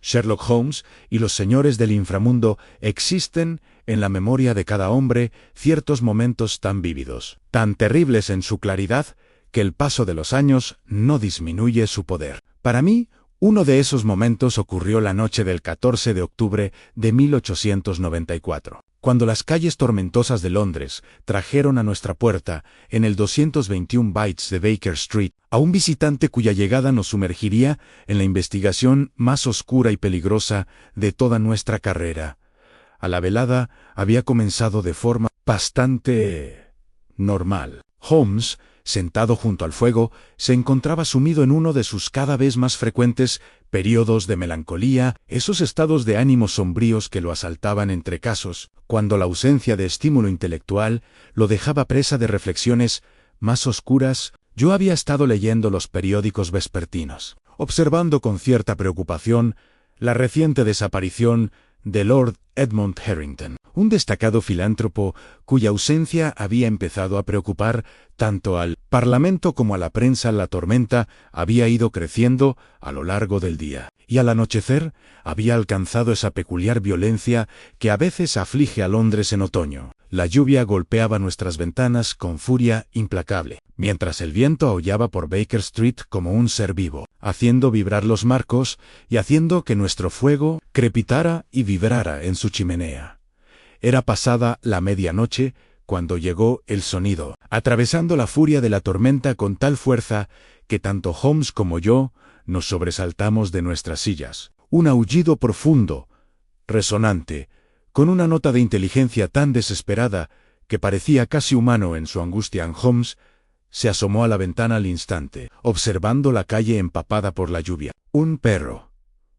Sherlock Holmes y los señores del inframundo existen en la memoria de cada hombre ciertos momentos tan vívidos, tan terribles en su claridad, que el paso de los años no disminuye su poder. Para mí, uno de esos momentos ocurrió la noche del 14 de octubre de 1894, cuando las calles tormentosas de Londres trajeron a nuestra puerta, en el 221 Bytes de Baker Street, a un visitante cuya llegada nos sumergiría en la investigación más oscura y peligrosa de toda nuestra carrera. A la velada había comenzado de forma bastante normal. Holmes, sentado junto al fuego, se encontraba sumido en uno de sus cada vez más frecuentes periodos de melancolía, esos estados de ánimo sombríos que lo asaltaban entre casos, cuando la ausencia de estímulo intelectual lo dejaba presa de reflexiones más oscuras. Yo había estado leyendo los periódicos vespertinos, observando con cierta preocupación la reciente desaparición de Lord Edmund Harrington, un destacado filántropo cuya ausencia había empezado a preocupar tanto al Parlamento como a la prensa. La tormenta había ido creciendo a lo largo del día, y al anochecer había alcanzado esa peculiar violencia que a veces aflige a Londres en otoño. La lluvia golpeaba nuestras ventanas con furia implacable, mientras el viento aullaba por Baker Street como un ser vivo, haciendo vibrar los marcos y haciendo que nuestro fuego crepitara y vibrara en su chimenea. Era pasada la medianoche cuando llegó el sonido, atravesando la furia de la tormenta con tal fuerza que tanto Holmes como yo nos sobresaltamos de nuestras sillas. Un aullido profundo, resonante, con una nota de inteligencia tan desesperada que parecía casi humano en su angustia. Holmes se asomó a la ventana al instante, observando la calle empapada por la lluvia. Un perro,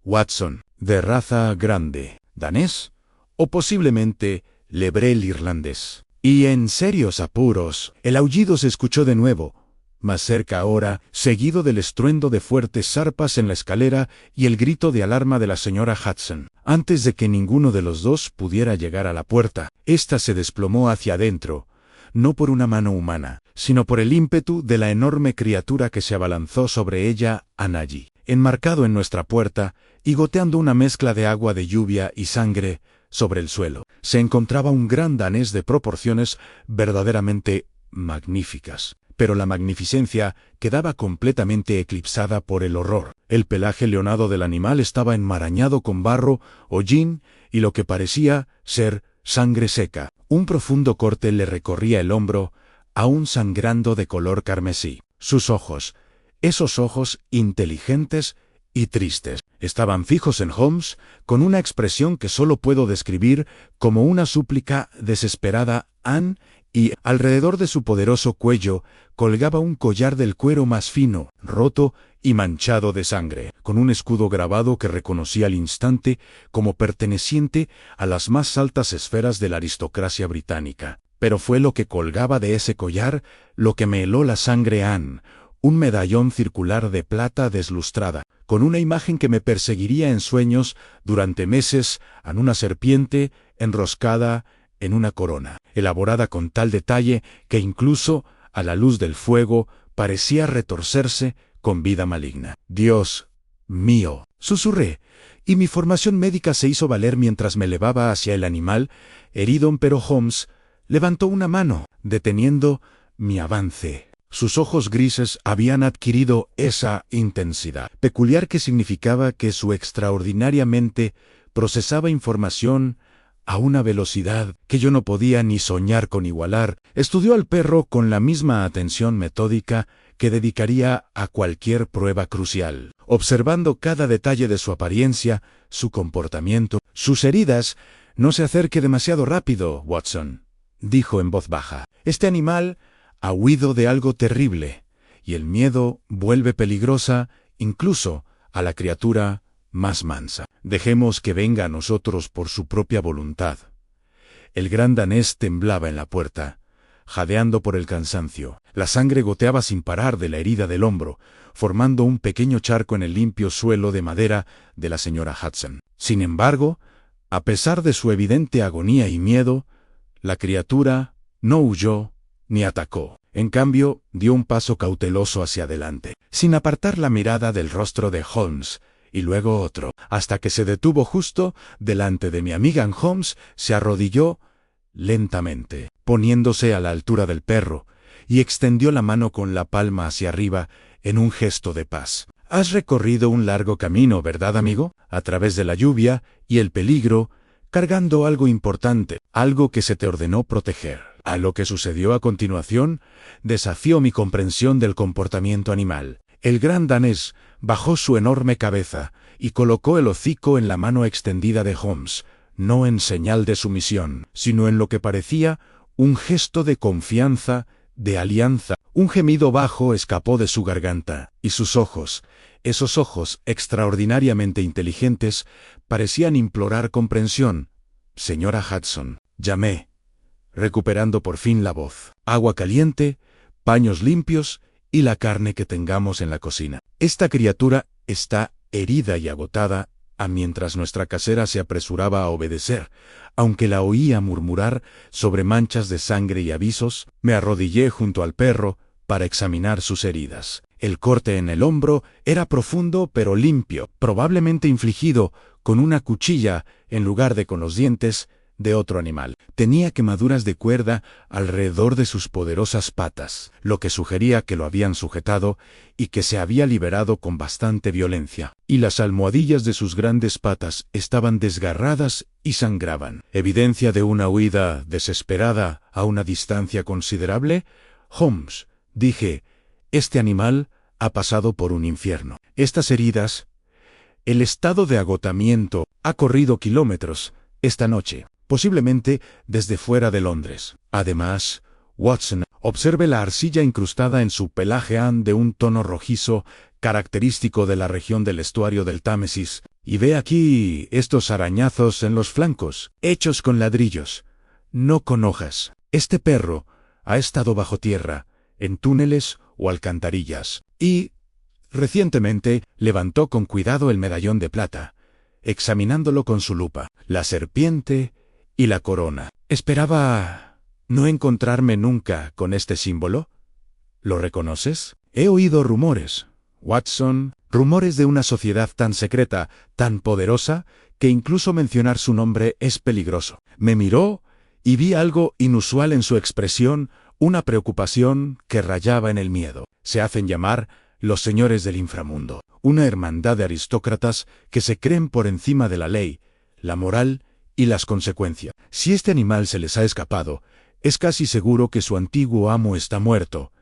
Watson, de raza grande, danés, o posiblemente lebrel irlandés. Y en serios apuros, el aullido se escuchó de nuevo, más cerca ahora, seguido del estruendo de fuertes zarpas en la escalera y el grito de alarma de la señora Hudson. Antes de que ninguno de los dos pudiera llegar a la puerta, ésta se desplomó hacia adentro, no por una mano humana, sino por el ímpetu de la enorme criatura que se abalanzó sobre ella, allí, enmarcado en nuestra puerta, y goteando una mezcla de agua de lluvia y sangre sobre el suelo. Se encontraba un gran danés de proporciones verdaderamente magníficas, pero la magnificencia quedaba completamente eclipsada por el horror. El pelaje leonado del animal estaba enmarañado con barro, hollín y lo que parecía ser sangre seca. Un profundo corte le recorría el hombro, aún sangrando de color carmesí. Sus ojos, esos ojos inteligentes y tristes, estaban fijos en Holmes con una expresión que solo puedo describir como una súplica desesperada. Y alrededor de su poderoso cuello colgaba un collar del cuero más fino, roto y manchado de sangre, con un escudo grabado que reconocí al instante como perteneciente a las más altas esferas de la aristocracia británica. Pero fue lo que colgaba de ese collar lo que me heló la sangre. Un medallón circular de plata deslustrada, con una imagen que me perseguiría en sueños durante meses, en una serpiente enroscada en una corona, elaborada con tal detalle que incluso, a la luz del fuego, parecía retorcerse con vida maligna. «Dios mío», susurré, y mi formación médica se hizo valer mientras me elevaba hacia el animal herido. Pero Holmes levantó una mano, deteniendo mi avance. Sus ojos grises habían adquirido esa intensidad peculiar que significaba que su extraordinaria mente procesaba información a una velocidad que yo no podía ni soñar con igualar. Estudió al perro con la misma atención metódica que dedicaría a cualquier prueba crucial, observando cada detalle de su apariencia, su comportamiento, sus heridas. «No se acerque demasiado rápido, Watson», dijo en voz baja. «Este animal ha huido de algo terrible, y el miedo vuelve peligrosa incluso a la criatura más mansa. Dejemos que venga a nosotros por su propia voluntad». El gran danés temblaba en la puerta, jadeando por el cansancio. La sangre goteaba sin parar de la herida del hombro, formando un pequeño charco en el limpio suelo de madera de la señora Hudson. Sin embargo, a pesar de su evidente agonía y miedo, la criatura no huyó ni atacó. En cambio, dio un paso cauteloso hacia adelante, sin apartar la mirada del rostro de Holmes, y luego otro, hasta que se detuvo justo delante de mi amiga. Holmes se arrodilló lentamente, poniéndose a la altura del perro, y extendió la mano con la palma hacia arriba en un gesto de paz. Has recorrido un largo camino, ¿verdad, amigo? A través de la lluvia y el peligro, cargando algo importante, algo que se te ordenó proteger. A lo que sucedió a continuación, desafió mi comprensión del comportamiento animal. El gran danés bajó su enorme cabeza y colocó el hocico en la mano extendida de Holmes, no en señal de sumisión, sino en lo que parecía un gesto de confianza, de alianza. Un gemido bajo escapó de su garganta, y sus ojos, esos ojos extraordinariamente inteligentes, parecían implorar comprensión. Señora Hudson, llamé, recuperando por fin la voz. Agua caliente, paños limpios y la carne que tengamos en la cocina. Esta criatura está herida y agotada, mientras nuestra casera se apresuraba a obedecer. Aunque la oía murmurar sobre manchas de sangre y avisos, me arrodillé junto al perro para examinar sus heridas. El corte en el hombro era profundo pero limpio, probablemente infligido con una cuchilla en lugar de con los dientes de otro animal. Tenía quemaduras de cuerda alrededor de sus poderosas patas, lo que sugería que lo habían sujetado y que se había liberado con bastante violencia. Y las almohadillas de sus grandes patas estaban desgarradas y sangraban. ¿Evidencia de una huida desesperada a una distancia considerable? Holmes, dije, este animal ha pasado por un infierno. Estas heridas, el estado de agotamiento, ha corrido kilómetros esta noche, posiblemente desde fuera de Londres. Además, Watson, observe la arcilla incrustada en su pelaje de un tono rojizo, característico de la región del estuario del Támesis, y ve aquí estos arañazos en los flancos, hechos con ladrillos, no con hojas. Este perro ha estado bajo tierra, en túneles o alcantarillas, y, recientemente, levantó con cuidado el medallón de plata, examinándolo con su lupa, la serpiente y la corona. ¿Esperaba no encontrarme nunca con este símbolo? ¿Lo reconoces? He oído rumores, Watson, rumores de una sociedad tan secreta, tan poderosa, que incluso mencionar su nombre es peligroso. Me miró y vi algo inusual en su expresión, una preocupación que rayaba en el miedo. Se hacen llamar los señores del inframundo, una hermandad de aristócratas que se creen por encima de la ley, la moral y las consecuencias. Si este animal se les ha escapado, es casi seguro que su antiguo amo está muerto.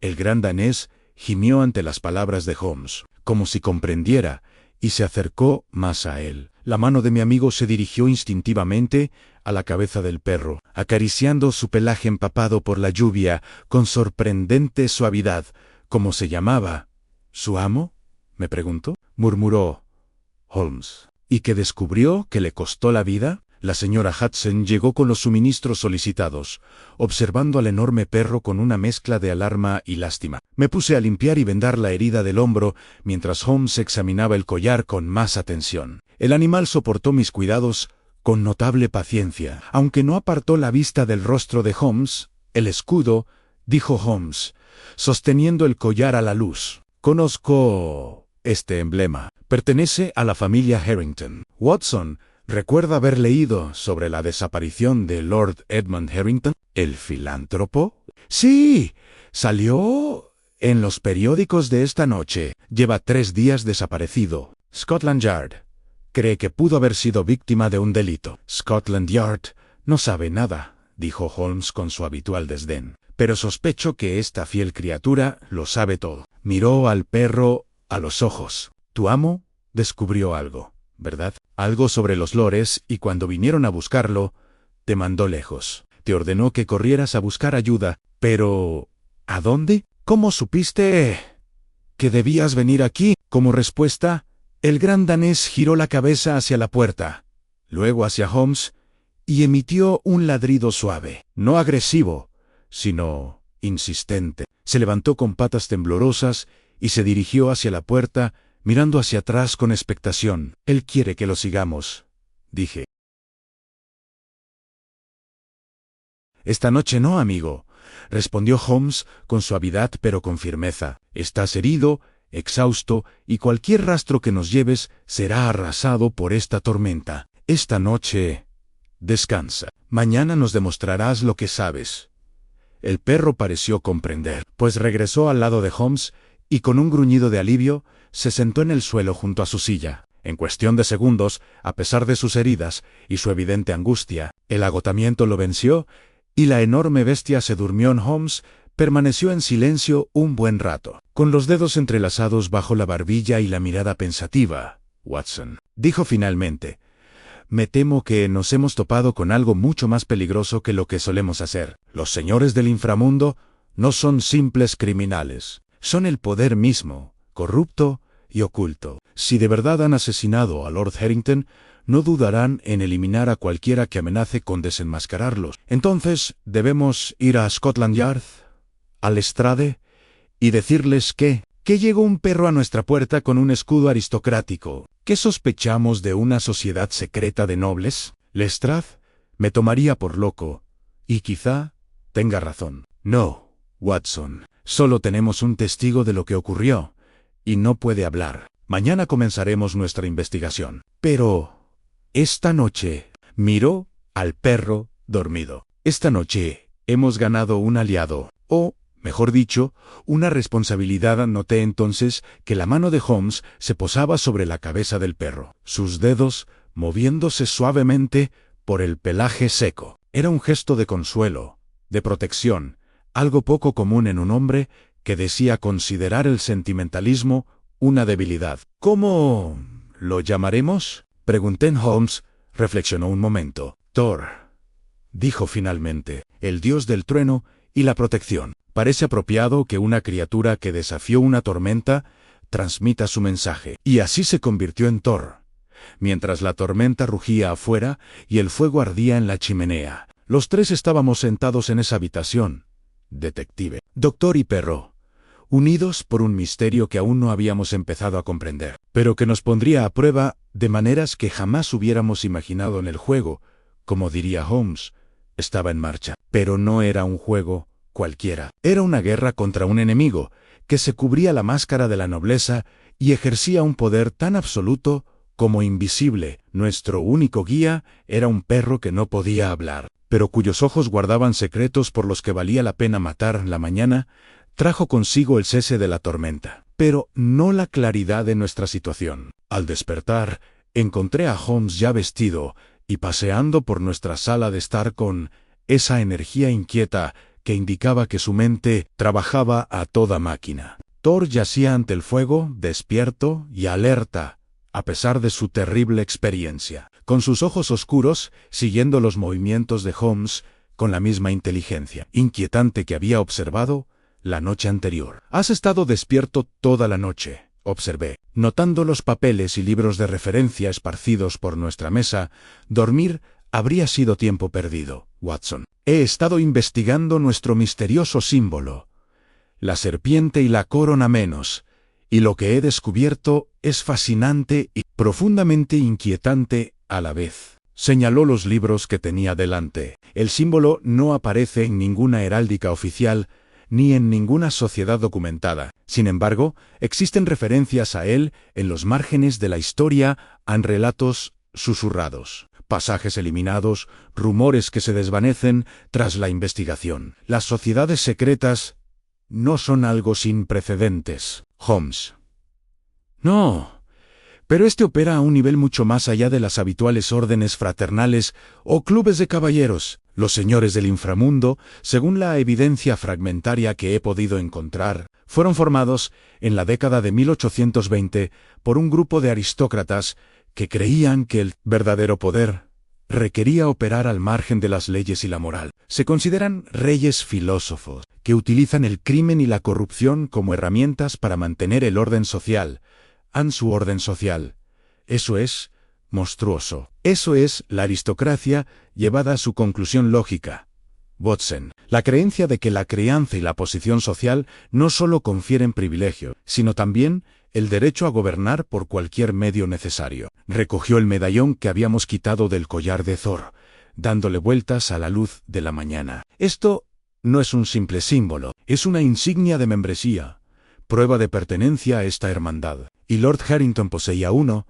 El gran danés gimió ante las palabras de Holmes, como si comprendiera, y se acercó más a él. La mano de mi amigo se dirigió instintivamente a la cabeza del perro, acariciando su pelaje empapado por la lluvia con sorprendente suavidad. ¿Cómo se llamaba? ¿Su amo?, me preguntó. Murmuró Holmes. ¿Y que descubrió que le costó la vida? La señora Hudson llegó con los suministros solicitados, observando al enorme perro con una mezcla de alarma y lástima. Me puse a limpiar y vendar la herida del hombro, mientras Holmes examinaba el collar con más atención. El animal soportó mis cuidados con notable paciencia. Aunque no apartó la vista del rostro de Holmes, el escudo, dijo Holmes, sosteniendo el collar a la luz. Conozco este emblema. Pertenece a la familia Harrington. Watson, ¿recuerda haber leído sobre la desaparición de Lord Edmund Harrington, el filántropo? Sí, salió en los periódicos de esta noche. Lleva 3 días desaparecido. Scotland Yard cree que pudo haber sido víctima de un delito. Scotland Yard no sabe nada, dijo Holmes con su habitual desdén. Pero sospecho que esta fiel criatura lo sabe todo. Miró al perro a los ojos. Tu amo descubrió algo, ¿verdad? Algo sobre los lores, y cuando vinieron a buscarlo, te mandó lejos. Te ordenó que corrieras a buscar ayuda. Pero, ¿a dónde? ¿Cómo supiste que debías venir aquí? Como respuesta, el gran danés giró la cabeza hacia la puerta, luego hacia Holmes, y emitió un ladrido suave, no agresivo, sino insistente. Se levantó con patas temblorosas y se dirigió hacia la puerta, mirando hacia atrás con expectación. Él quiere que lo sigamos, dije. Esta noche no, amigo, respondió Holmes con suavidad pero con firmeza. Estás herido, exhausto, y cualquier rastro que nos lleves será arrasado por esta tormenta. Esta noche, descansa. Mañana nos demostrarás lo que sabes. El perro pareció comprender, pues regresó al lado de Holmes y con un gruñido de alivio, se sentó en el suelo junto a su silla. En cuestión de segundos, a pesar de sus heridas y su evidente angustia, el agotamiento lo venció y la enorme bestia se durmió. Holmes permaneció en silencio un buen rato, con los dedos entrelazados bajo la barbilla y la mirada pensativa. «Watson», dijo finalmente, «me temo que nos hemos topado con algo mucho más peligroso que lo que solemos hacer. Los señores del inframundo no son simples criminales, son el poder mismo, corrupto y oculto. Si de verdad han asesinado a Lord Harrington, no dudarán en eliminar a cualquiera que amenace con desenmascararlos. Entonces debemos ir a Scotland Yard, al Lestrade, y decirles que llegó un perro a nuestra puerta con un escudo aristocrático. ¿Qué sospechamos de una sociedad secreta de nobles? Lestrade me tomaría por loco, y quizá tenga razón. No, Watson, solo tenemos un testigo de lo que ocurrió, y no puede hablar. Mañana comenzaremos nuestra investigación. Pero esta noche miró al perro dormido. Esta noche hemos ganado un aliado, o, mejor dicho, una responsabilidad. Noté entonces que la mano de Holmes se posaba sobre la cabeza del perro, sus dedos moviéndose suavemente por el pelaje seco. Era un gesto de consuelo, de protección, algo poco común en un hombre que decía considerar el sentimentalismo una debilidad. «¿Cómo lo llamaremos?», pregunté. Holmes reflexionó un momento. «Thor», dijo finalmente, «el dios del trueno y la protección. Parece apropiado que una criatura que desafió una tormenta transmita su mensaje». Y así se convirtió en Thor. Mientras la tormenta rugía afuera y el fuego ardía en la chimenea, los tres estábamos sentados en esa habitación. Detective, doctor y perro, unidos por un misterio que aún no habíamos empezado a comprender, pero que nos pondría a prueba de maneras que jamás hubiéramos imaginado en el juego. Como diría Holmes, estaba en marcha. Pero no era un juego cualquiera. Era una guerra contra un enemigo que se cubría la máscara de la nobleza y ejercía un poder tan absoluto como invisible. Nuestro único guía era un perro que no podía hablar, pero cuyos ojos guardaban secretos por los que valía la pena matar. La mañana trajo consigo el cese de la tormenta, pero no la claridad de nuestra situación. Al despertar, encontré a Holmes ya vestido y paseando por nuestra sala de estar con esa energía inquieta que indicaba que su mente trabajaba a toda máquina. Thor yacía ante el fuego, despierto y alerta, a pesar de su terrible experiencia, con sus ojos oscuros, siguiendo los movimientos de Holmes con la misma inteligencia inquietante que había observado la noche anterior. «Has estado despierto toda la noche», observé, notando los papeles y libros de referencia esparcidos por nuestra mesa. «Dormir habría sido tiempo perdido, Watson. He estado investigando nuestro misterioso símbolo, la serpiente y la corona menos, y lo que he descubierto es fascinante y profundamente inquietante a la vez». Señaló los libros que tenía delante. «El símbolo no aparece en ninguna heráldica oficial, ni en ninguna sociedad documentada. Sin embargo, existen referencias a él en los márgenes de la historia, en relatos susurrados, pasajes eliminados, rumores que se desvanecen tras la investigación. Las sociedades secretas no son algo sin precedentes, Holmes». «No, pero este opera a un nivel mucho más allá de las habituales órdenes fraternales o clubes de caballeros. Los señores del inframundo, según la evidencia fragmentaria que he podido encontrar, fueron formados en la década de 1820 por un grupo de aristócratas que creían que el verdadero poder requería operar al margen de las leyes y la moral. Se consideran reyes filósofos que utilizan el crimen y la corrupción como herramientas para mantener el orden social. Su orden social. Eso es monstruoso. Eso es la aristocracia llevada a su conclusión lógica. Watson, la creencia de que la crianza y la posición social no solo confieren privilegio, sino también el derecho a gobernar por cualquier medio necesario. Recogió el medallón que habíamos quitado del collar de Thor, dándole vueltas a la luz de la mañana. «Esto no es un simple símbolo, es una insignia de membresía. prueba de pertenencia a esta hermandad. ¿Y Lord Harrington poseía uno?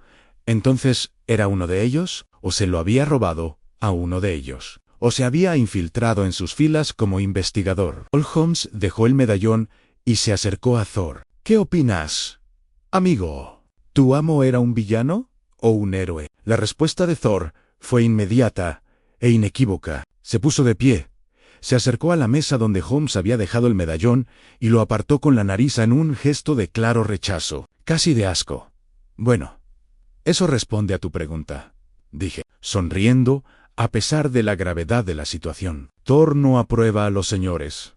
Entonces, ¿era uno de ellos? ¿O se lo había robado a uno de ellos? ¿O se había infiltrado en sus filas como investigador? Holmes dejó el medallón y se acercó a Thor. ¿Qué opinas, amigo? ¿Tu amo era un villano o un héroe? La respuesta de Thor fue inmediata e inequívoca. Se puso de pie. Se acercó a la mesa donde Holmes había dejado el medallón y lo apartó con la nariz en un gesto de claro rechazo, casi de asco. Bueno, eso responde a tu pregunta, dije, sonriendo, a pesar de la gravedad de la situación. Thor no aprueba a los señores.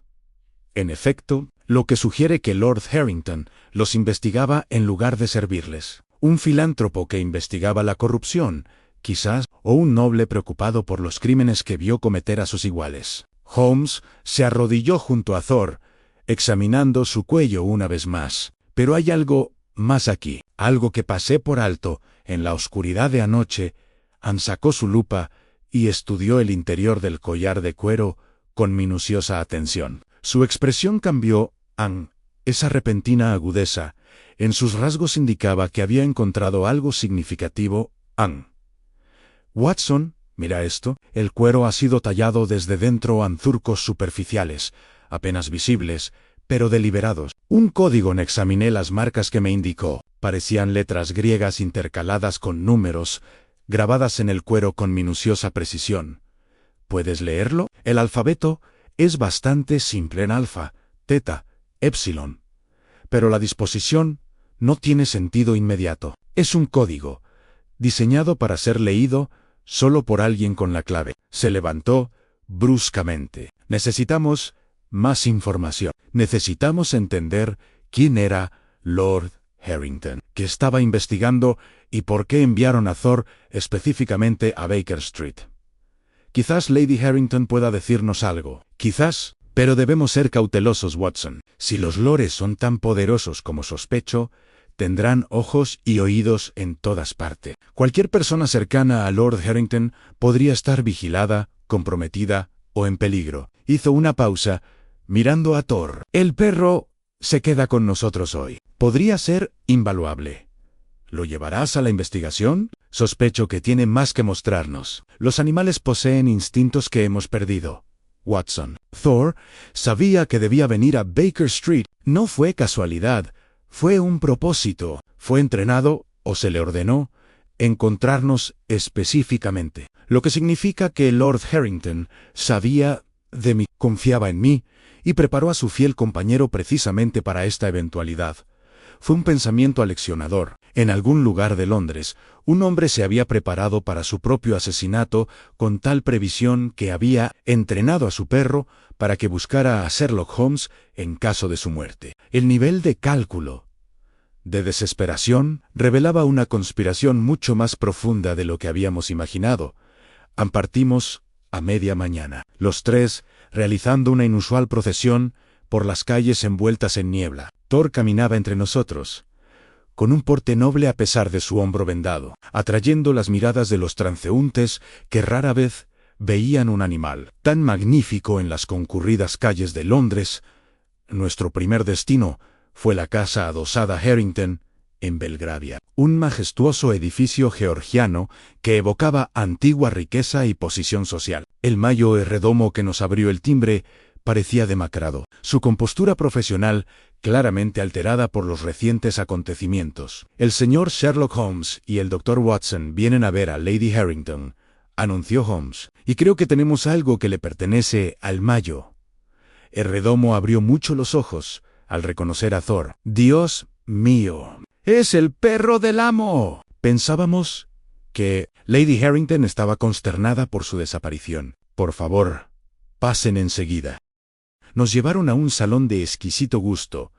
En efecto, lo que sugiere que Lord Harrington los investigaba en lugar de servirles. Un filántropo que investigaba la corrupción, quizás, o un noble preocupado por los crímenes que vio cometer a sus iguales. Holmes se arrodilló junto a Thor, examinando su cuello una vez más. Pero hay algo más aquí, algo que pasé por alto en la oscuridad de anoche. Anne sacó su lupa y estudió el interior del collar de cuero con minuciosa atención. Su expresión cambió. Anne, esa repentina agudeza en sus rasgos indicaba que había encontrado algo significativo. Anne. Watson, mira esto. El cuero ha sido tallado desde dentro en surcos superficiales, apenas visibles, pero deliberados. Un código. Examiné las marcas que me indicó. Parecían letras griegas intercaladas con números, grabadas en el cuero con minuciosa precisión. ¿Puedes leerlo? El alfabeto es bastante simple en alfa, teta, epsilon. Pero la disposición no tiene sentido inmediato. Es un código, diseñado para ser leído solo por alguien con la clave. Se levantó bruscamente. Necesitamos más información. Necesitamos entender quién era Lord Harrington, que estaba investigando y por qué enviaron a Thor específicamente a Baker Street. Quizás Lady Harrington pueda decirnos algo. Quizás, pero debemos ser cautelosos, Watson. Si los lores son tan poderosos como sospecho, tendrán ojos y oídos en todas partes. Cualquier persona cercana a Lord Harrington podría estar vigilada, comprometida o en peligro. Hizo una pausa, mirando a Thor. El perro se queda con nosotros hoy. Podría ser invaluable. ¿Lo llevarás a la investigación? Sospecho que tiene más que mostrarnos. Los animales poseen instintos que hemos perdido, Watson. Thor sabía que debía venir a Baker Street. No fue casualidad. Fue un propósito. Fue entrenado, o se le ordenó, encontrarnos específicamente. Lo que significa que Lord Harrington sabía de mí, confiaba en mí, y preparó a su fiel compañero precisamente para esta eventualidad. Fue un pensamiento aleccionador. En algún lugar de Londres, un hombre se había preparado para su propio asesinato con tal previsión que había entrenado a su perro para que buscara a Sherlock Holmes en caso de su muerte. El nivel de cálculo, de desesperación, revelaba una conspiración mucho más profunda de lo que habíamos imaginado. Partimos a media mañana, los tres, realizando una inusual procesión por las calles envueltas en niebla. Thor caminaba entre nosotros, con un porte noble a pesar de su hombro vendado, atrayendo las miradas de los transeúntes que rara vez veían un animal tan magnífico en las concurridas calles de Londres. Nuestro primer destino fue la casa adosada Harrington, en Belgravia, un majestuoso edificio georgiano que evocaba antigua riqueza y posición social. El mayordomo que nos abrió el timbre parecía demacrado, su compostura profesional claramente alterada por los recientes acontecimientos. El señor Sherlock Holmes y el Dr. Watson vienen a ver a Lady Harrington, anunció Holmes, y creo que tenemos algo que le pertenece al mayo. El redomo abrió mucho los ojos al reconocer a Thor. Dios mío, ¡es el perro del amo! Pensábamos que Lady Harrington estaba consternada por su desaparición. Por favor, pasen enseguida. Nos llevaron a un salón de exquisito gusto,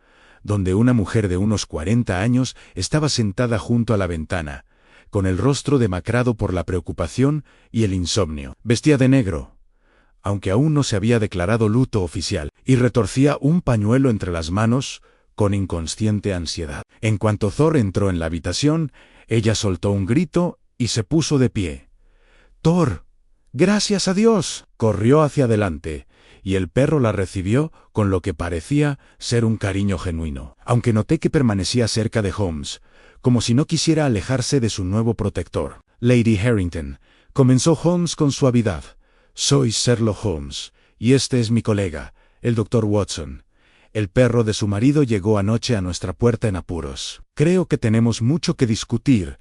donde una mujer de unos 40 años estaba sentada junto a la ventana, con el rostro demacrado por la preocupación y el insomnio. Vestía de negro, aunque aún no se había declarado luto oficial, y retorcía un pañuelo entre las manos con inconsciente ansiedad. En cuanto Thor entró en la habitación, ella soltó un grito y se puso de pie. «Thor, gracias a Dios», corrió hacia adelante y el perro la recibió con lo que parecía ser un cariño genuino, aunque noté que permanecía cerca de Holmes, como si no quisiera alejarse de su nuevo protector. Lady Harrington, comenzó Holmes con suavidad. Soy Sherlock Holmes, y este es mi colega, el Dr. Watson. El perro de su marido llegó anoche a nuestra puerta en apuros. Creo que tenemos mucho que discutir.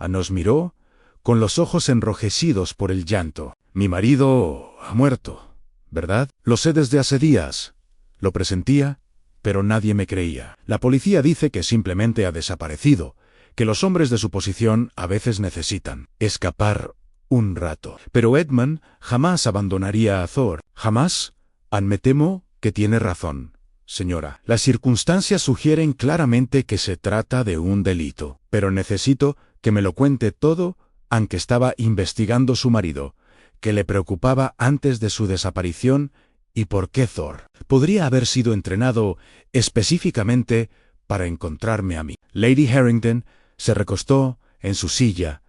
Nos miró, con los ojos enrojecidos por el llanto. Mi marido ha muerto, ¿verdad? Lo sé desde hace días. Lo presentía, pero nadie me creía. La policía dice que simplemente ha desaparecido, que los hombres de su posición a veces necesitan escapar un rato. Pero Edmund jamás abandonaría a Thor. ¿Jamás? Me temo que tiene razón, señora. Las circunstancias sugieren claramente que se trata de un delito. Pero necesito que me lo cuente todo, aunque estaba investigando su marido, que le preocupaba antes de su desaparición y por qué Thor podría haber sido entrenado específicamente para encontrarme a mí. Lady Harrington se recostó en su silla,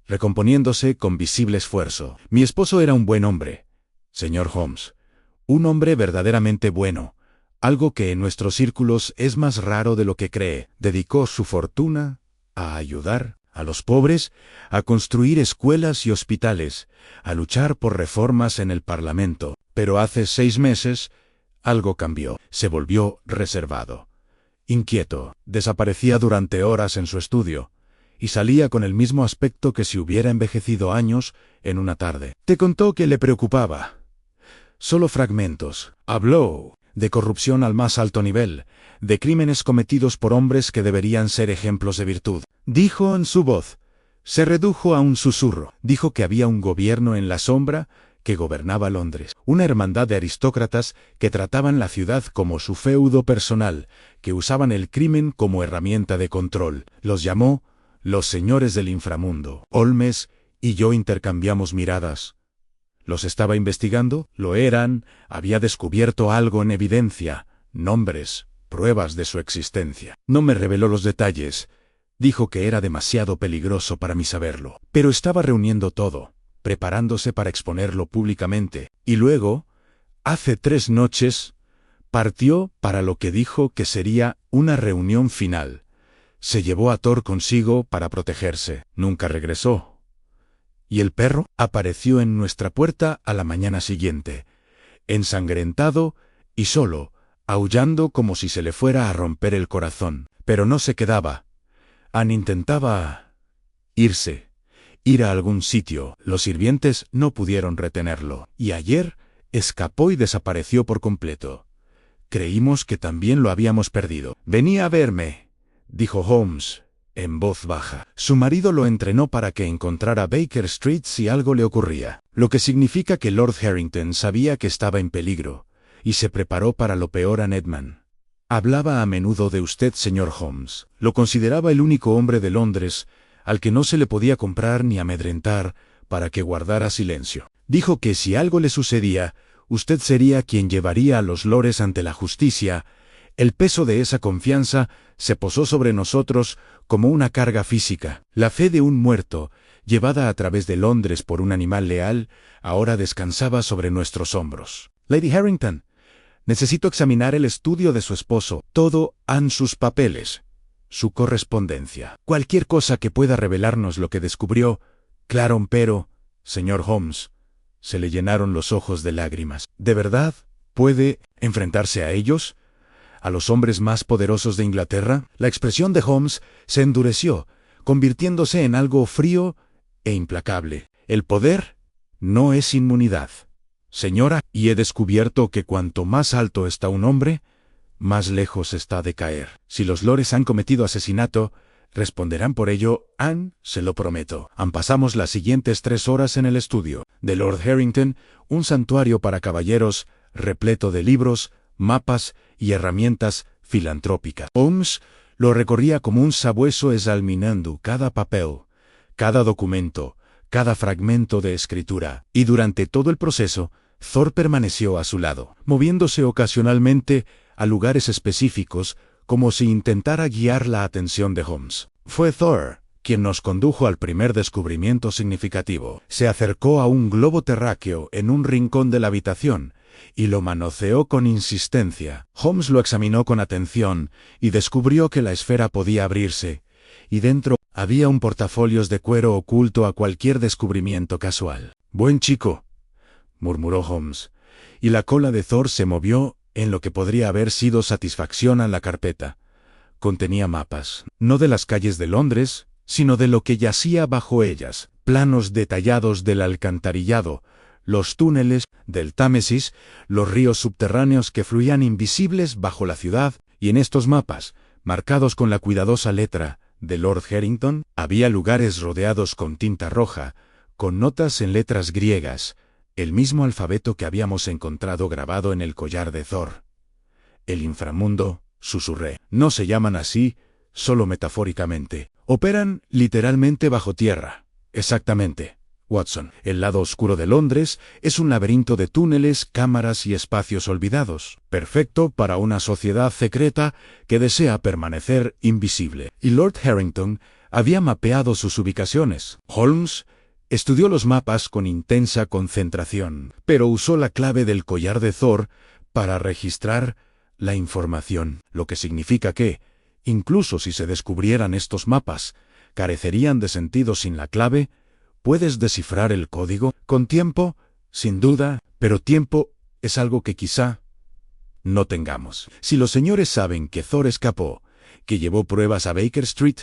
recomponiéndose con visible esfuerzo. Mi esposo era un buen hombre, señor Holmes. Un hombre verdaderamente bueno, algo que en nuestros círculos es más raro de lo que cree. Dedicó su fortuna a ayudar a los pobres, a construir escuelas y hospitales, a luchar por reformas en el Parlamento. Pero hace 6 meses, algo cambió. Se volvió reservado, inquieto, desaparecía durante horas en su estudio, y salía con el mismo aspecto que si hubiera envejecido años en una tarde. Te contó que le preocupaba. Solo fragmentos. Habló de corrupción al más alto nivel, de crímenes cometidos por hombres que deberían ser ejemplos de virtud. Dijo en su voz. Se redujo a un susurro. Dijo que había un gobierno en la sombra que gobernaba Londres, una hermandad de aristócratas que trataban la ciudad como su feudo personal, que usaban el crimen como herramienta de control. Los llamó los señores del inframundo. Holmes y yo intercambiamos miradas. ¿Los estaba investigando? Lo eran. Había descubierto algo en evidencia, nombres, pruebas de su existencia. No me reveló los detalles. Dijo que era demasiado peligroso para mí saberlo. Pero estaba reuniendo todo, preparándose para exponerlo públicamente. Y luego, hace 3 noches, partió para lo que dijo que sería una reunión final. Se llevó a Thor consigo para protegerse. Nunca regresó. Y el perro apareció en nuestra puerta a la mañana siguiente, ensangrentado y solo, aullando como si se le fuera a romper el corazón. Pero no se quedaba. Intentaba irse, ir a algún sitio. Los sirvientes no pudieron retenerlo, y ayer escapó y desapareció por completo. Creímos que también lo habíamos perdido. Venía a verme, dijo Holmes, en voz baja. Su marido lo entrenó para que encontrara Baker Street si algo le ocurría, lo que significa que Lord Harrington sabía que estaba en peligro, y se preparó para lo peor a Edmund. Hablaba a menudo de usted, señor Holmes. Lo consideraba el único hombre de Londres al que no se le podía comprar ni amedrentar para que guardara silencio. Dijo que si algo le sucedía, usted sería quien llevaría a los lores ante la justicia. El peso de esa confianza se posó sobre nosotros como una carga física. La fe de un muerto, llevada a través de Londres por un animal leal, ahora descansaba sobre nuestros hombros. Lady Harrington, necesito examinar el estudio de su esposo. Todo en sus papeles, su correspondencia. Cualquier cosa que pueda revelarnos lo que descubrió. Claro, pero, señor Holmes, se le llenaron los ojos de lágrimas. ¿De verdad puede enfrentarse a ellos? ¿A los hombres más poderosos de Inglaterra? La expresión de Holmes se endureció, convirtiéndose en algo frío e implacable. El poder no es inmunidad, señora, y he descubierto que cuanto más alto está un hombre, más lejos está de caer. Si los lores han cometido asesinato, responderán por ello. Se lo prometo. Pasamos las siguientes 3 horas en el estudio de Lord Harrington, un santuario para caballeros, repleto de libros, mapas y herramientas filantrópicas. Holmes lo recorría como un sabueso examinando cada papel, cada documento, cada fragmento de escritura, y durante todo el proceso, Thor permaneció a su lado, moviéndose ocasionalmente a lugares específicos, como si intentara guiar la atención de Holmes. Fue Thor quien nos condujo al primer descubrimiento significativo. Se acercó a un globo terráqueo en un rincón de la habitación, y lo manoseó con insistencia. Holmes lo examinó con atención y descubrió que la esfera podía abrirse, y dentro había un portafolios de cuero oculto a cualquier descubrimiento casual. «Buen chico», murmuró Holmes, y la cola de Thor se movió en lo que podría haber sido satisfacción a la carpeta. Contenía mapas, no de las calles de Londres, sino de lo que yacía bajo ellas, planos detallados del alcantarillado, los túneles del Támesis, los ríos subterráneos que fluían invisibles bajo la ciudad, y en estos mapas, marcados con la cuidadosa letra de Lord Harrington, había lugares rodeados con tinta roja, con notas en letras griegas, el mismo alfabeto que habíamos encontrado grabado en el collar de Thor. «El inframundo», susurré. «No se llaman así, solo metafóricamente. Operan literalmente bajo tierra». «Exactamente, Watson. El lado oscuro de Londres es un laberinto de túneles, cámaras y espacios olvidados, perfecto para una sociedad secreta que desea permanecer invisible. Y Lord Harrington había mapeado sus ubicaciones». Holmes estudió los mapas con intensa concentración, pero usó la clave del collar de Thor para registrar la información, lo que significa que, incluso si se descubrieran estos mapas, carecerían de sentido sin la clave. ¿Puedes descifrar el código? Con tiempo, sin duda, pero tiempo es algo que quizá no tengamos. Si los señores saben que Thor escapó, que llevó pruebas a Baker Street,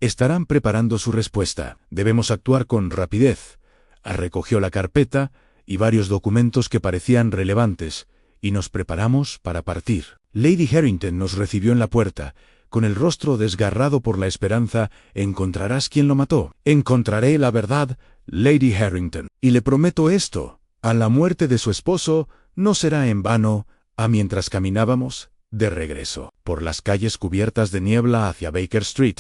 estarán preparando su respuesta. Debemos actuar con rapidez. Recogió la carpeta y varios documentos que parecían relevantes, y nos preparamos para partir. Lady Harrington nos recibió en la puerta. Con el rostro desgarrado por la esperanza, ¿encontrarás quién lo mató? Encontraré la verdad, Lady Harrington. Y le prometo esto, a la muerte de su esposo no será en vano. Mientras caminábamos, de regreso, por las calles cubiertas de niebla hacia Baker Street,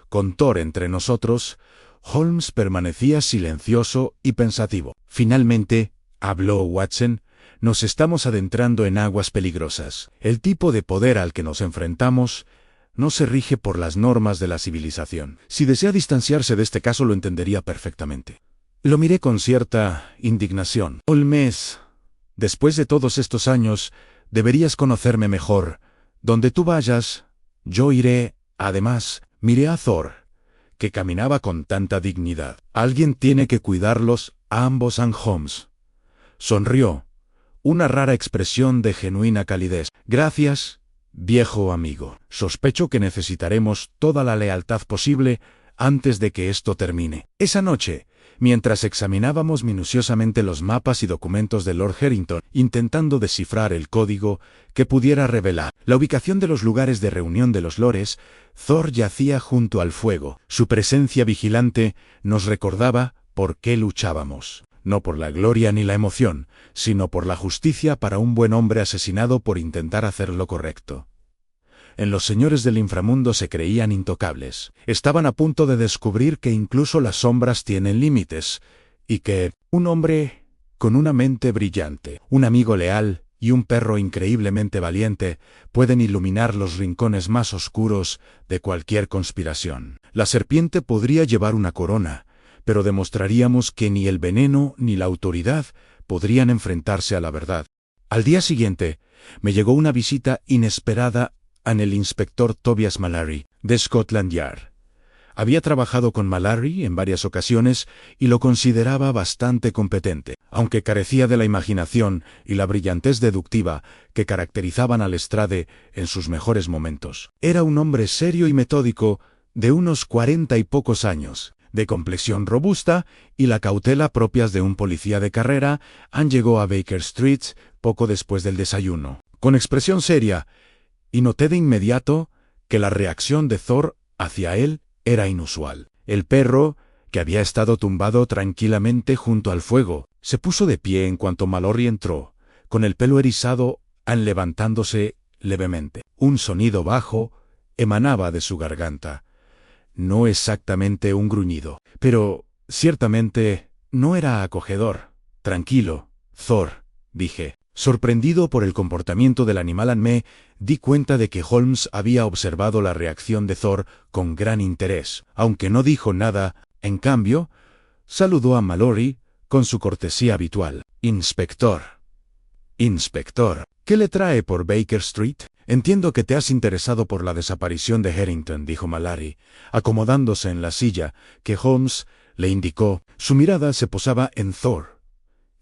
con Thor entre nosotros, Holmes permanecía silencioso y pensativo. Finalmente, habló Watson. Nos estamos adentrando en aguas peligrosas. El tipo de poder al que nos enfrentamos no se rige por las normas de la civilización. Si desea distanciarse de este caso lo entendería perfectamente. Lo miré con cierta indignación. Holmes, después de todos estos años, deberías conocerme mejor. Donde tú vayas, yo iré. Además, miré a Thor, que caminaba con tanta dignidad. Alguien tiene que cuidarlos a ambos. Holmes sonrió, una rara expresión de genuina calidez. Gracias, viejo amigo. Sospecho que necesitaremos toda la lealtad posible antes de que esto termine. Esa noche, mientras examinábamos minuciosamente los mapas y documentos de Lord Harrington, intentando descifrar el código que pudiera revelar la ubicación de los lugares de reunión de los lores, Thor yacía junto al fuego. Su presencia vigilante nos recordaba por qué luchábamos. No por la gloria ni la emoción, sino por la justicia para un buen hombre asesinado por intentar hacer lo correcto. En los señores del inframundo se creían intocables. Estaban a punto de descubrir que incluso las sombras tienen límites, y que un hombre con una mente brillante, un amigo leal y un perro increíblemente valiente pueden iluminar los rincones más oscuros de cualquier conspiración. La serpiente podría llevar una corona, pero demostraríamos que ni el veneno ni la autoridad podrían enfrentarse a la verdad. Al día siguiente, me llegó una visita inesperada en el inspector Tobias Mallory, de Scotland Yard. Había trabajado con Mallory en varias ocasiones y lo consideraba bastante competente, aunque carecía de la imaginación y la brillantez deductiva que caracterizaban a Lestrade en sus mejores momentos. Era un hombre serio y metódico, de unos 40 y pocos años, de complexión robusta y la cautela propias de un policía de carrera. Llegó a Baker Street poco después del desayuno, con expresión seria, y noté de inmediato que la reacción de Thor hacia él era inusual. El perro, que había estado tumbado tranquilamente junto al fuego, se puso de pie en cuanto Mallory entró, con el pelo erizado, levantándose levemente. Un sonido bajo emanaba de su garganta. No exactamente un gruñido, pero ciertamente no era acogedor. Tranquilo, Thor, dije. Sorprendido por el comportamiento del animal, me di cuenta de que Holmes había observado la reacción de Thor con gran interés. Aunque no dijo nada, en cambio, saludó a Mallory con su cortesía habitual. «Inspector», Inspector, ¿qué le trae por Baker Street? Entiendo que te has interesado por la desaparición de Harrington, dijo Mallory, acomodándose en la silla que Holmes le indicó. Su mirada se posaba en Thor,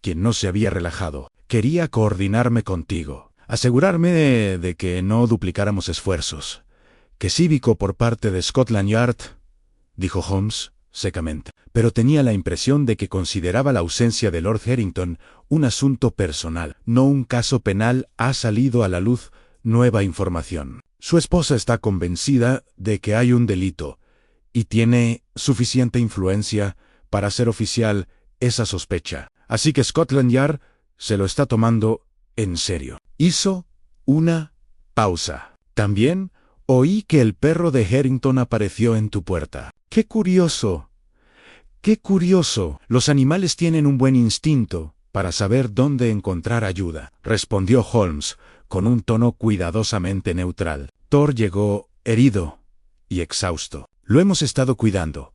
quien no se había relajado. Quería coordinarme contigo, asegurarme de que no duplicáramos esfuerzos. «Qué cívico por parte de Scotland Yard», dijo Holmes secamente, pero tenía la impresión de que consideraba la ausencia de Lord Harrington un asunto personal, no un caso penal. Ha salido a la luz nueva información. Su esposa está convencida de que hay un delito y tiene suficiente influencia para hacer oficial esa sospecha. Así que Scotland Yard se lo está tomando en serio. Hizo una pausa. También oí que el perro de Harrington apareció en tu puerta. ¡Qué curioso! ¡Qué curioso! Los animales tienen un buen instinto para saber dónde encontrar ayuda, respondió Holmes, con un tono cuidadosamente neutral. Thor llegó herido y exhausto. Lo hemos estado cuidando.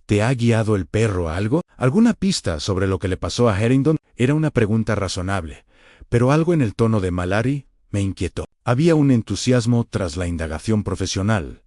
¿Te ha guiado el perro a algo? ¿Alguna pista sobre lo que le pasó a Harrington? Era una pregunta razonable, pero algo en el tono de Mallory me inquietó. Había un entusiasmo tras la indagación profesional,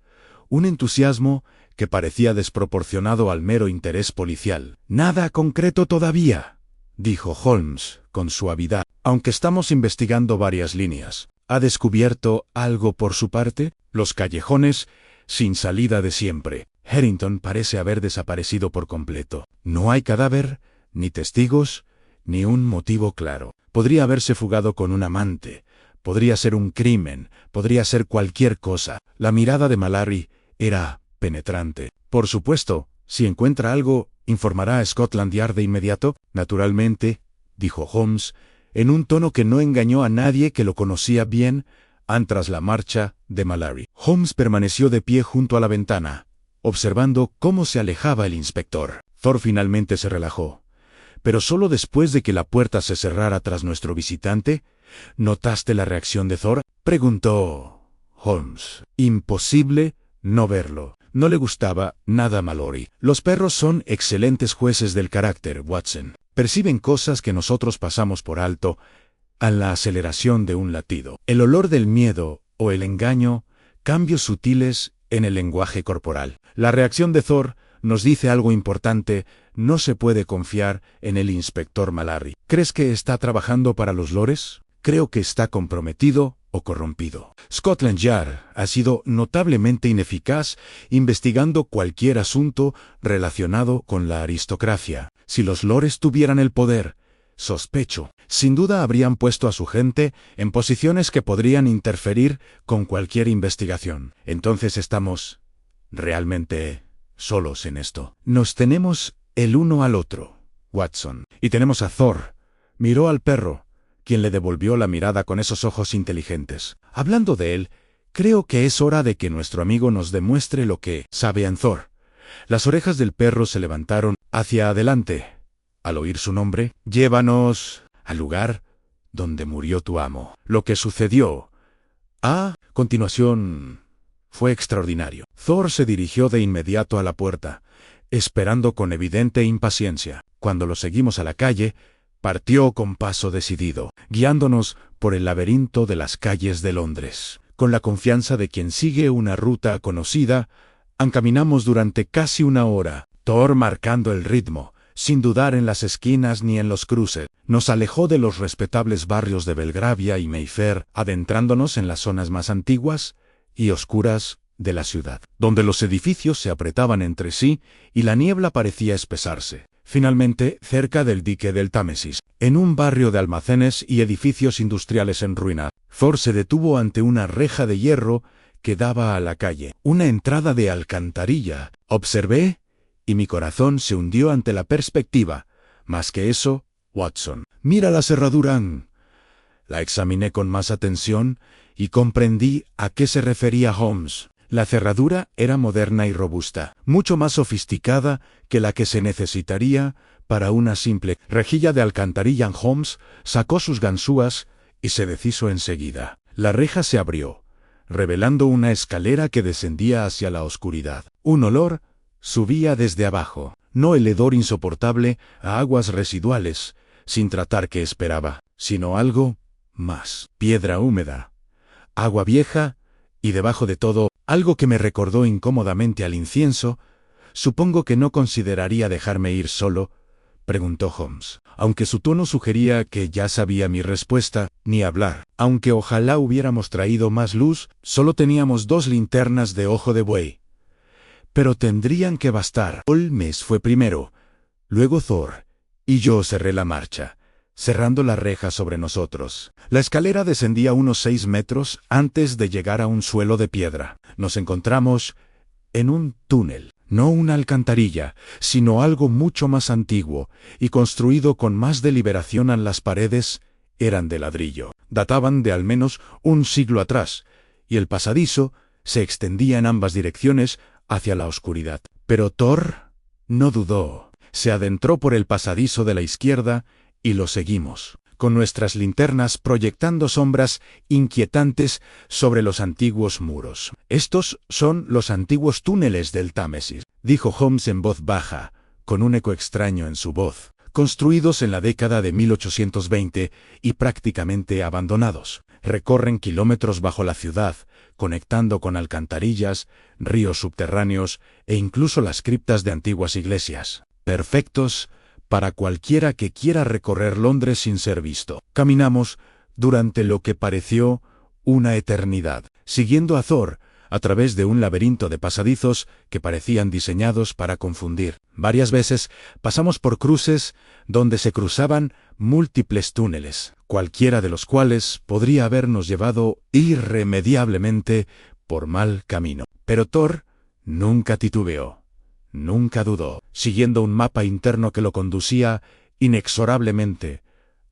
un entusiasmo que parecía desproporcionado al mero interés policial. «Nada concreto todavía», dijo Holmes con suavidad, «aunque estamos investigando varias líneas. ¿Ha descubierto algo por su parte? Los callejones sin salida de siempre. Harrington parece haber desaparecido por completo. No hay cadáver, ni testigos, ni un motivo claro. Podría haberse fugado con un amante. Podría ser un crimen. Podría ser cualquier cosa». La mirada de Mallory era penetrante. «Por supuesto, si encuentra algo, informará a Scotland Yard de inmediato». «Naturalmente», dijo Holmes, en un tono que no engañó a nadie que lo conocía bien, tras la marcha de Mallory. Holmes permaneció de pie junto a la ventana, observando cómo se alejaba el inspector. Thor finalmente se relajó, pero solo después de que la puerta se cerrara tras nuestro visitante. «¿Notaste la reacción de Thor?», preguntó Holmes. «Imposible no verlo. No le gustaba nada a Mallory. Los perros son excelentes jueces del carácter, Watson. Perciben cosas que nosotros pasamos por alto a la aceleración de un latido. El olor del miedo o el engaño, cambios sutiles en el lenguaje corporal. La reacción de Thor nos dice algo importante. No se puede confiar en el inspector Mallory. ¿Crees que está trabajando para los lores? Creo que está comprometido o corrompido. Scotland Yard ha sido notablemente ineficaz investigando cualquier asunto relacionado con la aristocracia. Si los lores tuvieran el poder, sospecho, sin duda habrían puesto a su gente en posiciones que podrían interferir con cualquier investigación. Entonces estamos realmente solos en esto. Nos tenemos el uno al otro, Watson. Y tenemos a Thor. Miró al perro, quien le devolvió la mirada con esos ojos inteligentes. Hablando de él, creo que es hora de que nuestro amigo nos demuestre lo que sabe en Thor. Las orejas del perro se levantaron hacia adelante al oír su nombre. «Llévanos al lugar donde murió tu amo. Lo que sucedió a continuación fue extraordinario». Thor se dirigió de inmediato a la puerta, esperando con evidente impaciencia. Cuando lo seguimos a la calle, partió con paso decidido, guiándonos por el laberinto de las calles de Londres. Con la confianza de quien sigue una ruta conocida, caminamos durante casi una hora, Thor marcando el ritmo, sin dudar en las esquinas ni en los cruces. Nos alejó de los respetables barrios de Belgravia y Mayfair, adentrándonos en las zonas más antiguas y oscuras de la ciudad, donde los edificios se apretaban entre sí y la niebla parecía espesarse. Finalmente, cerca del dique del Támesis, en un barrio de almacenes y edificios industriales en ruina, Thor se detuvo ante una reja de hierro que daba a la calle. «Una entrada de alcantarilla», observé, y mi corazón se hundió ante la perspectiva. «Más que eso, Watson, mira la cerradura». La examiné con más atención y comprendí a qué se refería Holmes. La cerradura era moderna y robusta, mucho más sofisticada que la que se necesitaría para una simple rejilla de alcantarilla. Holmes sacó sus ganzúas y se deshizo enseguida. La reja se abrió, revelando una escalera que descendía hacia la oscuridad. Un olor subía desde abajo, no el hedor insoportable a aguas residuales, sin tratar que esperaba, sino algo más piedra húmeda, agua vieja y debajo de todo, algo que me recordó incómodamente al incienso. «Supongo que no consideraría dejarme ir solo», preguntó Holmes, aunque su tono sugería que ya sabía mi respuesta. Ni hablar. Aunque ojalá hubiéramos traído más luz, solo teníamos 2 linternas de ojo de buey. Pero tendrían que bastar. Holmes fue primero, luego Thor, y yo cerré la marcha, cerrando la reja sobre nosotros. La escalera descendía unos 6 metros antes de llegar a un suelo de piedra. Nos encontramos en un túnel. No una alcantarilla, sino algo mucho más antiguo, y construido con más deliberación. Las paredes eran de ladrillo. Databan de al menos un siglo atrás, y el pasadizo se extendía en ambas direcciones hacia la oscuridad. Pero Thor no dudó. Se adentró por el pasadizo de la izquierda y lo seguimos, con nuestras linternas proyectando sombras inquietantes sobre los antiguos muros. «Estos son los antiguos túneles del Támesis», dijo Holmes en voz baja, con un eco extraño en su voz, «construidos en la década de 1820 y prácticamente abandonados. Recorren kilómetros bajo la ciudad, conectando con alcantarillas, ríos subterráneos e incluso las criptas de antiguas iglesias. Perfectos para cualquiera que quiera recorrer Londres sin ser visto». Caminamos durante lo que pareció una eternidad, siguiendo a Thor a través de un laberinto de pasadizos que parecían diseñados para confundir. Varias veces pasamos por cruces donde se cruzaban múltiples túneles, cualquiera de los cuales podría habernos llevado irremediablemente por mal camino. Pero Thor nunca titubeó. Nunca dudó, siguiendo un mapa interno que lo conducía inexorablemente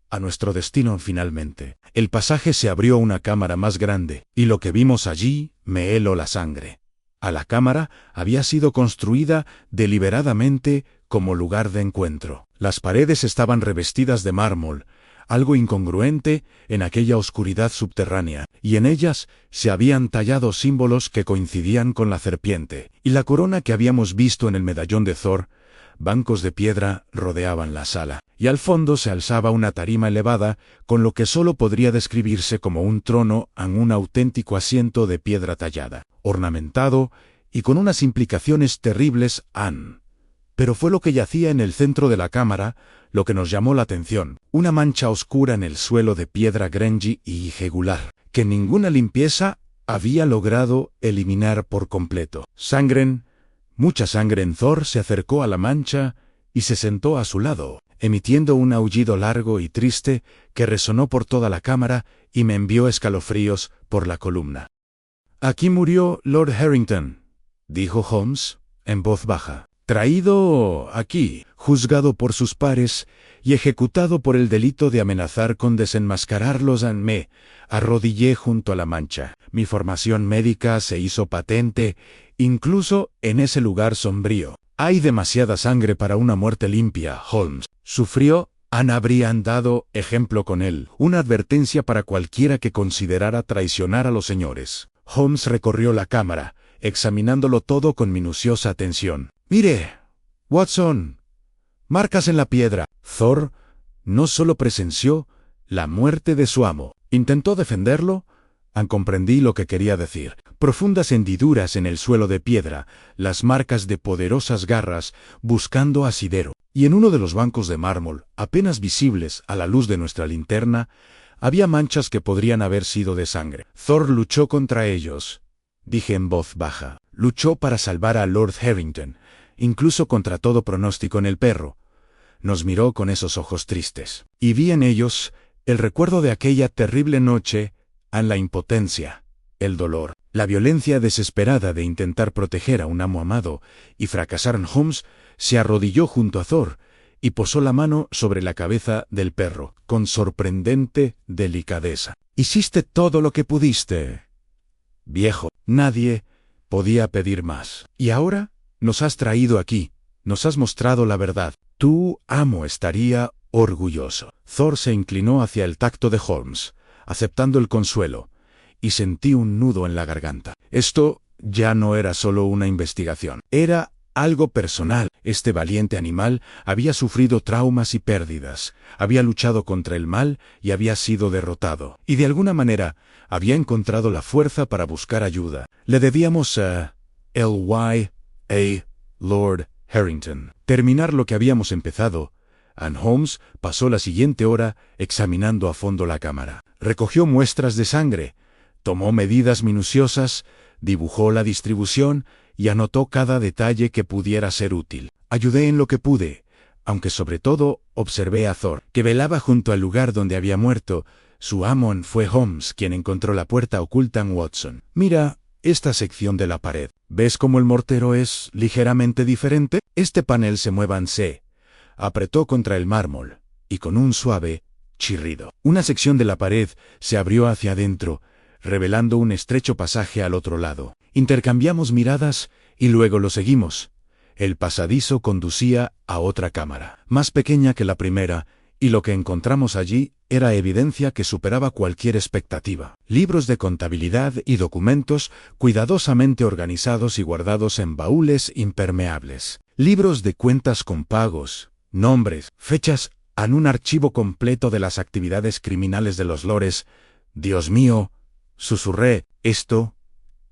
a nuestro destino. Finalmente, el pasaje se abrió una cámara más grande, y lo que vimos allí me heló la sangre. La cámara había sido construida deliberadamente como lugar de encuentro. Las paredes estaban revestidas de mármol, algo incongruente en aquella oscuridad subterránea, y en ellas se habían tallado símbolos que coincidían con la serpiente y la corona que habíamos visto en el medallón de Thor. Bancos de piedra rodeaban la sala, y al fondo se alzaba una tarima elevada con lo que solo podría describirse como un trono en un auténtico asiento de piedra tallada, ornamentado y con unas implicaciones terribles. Pero fue lo que yacía en el centro de la cámara lo que nos llamó la atención: una mancha oscura en el suelo de piedra grungy y irregular, que ninguna limpieza había logrado eliminar por completo. Sangre, mucha sangre. Thor se acercó a la mancha y se sentó a su lado, emitiendo un aullido largo y triste que resonó por toda la cámara y me envió escalofríos por la columna. «Aquí murió Lord Harrington», dijo Holmes en voz baja. «Traído aquí, juzgado por sus pares y ejecutado por el delito de amenazar con desenmascararlos. Me arrodillé junto a la mancha. Mi formación médica se hizo patente, incluso en ese lugar sombrío. Hay demasiada sangre para una muerte limpia. Holmes sufrió. Habrían dado ejemplo con él, una advertencia para cualquiera que considerara traicionar a los señores». Holmes recorrió la cámara, examinándolo todo con minuciosa atención. «Mire, Watson, marcas en la piedra». Thor no solo presenció la muerte de su amo, intentó defenderlo. Comprendí lo que quería decir. Profundas hendiduras en el suelo de piedra, las marcas de poderosas garras buscando asidero. Y en uno de los bancos de mármol, apenas visibles a la luz de nuestra linterna, había manchas que podrían haber sido de sangre. «Thor luchó contra ellos», dije en voz baja. «Luchó para salvar a Lord Harrington, incluso contra todo pronóstico. En el perro». Nos miró con esos ojos tristes, y vi en ellos el recuerdo de aquella terrible noche, en la impotencia, el dolor, la violencia desesperada de intentar proteger a un amo amado y fracasar. Holmes se arrodilló junto a Thor y posó la mano sobre la cabeza del perro, con sorprendente delicadeza. «Hiciste todo lo que pudiste, viejo. Nadie podía pedir más. Y ahora nos has traído aquí, nos has mostrado la verdad. Tu amo estaría orgulloso». Thor se inclinó hacia el tacto de Holmes, aceptando el consuelo, y sentí un nudo en la garganta. Esto ya no era solo una investigación. Era algo personal. Este valiente animal había sufrido traumas y pérdidas, había luchado contra el mal y había sido derrotado. Y de alguna manera había encontrado la fuerza para buscar ayuda. Le debíamos a L.Y.A. Lord Harrington terminar lo que habíamos empezado. Anne Holmes pasó la siguiente hora examinando a fondo la cámara. Recogió muestras de sangre, tomó medidas minuciosas, dibujó la distribución y anotó cada detalle que pudiera ser útil. Ayudé en lo que pude, aunque sobre todo observé a Thor, que velaba junto al lugar donde había muerto. Su amo fue Holmes quien encontró la puerta oculta en Watson. Mira esta sección de la pared. ¿Ves cómo el mortero es ligeramente diferente? Este panel se mueve en C. Apretó contra el mármol, y con un suave chirrido, una sección de la pared se abrió hacia adentro, revelando un estrecho pasaje al otro lado. Intercambiamos miradas y luego lo seguimos. El pasadizo conducía a otra cámara, más pequeña que la primera, y lo que encontramos allí era evidencia que superaba cualquier expectativa. Libros de contabilidad y documentos cuidadosamente organizados y guardados en baúles impermeables. Libros de cuentas con pagos, nombres, fechas, en un archivo completo de las actividades criminales de los lores. Dios mío, susurré, esto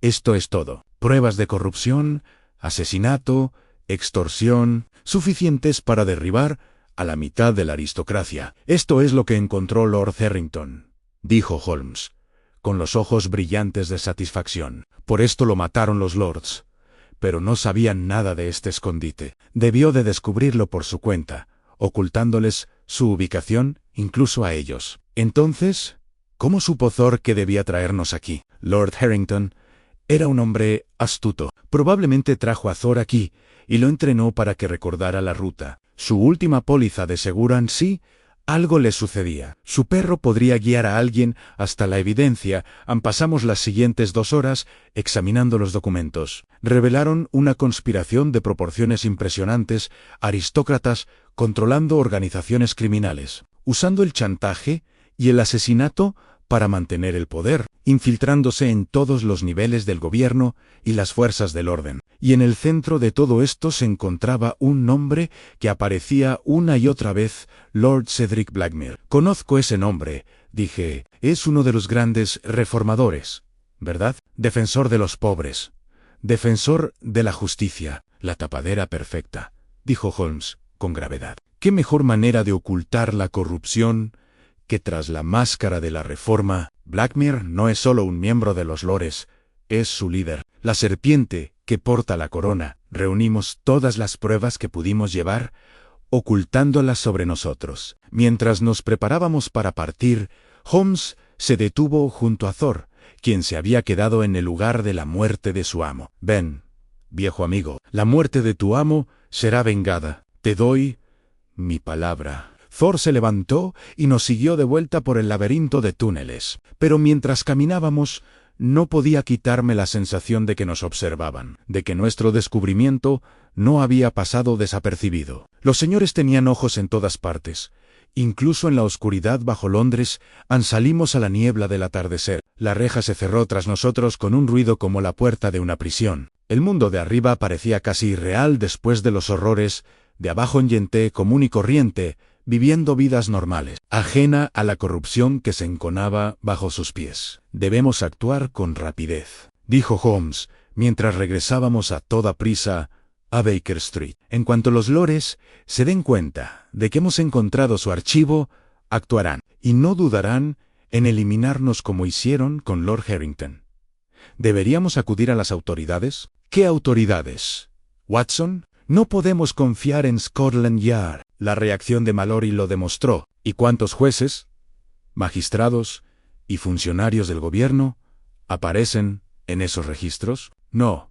es todo. Pruebas de corrupción, asesinato, extorsión, suficientes para derribar a la mitad de la aristocracia. Esto es lo que encontró Lord Harrington, dijo Holmes, con los ojos brillantes de satisfacción. Por esto lo mataron los lords. Pero no sabían nada de este escondite. Debió de descubrirlo por su cuenta, ocultándoles su ubicación, incluso a ellos. Entonces, ¿cómo supo Thor que debía traernos aquí? Lord Harrington era un hombre astuto. Probablemente trajo a Thor aquí y lo entrenó para que recordara la ruta. Su última póliza de seguro en sí, algo le sucedía. Su perro podría guiar a alguien hasta la evidencia. Pasamos las siguientes 2 horas examinando los documentos. Revelaron una conspiración de proporciones impresionantes, aristócratas controlando organizaciones criminales, usando el chantaje y el asesinato para mantener el poder, infiltrándose en todos los niveles del gobierno y las fuerzas del orden. Y en el centro de todo esto se encontraba un nombre que aparecía una y otra vez: Lord Cedric Blackmere. Conozco ese nombre, dije. Es uno de los grandes reformadores, ¿verdad? Defensor de los pobres. Defensor de la justicia. La tapadera perfecta, dijo Holmes, con gravedad. ¿Qué mejor manera de ocultar la corrupción que tras la máscara de la reforma? Blackmere no es solo un miembro de los lores, es su líder, la serpiente que porta la corona. Reunimos todas las pruebas que pudimos llevar, ocultándolas sobre nosotros. Mientras nos preparábamos para partir, Holmes se detuvo junto a Thor, quien se había quedado en el lugar de la muerte de su amo. Ven, viejo amigo, la muerte de tu amo será vengada. Te doy mi palabra. Thor se levantó y nos siguió de vuelta por el laberinto de túneles. Pero mientras caminábamos, no podía quitarme la sensación de que nos observaban, de que nuestro descubrimiento no había pasado desapercibido. Los señores tenían ojos en todas partes. Incluso en la oscuridad bajo Londres, salimos a la niebla del atardecer. La reja se cerró tras nosotros con un ruido como la puerta de una prisión. El mundo de arriba parecía casi irreal después de los horrores. De abajo en gente común y corriente, viviendo vidas normales, ajena a la corrupción que se enconaba bajo sus pies. Debemos actuar con rapidez, dijo Holmes, mientras regresábamos a toda prisa a Baker Street. En cuanto los lores se den cuenta de que hemos encontrado su archivo, actuarán, y no dudarán en eliminarnos como hicieron con Lord Harrington. ¿Deberíamos acudir a las autoridades? ¿Qué autoridades? Watson, no podemos confiar en Scotland Yard. La reacción de Mallory lo demostró. ¿Y cuántos jueces, magistrados y funcionarios del gobierno aparecen en esos registros? No.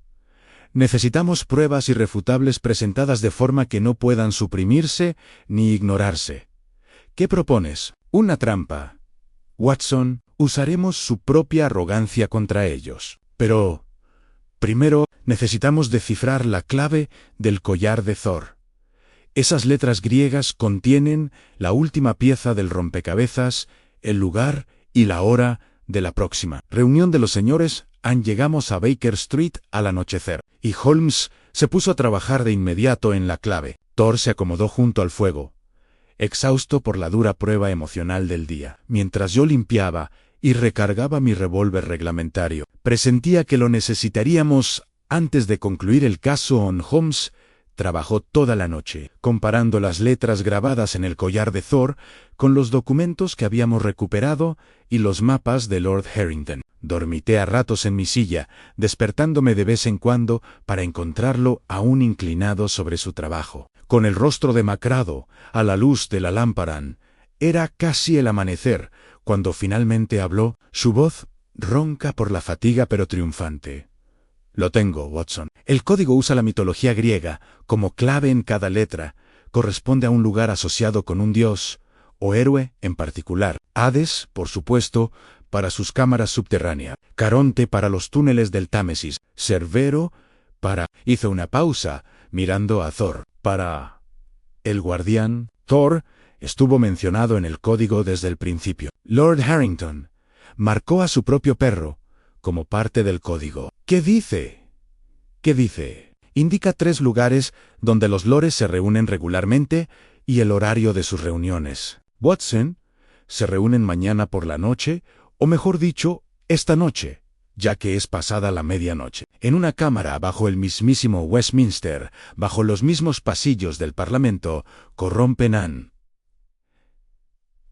Necesitamos pruebas irrefutables presentadas de forma que no puedan suprimirse ni ignorarse. ¿Qué propones? Una trampa. Watson, usaremos su propia arrogancia contra ellos. Pero, primero, necesitamos descifrar la clave del collar de Thor. Esas letras griegas contienen la última pieza del rompecabezas, el lugar y la hora de la próxima reunión de los señores. Llegamos a Baker Street al anochecer, y Holmes se puso a trabajar de inmediato en la clave. Thor se acomodó junto al fuego, exhausto por la dura prueba emocional del día. Mientras yo limpiaba y recargaba mi revólver reglamentario, presentía que lo necesitaríamos antes de concluir el caso. Holmes trabajó toda la noche, comparando las letras grabadas en el collar de Thor con los documentos que habíamos recuperado y los mapas de Lord Harrington. Dormité a ratos en mi silla, despertándome de vez en cuando para encontrarlo aún inclinado sobre su trabajo, con el rostro demacrado a la luz de la lámpara. Era casi el amanecer cuando finalmente habló, su voz ronca por la fatiga pero triunfante. Lo tengo, Watson. El código usa la mitología griega como clave en cada letra. Corresponde a un lugar asociado con un dios o héroe en particular. Hades, por supuesto, para sus cámaras subterráneas. Caronte para los túneles del Támesis. Cerbero para... Hizo una pausa, mirando a Thor. Para... el guardián. Thor estuvo mencionado en el código desde el principio. Lord Harrington marcó a su propio perro como parte del código. ¿Qué dice? ¿Qué dice? Indica 3 lugares donde los lores se reúnen regularmente y el horario de sus reuniones. Watson, se reúnen mañana por la noche, o mejor dicho, esta noche, ya que es pasada la medianoche, en una cámara bajo el mismísimo Westminster, bajo los mismos pasillos del Parlamento, corrompen.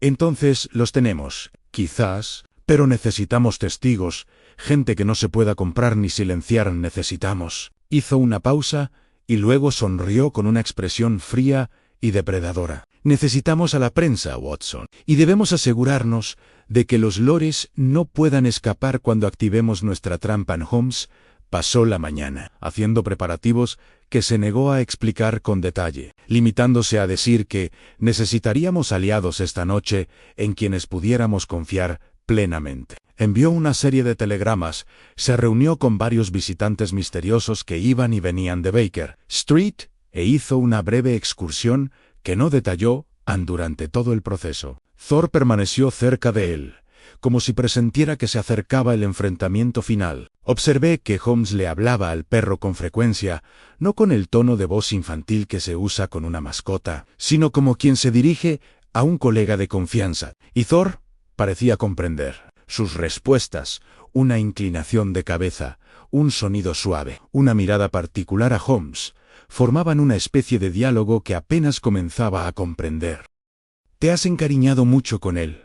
Entonces los tenemos, quizás, pero necesitamos testigos, gente que no se pueda comprar ni silenciar. Necesitamos. Hizo una pausa y luego sonrió con una expresión fría y depredadora. Necesitamos a la prensa, Watson, y debemos asegurarnos de que los lores no puedan escapar cuando activemos nuestra trampa. Holmes pasó la mañana haciendo preparativos que se negó a explicar con detalle, limitándose a decir que necesitaríamos aliados esta noche en quienes pudiéramos confiar plenamente. Envió una serie de telegramas, se reunió con varios visitantes misteriosos que iban y venían de Baker Street e hizo una breve excursión que no detalló durante todo el proceso. Thor permaneció cerca de él, como si presintiera que se acercaba el enfrentamiento final. Observé que Holmes le hablaba al perro con frecuencia, no con el tono de voz infantil que se usa con una mascota, sino como quien se dirige a un colega de confianza, y Thor parecía comprender. Sus respuestas, una inclinación de cabeza, un sonido suave, una mirada particular a Holmes, formaban una especie de diálogo que apenas comenzaba a comprender. «Te has encariñado mucho con él»,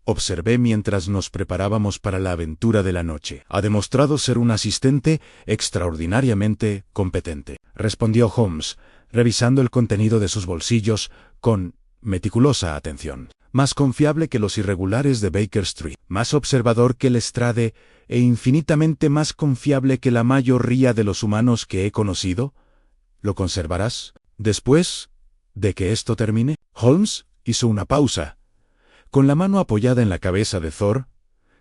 observé mientras nos preparábamos para la aventura de la noche. «Ha demostrado ser un asistente extraordinariamente competente», respondió Holmes, revisando el contenido de sus bolsillos con meticulosa atención. «Más confiable que los irregulares de Baker Street, más observador que Lestrade e infinitamente más confiable que la mayoría de los humanos que he conocido. ¿Lo conservarás después de que esto termine?» Holmes hizo una pausa, con la mano apoyada en la cabeza de Thor.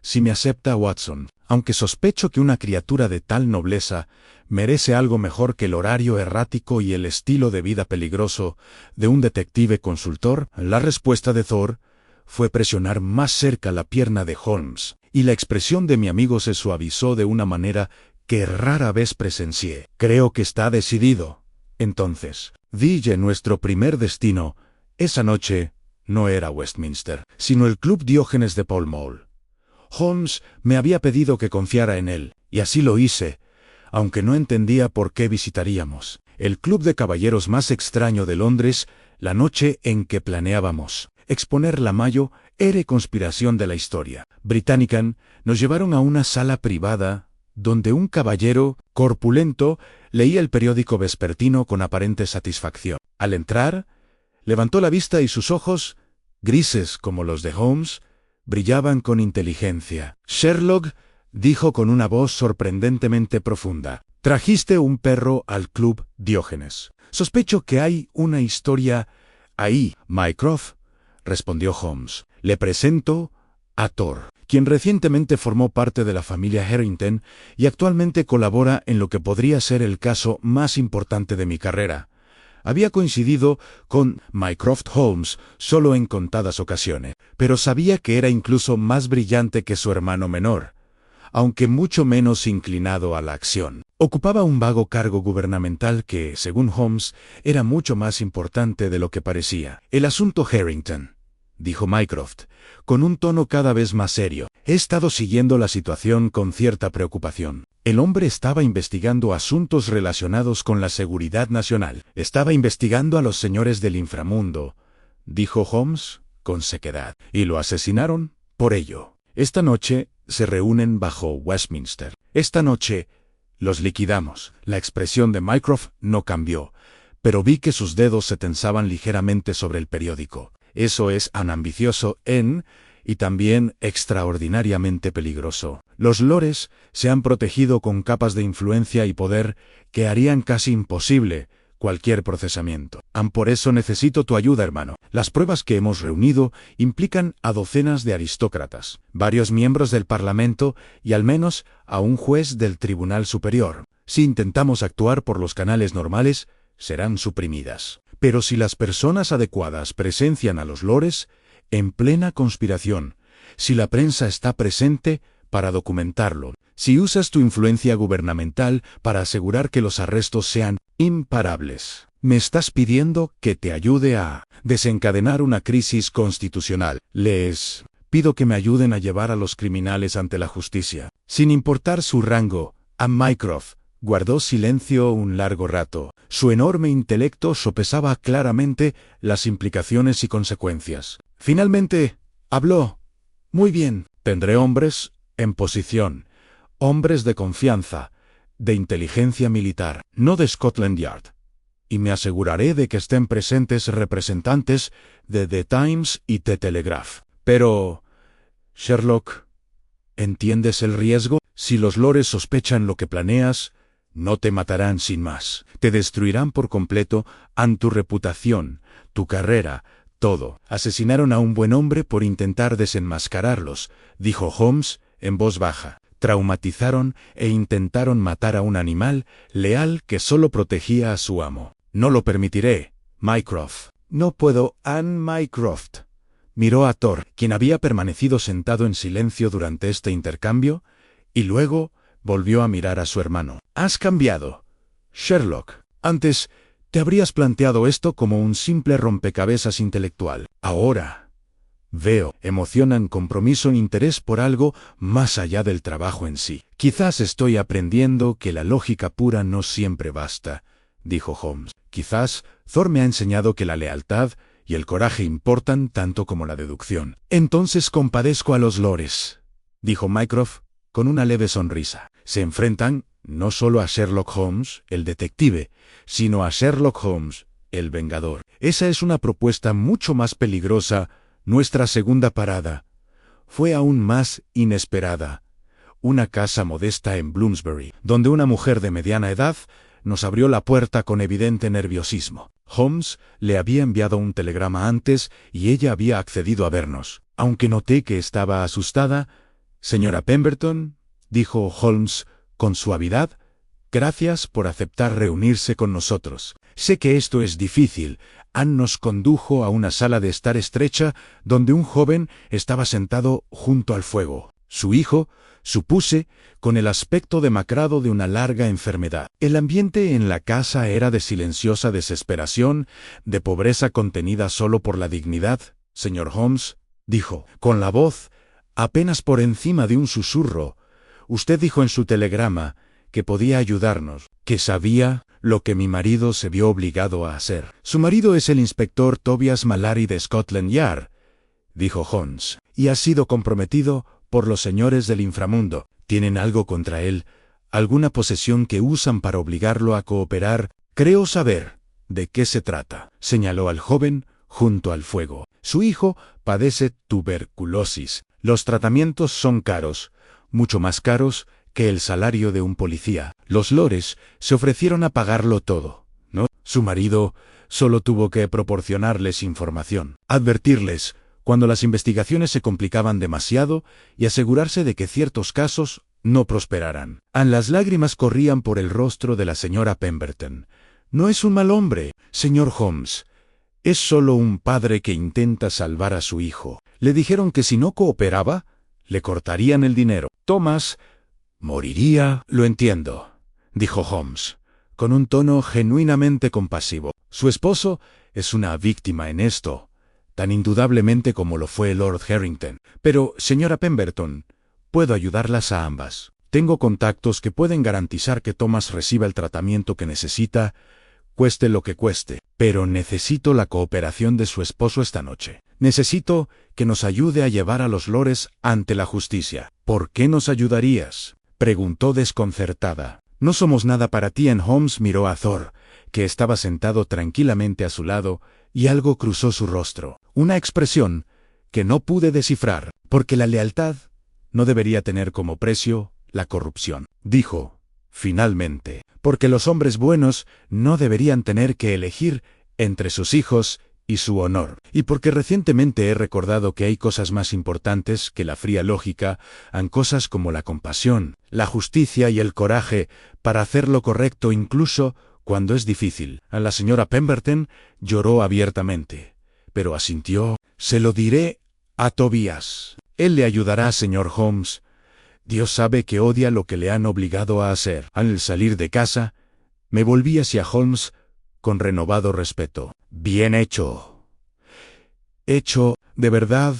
«Si me acepta, Watson, aunque sospecho que una criatura de tal nobleza merece algo mejor que el horario errático y el estilo de vida peligroso de un detective consultor». La respuesta de Thor fue presionar más cerca la pierna de Holmes, y la expresión de mi amigo se suavizó de una manera que rara vez presencié. «Creo que está decidido. Entonces, dije, nuestro primer destino esa noche no era Westminster, sino el Club Diógenes de Pall Mall. Holmes me había pedido que confiara en él, y así lo hice, aunque no entendía por qué visitaríamos el club de caballeros más extraño de Londres la noche en que planeábamos exponer la mayor conspiración de la historia británica. Nos llevaron a una sala privada donde un caballero corpulento leía el periódico vespertino con aparente satisfacción. Al entrar, levantó la vista y sus ojos, grises como los de Holmes, brillaban con inteligencia. «Sherlock», dijo con una voz sorprendentemente profunda, «trajiste un perro al Club Diógenes. Sospecho que hay una historia ahí». «Mycroft», respondió Holmes. «Le presento a Thor, quien recientemente formó parte de la familia Harrington y actualmente colabora en lo que podría ser el caso más importante de mi carrera». Había coincidido con Mycroft Holmes solo en contadas ocasiones, pero sabía que era incluso más brillante que su hermano menor. aunque mucho menos inclinado a la acción. Ocupaba un vago cargo gubernamental que, según Holmes, era mucho más importante de lo que parecía. El asunto Harrington, dijo Mycroft, con un tono cada vez más serio. He estado siguiendo la situación con cierta preocupación. El hombre estaba investigando asuntos relacionados con la seguridad nacional. Estaba investigando a los señores del inframundo, dijo Holmes con sequedad. ¿Y lo asesinaron? Por ello. Esta noche se reúnen bajo Westminster. Esta noche los liquidamos. La expresión de Mycroft no cambió, pero vi que sus dedos se tensaban ligeramente sobre el periódico. Eso es ambicioso y también extraordinariamente peligroso. Los lores se han protegido con capas de influencia y poder que harían casi imposible cualquier procesamiento. Por eso necesito tu ayuda, hermano. Las pruebas que hemos reunido implican a docenas de aristócratas, varios miembros del Parlamento y al menos a un juez del Tribunal Superior. Si intentamos actuar por los canales normales, serán suprimidas. Pero si las personas adecuadas presencian a los lores, en plena conspiración, si la prensa está presente para documentarlo, si usas tu influencia gubernamental para asegurar que los arrestos sean imparables, me estás pidiendo que te ayude a desencadenar una crisis constitucional. Les pido que me ayuden a llevar a los criminales ante la justicia. Sin importar su rango, Mycroft guardó silencio un largo rato. Su enorme intelecto sopesaba claramente las implicaciones y consecuencias. Finalmente, habló. Muy bien, tendré hombres en posición, hombres de confianza, de inteligencia militar, no de Scotland Yard. Y me aseguraré de que estén presentes representantes de The Times y The Telegraph. Pero, Sherlock, ¿entiendes el riesgo? Si los lores sospechan lo que planeas, no te matarán sin más. Te destruirán por completo tu reputación, tu carrera, todo. Asesinaron a un buen hombre por intentar desenmascararlos, dijo Holmes en voz baja. Traumatizaron e intentaron matar a un animal leal que solo protegía a su amo. No lo permitiré, Mycroft. No puedo, Mycroft. Miró a Thor, quien había permanecido sentado en silencio durante este intercambio, y luego volvió a mirar a su hermano. Has cambiado, Sherlock. Antes te habrías planteado esto como un simple rompecabezas intelectual. Ahora veo, emocionan compromiso e interés por algo más allá del trabajo en sí. Quizás estoy aprendiendo que la lógica pura no siempre basta, dijo Holmes. Quizás Thor me ha enseñado que la lealtad y el coraje importan tanto como la deducción. Entonces compadezco a los lores, dijo Mycroft con una leve sonrisa. Se enfrentan no solo a Sherlock Holmes, el detective, sino a Sherlock Holmes, el vengador. Esa es una propuesta mucho más peligrosa. Nuestra segunda parada fue aún más inesperada. Una casa modesta en Bloomsbury, donde una mujer de mediana edad nos abrió la puerta con evidente nerviosismo. Holmes le había enviado un telegrama antes y ella había accedido a vernos. Aunque noté que estaba asustada, «Señora Pemberton», dijo Holmes con suavidad, «gracias por aceptar reunirse con nosotros. Sé que esto es difícil». Anne nos condujo a una sala de estar estrecha donde un joven estaba sentado junto al fuego. Su hijo, supuse, con el aspecto demacrado de una larga enfermedad. El ambiente en la casa era de silenciosa desesperación, de pobreza contenida solo por la dignidad. «Señor Holmes», dijo, con la voz apenas por encima de un susurro, «usted dijo en su telegrama que podía ayudarnos, que sabía lo que mi marido se vio obligado a hacer». «Su marido es el inspector Tobias Mallory de Scotland Yard», dijo Holmes, «y ha sido comprometido por los señores del inframundo. ¿Tienen algo contra él? ¿Alguna posesión que usan para obligarlo a cooperar? Creo saber de qué se trata», señaló al joven junto al fuego. «Su hijo padece tuberculosis. Los tratamientos son caros, mucho más caros que el salario de un policía. Los lores se ofrecieron a pagarlo todo, ¿no? Su marido solo tuvo que proporcionarles información, advertirles cuando las investigaciones se complicaban demasiado y asegurarse de que ciertos casos no prosperaran». Las lágrimas corrían por el rostro de la señora Pemberton. «No es un mal hombre, señor Holmes. Es solo un padre que intenta salvar a su hijo. Le dijeron que si no cooperaba, le cortarían el dinero». Thomas Moriría, lo entiendo, dijo Holmes, con un tono genuinamente compasivo. Su esposo es una víctima en esto, tan indudablemente como lo fue Lord Harrington. Pero, señora Pemberton, puedo ayudarlas a ambas. Tengo contactos que pueden garantizar que Thomas reciba el tratamiento que necesita, cueste lo que cueste. Pero necesito la cooperación de su esposo esta noche. Necesito que nos ayude a llevar a los lores ante la justicia. ¿Por qué nos ayudarías?, preguntó desconcertada. No somos nada para ti. Holmes miró a Thor, que estaba sentado tranquilamente a su lado, y algo cruzó su rostro. Una expresión que no pude descifrar, porque la lealtad no debería tener como precio la corrupción, dijo, finalmente, porque los hombres buenos no deberían tener que elegir entre sus hijos y su honor, y porque recientemente he recordado que hay cosas más importantes que la fría lógica, cosas como la compasión, la justicia y el coraje para hacer lo correcto incluso cuando es difícil. A la señora Pemberton lloró abiertamente, pero asintió. Se lo diré a Tobias. Él le ayudará, señor Holmes. Dios sabe que odia lo que le han obligado a hacer. Al salir de casa, me volví hacia Holmes con renovado respeto. Bien hecho. Hecho, de verdad,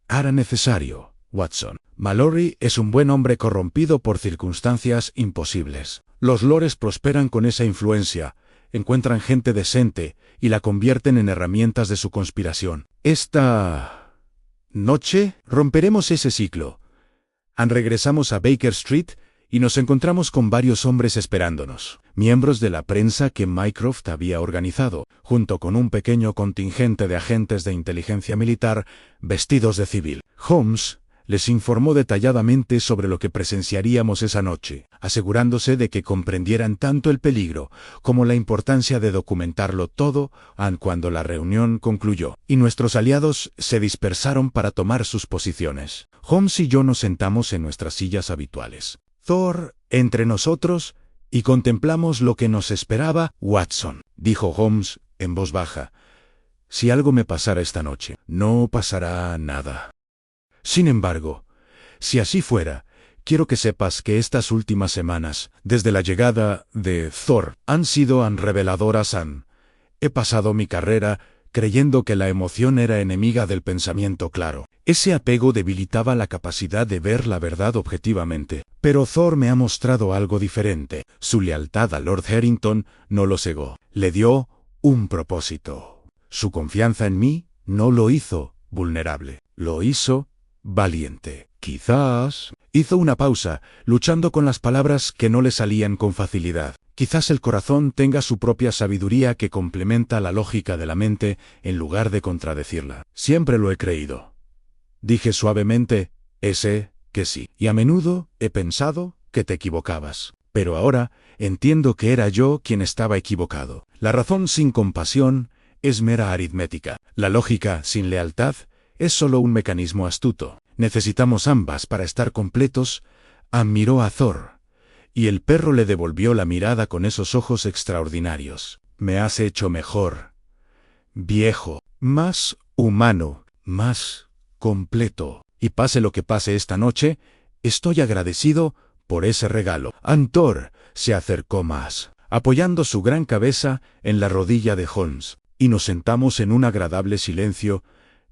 era necesario, Watson. Mallory es un buen hombre corrompido por circunstancias imposibles. Los lores prosperan con esa influencia, encuentran gente decente y la convierten en herramientas de su conspiración. Esta noche romperemos ese ciclo. Regresamos a Baker Street y nos encontramos con varios hombres esperándonos, miembros de la prensa que Mycroft había organizado, junto con un pequeño contingente de agentes de inteligencia militar vestidos de civil. Holmes les informó detalladamente sobre lo que presenciaríamos esa noche, asegurándose de que comprendieran tanto el peligro como la importancia de documentarlo todo. Cuando la reunión concluyó y nuestros aliados se dispersaron para tomar sus posiciones, Holmes y yo nos sentamos en nuestras sillas habituales. Thor entre nosotros y contemplamos lo que nos esperaba. Watson, dijo Holmes en voz baja, si algo me pasara esta noche, no pasará nada. Sin embargo, si así fuera, quiero que sepas que estas últimas semanas, desde la llegada de Thor, han sido reveladoras. He pasado mi carrera creyendo que la emoción era enemiga del pensamiento claro. Ese apego debilitaba la capacidad de ver la verdad objetivamente. Pero Thor me ha mostrado algo diferente. Su lealtad a Lord Harrington no lo cegó. Le dio un propósito. Su confianza en mí no lo hizo vulnerable. Lo hizo valiente. Quizás... Hizo una pausa, luchando con las palabras que no le salían con facilidad. Quizás el corazón tenga su propia sabiduría que complementa la lógica de la mente en lugar de contradecirla. Siempre lo he creído. Dije suavemente, ese, que sí. Y a menudo he pensado que te equivocabas. Pero ahora entiendo que era yo quien estaba equivocado. La razón sin compasión es mera aritmética. La lógica sin lealtad es solo un mecanismo astuto. Necesitamos ambas para estar completos. Miró a Thor, y el perro le devolvió la mirada con esos ojos extraordinarios. Me has hecho mejor, viejo, más humano, más completo. Y pase lo que pase esta noche, estoy agradecido por ese regalo. Thor se acercó más, apoyando su gran cabeza en la rodilla de Holmes, y nos sentamos en un agradable silencio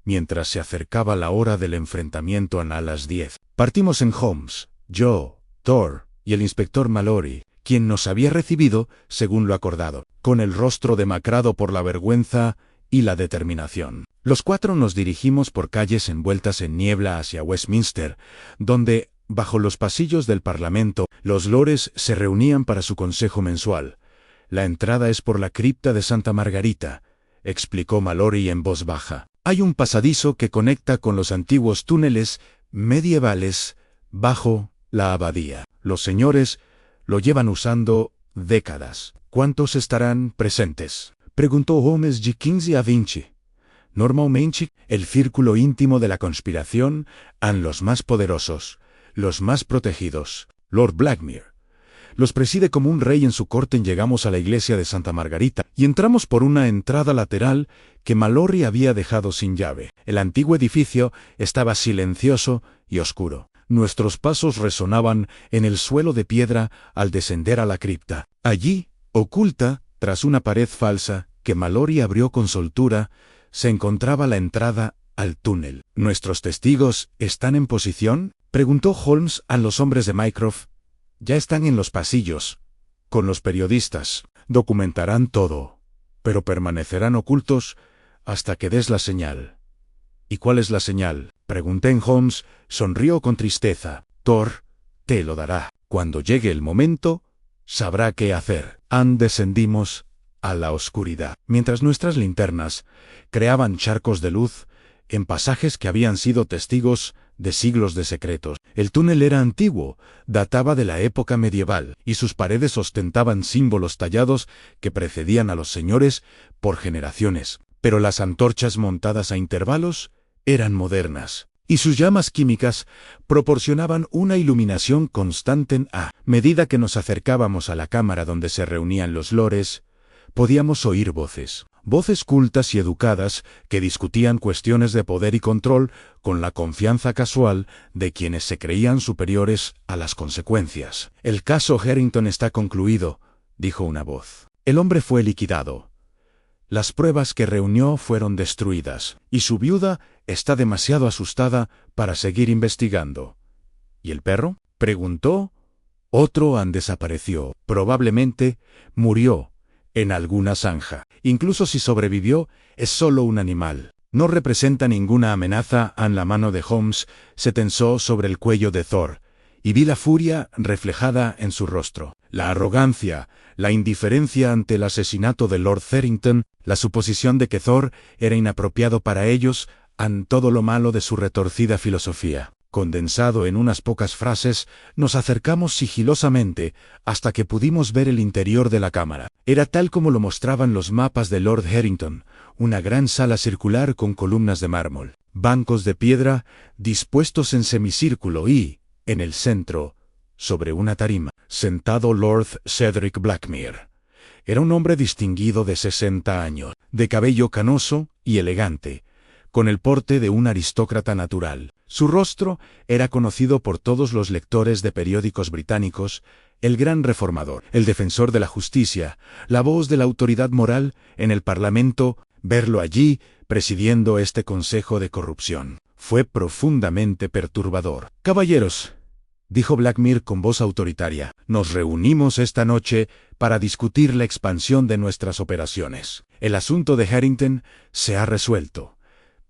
mientras se acercaba la hora del enfrentamiento a las 10. Partimos en Holmes, yo, Thor y el inspector Mallory, quien nos había recibido según lo acordado, con el rostro demacrado por la vergüenza y la determinación. Los cuatro nos dirigimos por calles envueltas en niebla hacia Westminster, donde, bajo los pasillos del Parlamento, los lores se reunían para su consejo mensual. La entrada es por la cripta de Santa Margarita, explicó Mallory en voz baja. Hay un pasadizo que conecta con los antiguos túneles medievales bajo la abadía. Los señores lo llevan usando décadas. ¿Cuántos estarán presentes?, preguntó Holmes G. Kinsey a Vinci. Normalmente, el círculo íntimo de la conspiración, los más poderosos, los más protegidos. Lord Blackmere los preside como un rey en su corte. Llegamos a la iglesia de Santa Margarita y entramos por una entrada lateral que Mallory había dejado sin llave. El antiguo edificio estaba silencioso y oscuro. Nuestros pasos resonaban en el suelo de piedra al descender a la cripta. Allí, oculta, tras una pared falsa, que Mallory abrió con soltura, se encontraba la entrada al túnel. ¿Nuestros testigos están en posición?, preguntó Holmes a los hombres de Mycroft. Ya están en los pasillos, con los periodistas. Documentarán todo, pero permanecerán ocultos hasta que des la señal. ¿Y cuál es la señal?, pregunté. Holmes sonrió con tristeza. Thor te lo dará. Cuando llegue el momento, sabrá qué hacer. Descendimos a la oscuridad, mientras nuestras linternas creaban charcos de luz en pasajes que habían sido testigos de siglos de secretos. El túnel era antiguo, databa de la época medieval, y sus paredes ostentaban símbolos tallados que precedían a los señores por generaciones. Pero las antorchas montadas a intervalos eran modernas, y sus llamas químicas proporcionaban una iluminación constante. A medida que nos acercábamos a la cámara donde se reunían los lores, podíamos oír voces cultas y educadas que discutían cuestiones de poder y control con la confianza casual de quienes se creían superiores a las consecuencias. El caso Harrington está concluido, dijo una voz. El hombre fue liquidado. Las pruebas que reunió fueron destruidas, y su viuda está demasiado asustada para seguir investigando. ¿Y el perro?, preguntó. Otro desapareció. Probablemente murió en alguna zanja. Incluso si sobrevivió, es solo un animal. No representa ninguna amenaza. La mano de Holmes se tensó sobre el cuello de Thor, y vi la furia reflejada en su rostro. La arrogancia, la indiferencia ante el asesinato de Lord Harrington, la suposición de que Thor era inapropiado para ellos, todo lo malo de su retorcida filosofía. Condensado en unas pocas frases, nos acercamos sigilosamente hasta que pudimos ver el interior de la cámara. Era tal como lo mostraban los mapas de Lord Harrington, una gran sala circular con columnas de mármol, bancos de piedra dispuestos en semicírculo y, en el centro, sobre una tarima, sentado Lord Cedric Blackmere. Era un hombre distinguido de 60 años, de cabello canoso y elegante, con el porte de un aristócrata natural. Su rostro era conocido por todos los lectores de periódicos británicos, el gran reformador, el defensor de la justicia, la voz de la autoridad moral en el Parlamento. Verlo allí, presidiendo este consejo de corrupción, fue profundamente perturbador. «Caballeros», dijo Blackmere con voz autoritaria, «nos reunimos esta noche para discutir la expansión de nuestras operaciones. El asunto de Harrington se ha resuelto,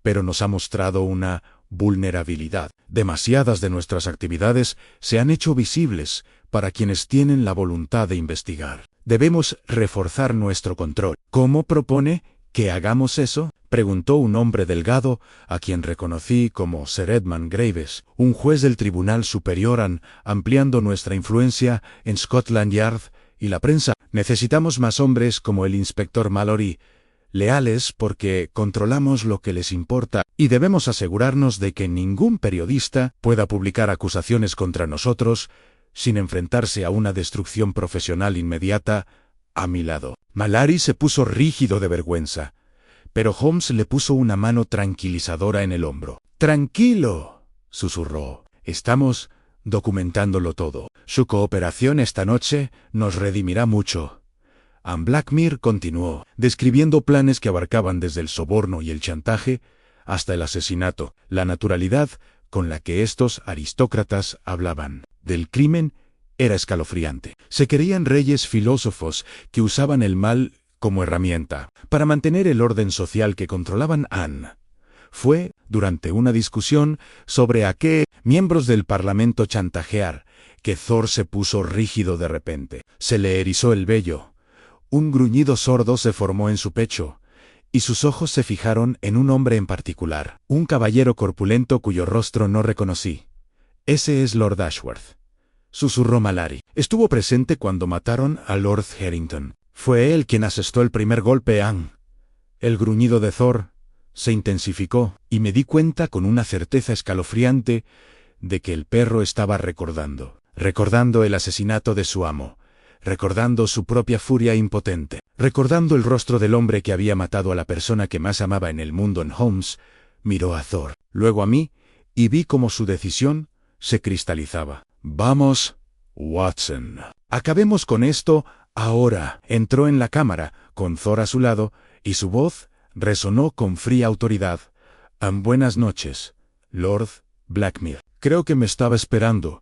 pero nos ha mostrado una vulnerabilidad. Demasiadas de nuestras actividades se han hecho visibles para quienes tienen la voluntad de investigar. Debemos reforzar nuestro control». «¿Cómo propone que hagamos eso?», preguntó un hombre delgado, a quien reconocí como Sir Edmund Graves, un juez del Tribunal Superior. «Ampliando nuestra influencia en Scotland Yard y la prensa. Necesitamos más hombres como el inspector Mallory, leales porque controlamos lo que les importa, y debemos asegurarnos de que ningún periodista pueda publicar acusaciones contra nosotros sin enfrentarse a una destrucción profesional inmediata a mi lado». Mallory se puso rígido de vergüenza, pero Holmes le puso una mano tranquilizadora en el hombro. «Tranquilo», susurró. «Estamos documentándolo todo. Su cooperación esta noche nos redimirá mucho». Blackmere continuó, describiendo planes que abarcaban desde el soborno y el chantaje hasta el asesinato. La naturalidad con la que estos aristócratas hablaban del crimen era escalofriante. Se creían reyes filósofos que usaban el mal como herramienta para mantener el orden social que controlaban. Fue durante una discusión sobre a qué miembros del Parlamento chantajear que Thor se puso rígido de repente. Se le erizó el vello. Un gruñido sordo se formó en su pecho, y sus ojos se fijaron en un hombre en particular, un caballero corpulento cuyo rostro no reconocí. «Ese es Lord Ashworth», susurró Mallory. «Estuvo presente cuando mataron a Lord Harrington. Fue él quien asestó el primer golpe». El gruñido de Thor se intensificó, y me di cuenta con una certeza escalofriante de que el perro estaba recordando el asesinato de su amo, recordando su propia furia impotente, recordando el rostro del hombre que había matado a la persona que más amaba en el mundo. Holmes miró a Thor, luego a mí, y vi cómo su decisión se cristalizaba. «Vamos, Watson. Acabemos con esto ahora». Entró en la cámara, con Thor a su lado, y su voz resonó con fría autoridad. «Buenas noches, Lord Blackmire. Creo que me estaba esperando».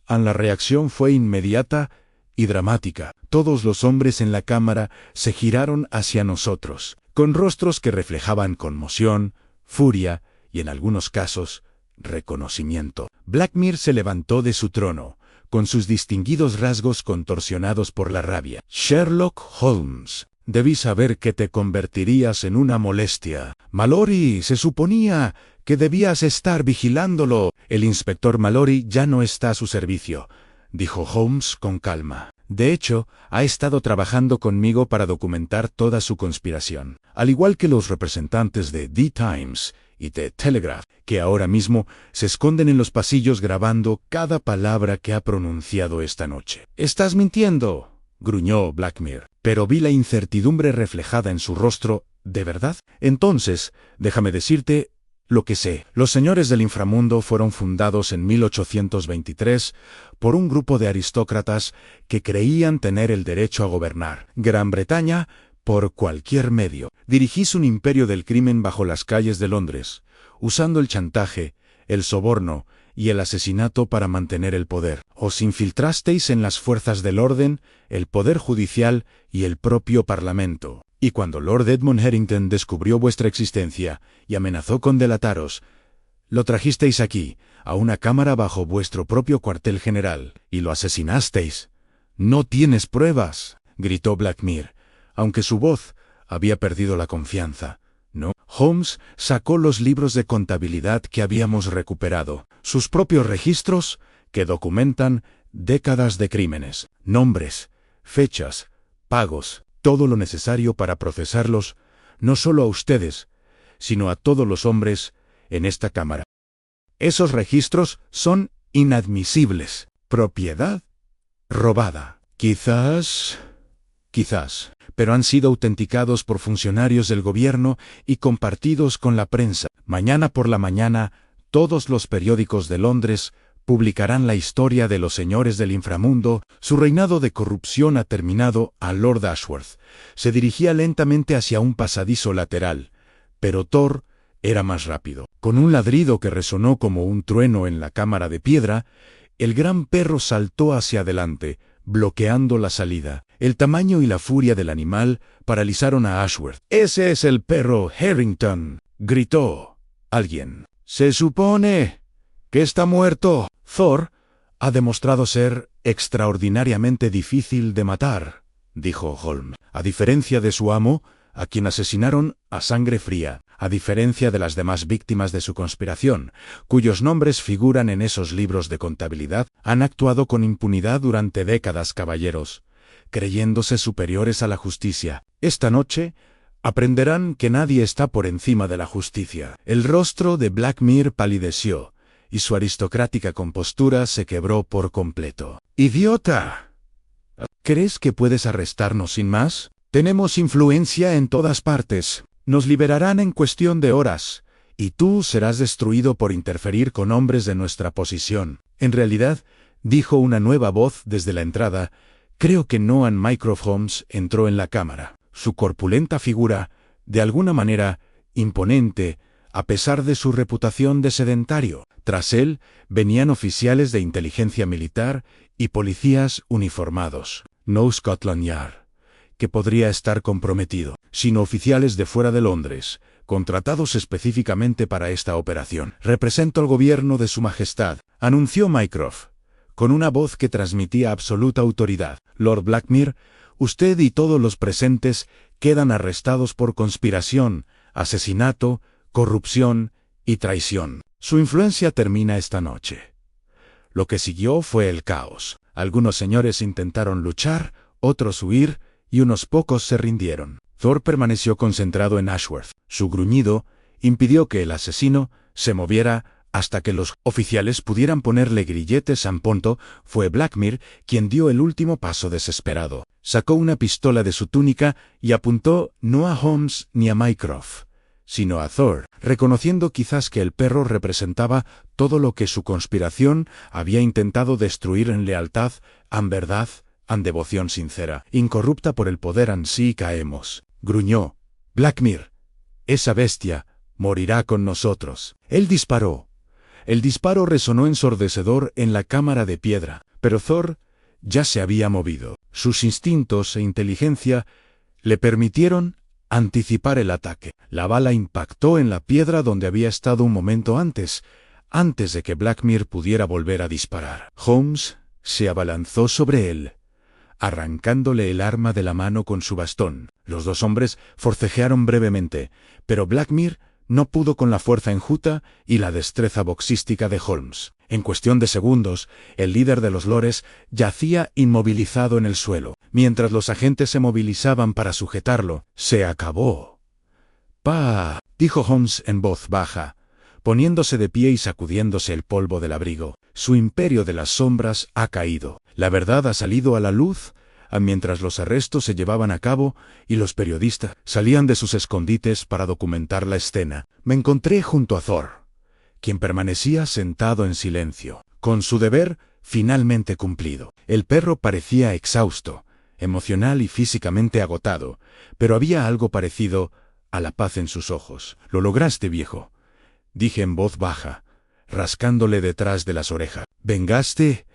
La reacción fue inmediata y dramática. Todos los hombres en la cámara se giraron hacia nosotros, con rostros que reflejaban conmoción, furia y, en algunos casos, reconocimiento. Blackmire se levantó de su trono, con sus distinguidos rasgos contorsionados por la rabia. «Sherlock Holmes, debí saber que te convertirías en una molestia. Mallory, se suponía que debías estar vigilándolo». «El inspector Mallory ya no está a su servicio», dijo Holmes con calma. «De hecho, ha estado trabajando conmigo para documentar toda su conspiración, al igual que los representantes de The Times y The Telegraph, que ahora mismo se esconden en los pasillos grabando cada palabra que ha pronunciado esta noche». «Estás mintiendo», gruñó Blackmire, pero vi la incertidumbre reflejada en su rostro. «¿De verdad? Entonces, déjame decirte lo que sé. Los señores del inframundo fueron fundados en 1823 por un grupo de aristócratas que creían tener el derecho a gobernar Gran Bretaña por cualquier medio. Dirigís un imperio del crimen bajo las calles de Londres, usando el chantaje, el soborno y el asesinato para mantener el poder. Os infiltrasteis en las fuerzas del orden, el poder judicial y el propio Parlamento. Y cuando Lord Edmund Harrington descubrió vuestra existencia y amenazó con delataros, lo trajisteis aquí, a una cámara bajo vuestro propio cuartel general, y lo asesinasteis. «No tienes pruebas», gritó Blackmire, aunque su voz había perdido la confianza. «No». Holmes sacó los libros de contabilidad que habíamos recuperado, sus propios registros que documentan décadas de crímenes, nombres, fechas, pagos, todo lo necesario para procesarlos, no solo a ustedes, sino a todos los hombres en esta cámara. Esos registros son inadmisibles. Propiedad robada. Quizás, pero han sido autenticados por funcionarios del gobierno y compartidos con la prensa. Mañana por la mañana, todos los periódicos de Londres publicarán la historia de los señores del inframundo. Su reinado de corrupción ha terminado. A Lord Ashworth se dirigía lentamente hacia un pasadizo lateral, pero Thor era más rápido. Con un ladrido que resonó como un trueno en la cámara de piedra, el gran perro saltó hacia adelante, bloqueando la salida. El tamaño y la furia del animal paralizaron a Ashworth. «¡Ese es el perro Harrington!», gritó alguien. «Se supone que está muerto». «Thor ha demostrado ser extraordinariamente difícil de matar», dijo Holmes. «A diferencia de su amo, a quien asesinaron a sangre fría, a diferencia de las demás víctimas de su conspiración, cuyos nombres figuran en esos libros de contabilidad, han actuado con impunidad durante décadas, caballeros, creyéndose superiores a la justicia. Esta noche aprenderán que nadie está por encima de la justicia». El rostro de Blackmire palideció, y su aristocrática compostura se quebró por completo. «¡Idiota! ¿Crees que puedes arrestarnos sin más? Tenemos influencia en todas partes. Nos liberarán en cuestión de horas, y tú serás destruido por interferir con hombres de nuestra posición». «En realidad», dijo una nueva voz desde la entrada, «creo que Noah Mycroft Holmes entró en la cámara. Su corpulenta figura, de alguna manera, imponente, a pesar de su reputación de sedentario. Tras él, venían oficiales de inteligencia militar y policías uniformados. No Scotland Yard, que podría estar comprometido, sino oficiales de fuera de Londres, contratados específicamente para esta operación. «Represento al gobierno de su majestad», anunció Mycroft, con una voz que transmitía absoluta autoridad. «Lord Blackmire, usted y todos los presentes quedan arrestados por conspiración, asesinato, corrupción y traición. Su influencia termina esta noche». Lo que siguió fue el caos. Algunos señores intentaron luchar, otros huir, y unos pocos se rindieron. Thor permaneció concentrado en Ashworth. Su gruñido impidió que el asesino se moviera hasta que los oficiales pudieran ponerle grilletes. En punto, fue Blackmire quien dio el último paso desesperado. Sacó una pistola de su túnica y apuntó no a Holmes ni a Mycroft, sino a Thor, reconociendo quizás que el perro representaba todo lo que su conspiración había intentado destruir en lealtad, en verdad, en devoción sincera, incorrupta por el poder ansí caemos. Gruñó. Blackmire, esa bestia, morirá con nosotros. Él disparó. El disparo resonó ensordecedor en la cámara de piedra, pero Thor ya se había movido. Sus instintos e inteligencia le permitieron anticipar el ataque. La bala impactó en la piedra donde había estado un momento antes de que Blackmire pudiera volver a disparar. Holmes se abalanzó sobre él, arrancándole el arma de la mano con su bastón. Los dos hombres forcejearon brevemente, pero Blackmire no pudo con la fuerza enjuta y la destreza boxística de Holmes. En cuestión de segundos, el líder de los lores yacía inmovilizado en el suelo. Mientras los agentes se movilizaban para sujetarlo, se acabó. «¡Pa!», dijo Holmes en voz baja, poniéndose de pie y sacudiéndose el polvo del abrigo. Su imperio de las sombras ha caído. La verdad ha salido a la luz, mientras los arrestos se llevaban a cabo y los periodistas salían de sus escondites para documentar la escena. Me encontré junto a Thor, quien permanecía sentado en silencio, con su deber finalmente cumplido. El perro parecía exhausto, emocional y físicamente agotado, pero había algo parecido a la paz en sus ojos. «Lo lograste, viejo», dije en voz baja, rascándole detrás de las orejas. «Vengaste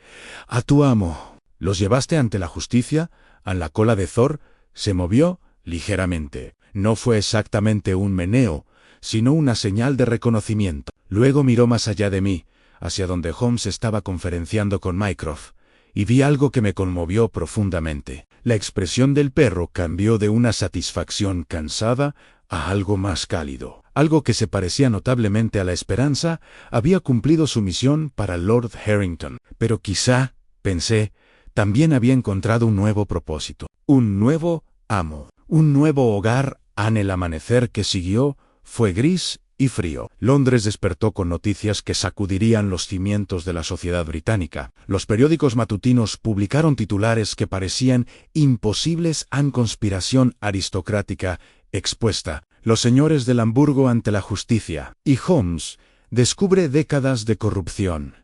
a tu amo. Los llevaste ante la justicia». En la cola de Thor se movió ligeramente. No fue exactamente un meneo, sino una señal de reconocimiento. Luego miró más allá de mí, hacia donde Holmes estaba conferenciando con Mycroft, y vi algo que me conmovió profundamente. La expresión del perro cambió de una satisfacción cansada a algo más cálido. Algo que se parecía notablemente a la esperanza había cumplido su misión para Lord Harrington. Pero quizá, pensé, también había encontrado un nuevo propósito, un nuevo amo, un nuevo hogar. El amanecer que siguió fue gris y frío. Londres despertó con noticias que sacudirían los cimientos de la sociedad británica. Los periódicos matutinos publicaron titulares que parecían imposibles. En conspiración aristocrática expuesta, los señores del Hamburgo ante la justicia, y Holmes descubre décadas de corrupción.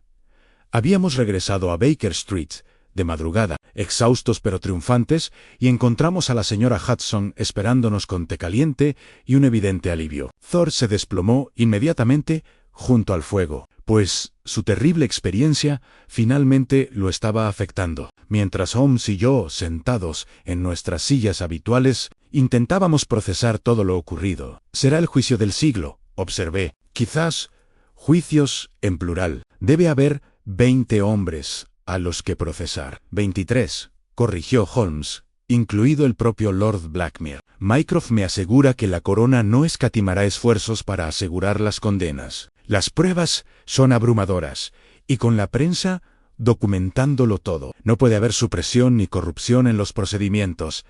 Habíamos regresado a Baker Street de madrugada, exhaustos pero triunfantes, y encontramos a la señora Hudson esperándonos con té caliente y un evidente alivio. Thor se desplomó inmediatamente junto al fuego, pues su terrible experiencia finalmente lo estaba afectando. Mientras Holmes y yo, sentados en nuestras sillas habituales, intentábamos procesar todo lo ocurrido. «Será el juicio del siglo», observé. «Quizás juicios en plural. Debe haber 20 hombres a los que procesar». 23, corrigió Holmes, incluido el propio Lord Blackmire. «Mycroft me asegura que la corona no escatimará esfuerzos para asegurar las condenas. Las pruebas son abrumadoras, y con la prensa documentándolo todo. No puede haber supresión ni corrupción en los procedimientos,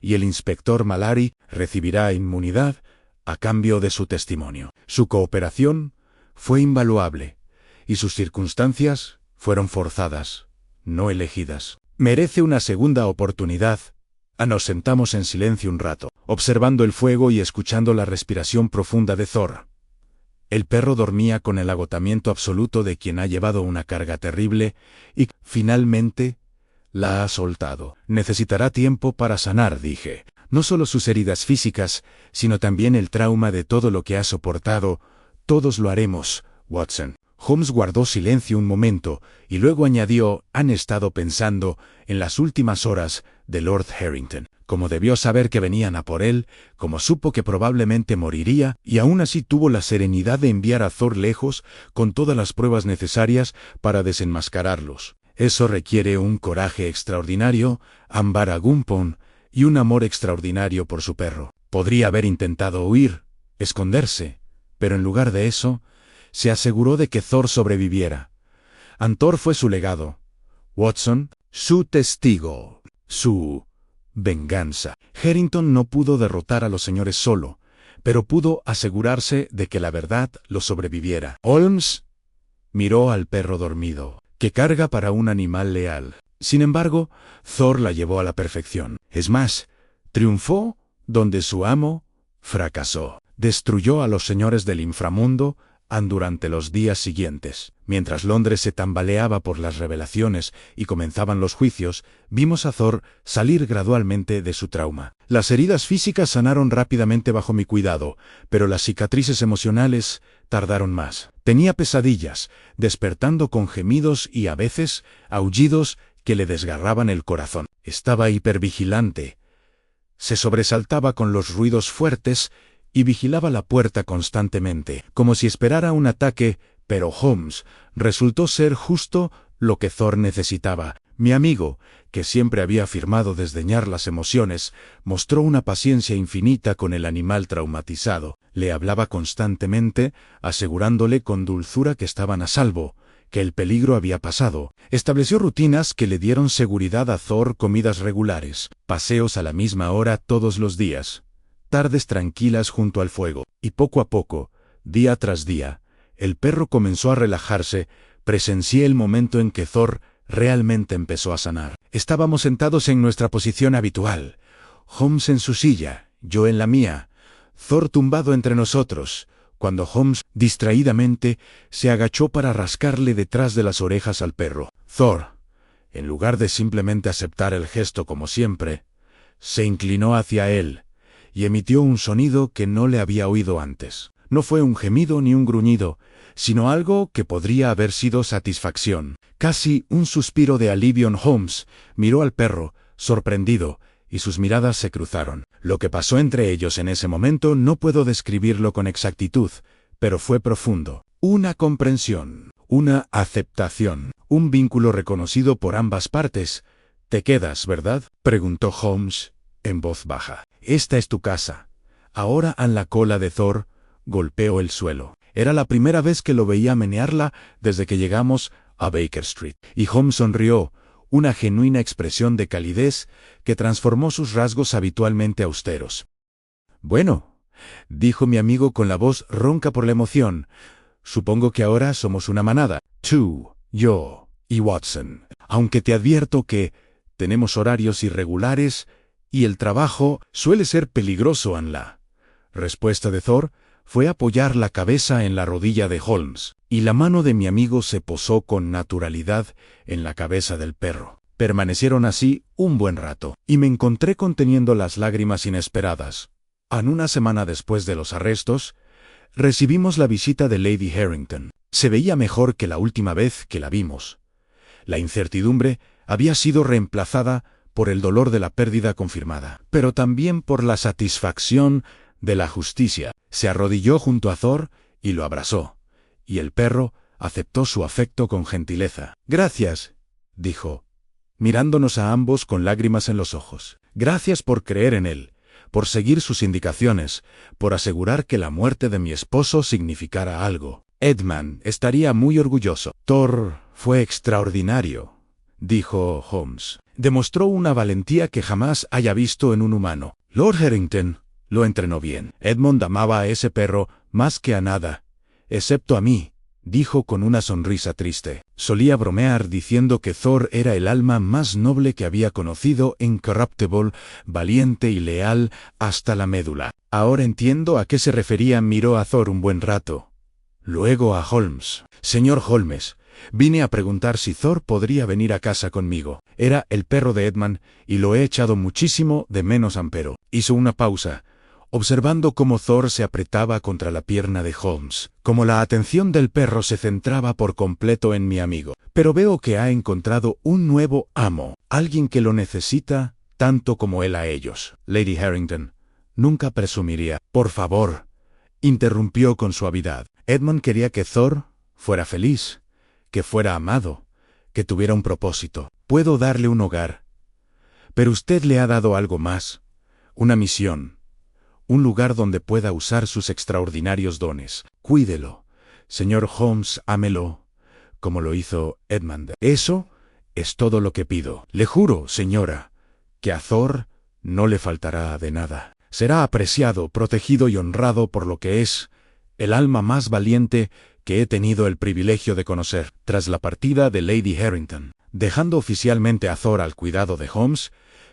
y el inspector Mallory recibirá inmunidad a cambio de su testimonio. Su cooperación fue invaluable, y sus circunstancias fueron forzadas, no elegidas. Merece una segunda oportunidad». Nos sentamos en silencio un rato, observando el fuego y escuchando la respiración profunda de Thor. El perro dormía con el agotamiento absoluto de quien ha llevado una carga terrible y, finalmente, la ha soltado. «Necesitará tiempo para sanar», dije. «No solo sus heridas físicas, sino también el trauma de todo lo que ha soportado. Todos lo haremos, Watson». Holmes guardó silencio un momento y luego añadió: «Han estado pensando en las últimas horas de Lord Harrington. Como debió saber que venían a por él, como supo que probablemente moriría, y aún así tuvo la serenidad de enviar a Thor lejos con todas las pruebas necesarias para desenmascararlos. Eso requiere un coraje extraordinario, Ambara Gumpon, y un amor extraordinario por su perro. Podría haber intentado huir, esconderse, pero en lugar de eso, se aseguró de que Thor sobreviviera. Thor fue su legado. Watson, su testigo, su venganza. Harrington no pudo derrotar a los señores solo, pero pudo asegurarse de que la verdad lo sobreviviera». Holmes miró al perro dormido. «Qué carga para un animal leal. Sin embargo, Thor la llevó a la perfección. Es más, triunfó donde su amo fracasó». destruyó a los señores del inframundo durante los días siguientes. Mientras Londres se tambaleaba por las revelaciones y comenzaban los juicios, vimos a Thor salir gradualmente de su trauma. Las heridas físicas sanaron rápidamente bajo mi cuidado, pero las cicatrices emocionales tardaron más. Tenía pesadillas, despertando con gemidos y a veces aullidos que le desgarraban el corazón. Estaba hipervigilante. Se sobresaltaba con los ruidos fuertes y vigilaba la puerta constantemente, como si esperara un ataque, pero Holmes resultó ser justo lo que Thor necesitaba. Mi amigo, que siempre había afirmado desdeñar las emociones, mostró una paciencia infinita con el animal traumatizado. Le hablaba constantemente, asegurándole con dulzura que estaban a salvo, que el peligro había pasado. Estableció rutinas que le dieron seguridad a Thor, comidas regulares, paseos a la misma hora todos los días, tardes tranquilas junto al fuego, y poco a poco, día tras día, el perro comenzó a relajarse. Presencié el momento en que Thor realmente empezó a sanar. Estábamos sentados en nuestra posición habitual, Holmes en su silla, yo en la mía, Thor tumbado entre nosotros, cuando Holmes, distraídamente, se agachó para rascarle detrás de las orejas al perro. Thor, en lugar de simplemente aceptar el gesto como siempre, se inclinó hacia él y emitió un sonido que no le había oído antes. No fue un gemido ni un gruñido, sino algo que podría haber sido satisfacción. Casi un suspiro de alivio. Holmes miró al perro, sorprendido, y sus miradas se cruzaron. Lo que pasó entre ellos en ese momento no puedo describirlo con exactitud, pero fue profundo. Una comprensión, una aceptación, un vínculo reconocido por ambas partes. «¿Te quedas, verdad?», preguntó Holmes, en voz baja. «Esta es tu casa. Ahora han la cola de Thor». Golpeó el suelo. Era la primera vez que lo veía menearla desde que llegamos a Baker Street. Y Holmes sonrió, una genuina expresión de calidez que transformó sus rasgos habitualmente austeros. «Bueno», dijo mi amigo con la voz ronca por la emoción, «supongo que ahora somos una manada. Tú, yo y Watson. Aunque te advierto que tenemos horarios irregulares y el trabajo suele ser peligroso». La respuesta de Thor fue apoyar la cabeza en la rodilla de Holmes, y la mano de mi amigo se posó con naturalidad en la cabeza del perro. Permanecieron así un buen rato, y me encontré conteniendo las lágrimas inesperadas. Una semana después de los arrestos, recibimos la visita de Lady Harrington. Se veía mejor que la última vez que la vimos. La incertidumbre había sido reemplazada por el dolor de la pérdida confirmada, pero también por la satisfacción de la justicia. Se arrodilló junto a Thor y lo abrazó, y el perro aceptó su afecto con gentileza. «Gracias», dijo, mirándonos a ambos con lágrimas en los ojos. «Gracias por creer en él, por seguir sus indicaciones, por asegurar que la muerte de mi esposo significara algo. Edmund estaría muy orgulloso». «Thor fue extraordinario», dijo Holmes. «Demostró una valentía que jamás haya visto en un humano. Lord Harrington lo entrenó bien. Edmund amaba a ese perro más que a nada, excepto a mí», dijo con una sonrisa triste. Solía bromear diciendo que Thor era el alma más noble que había conocido, incorruptible, valiente y leal hasta la médula. Ahora entiendo a qué se refería. Miró a Thor un buen rato. Luego a Holmes. «Señor Holmes, vine a preguntar si Thor podría venir a casa conmigo. Era el perro de Edmund y lo he echado muchísimo de menos». Ampero hizo una pausa, observando cómo Thor se apretaba contra la pierna de Holmes, como la atención del perro se centraba por completo en mi amigo. «Pero veo que ha encontrado un nuevo amo, alguien que lo necesita tanto como él a ellos». Lady Harrington nunca presumiría. «Por favor», interrumpió con suavidad. «Edmund quería que Thor fuera feliz, que fuera amado, que tuviera un propósito. Puedo darle un hogar, pero usted le ha dado algo más, una misión, un lugar donde pueda usar sus extraordinarios dones. Cuídelo, señor Holmes, ámelo, como lo hizo Edmund. Eso es todo lo que pido. Le juro, señora, que a Thor no le faltará de nada. Será apreciado, protegido y honrado por lo que es el alma más valiente que he tenido el privilegio de conocer». Tras la partida de Lady Harrington, dejando oficialmente a Thor al cuidado de Holmes,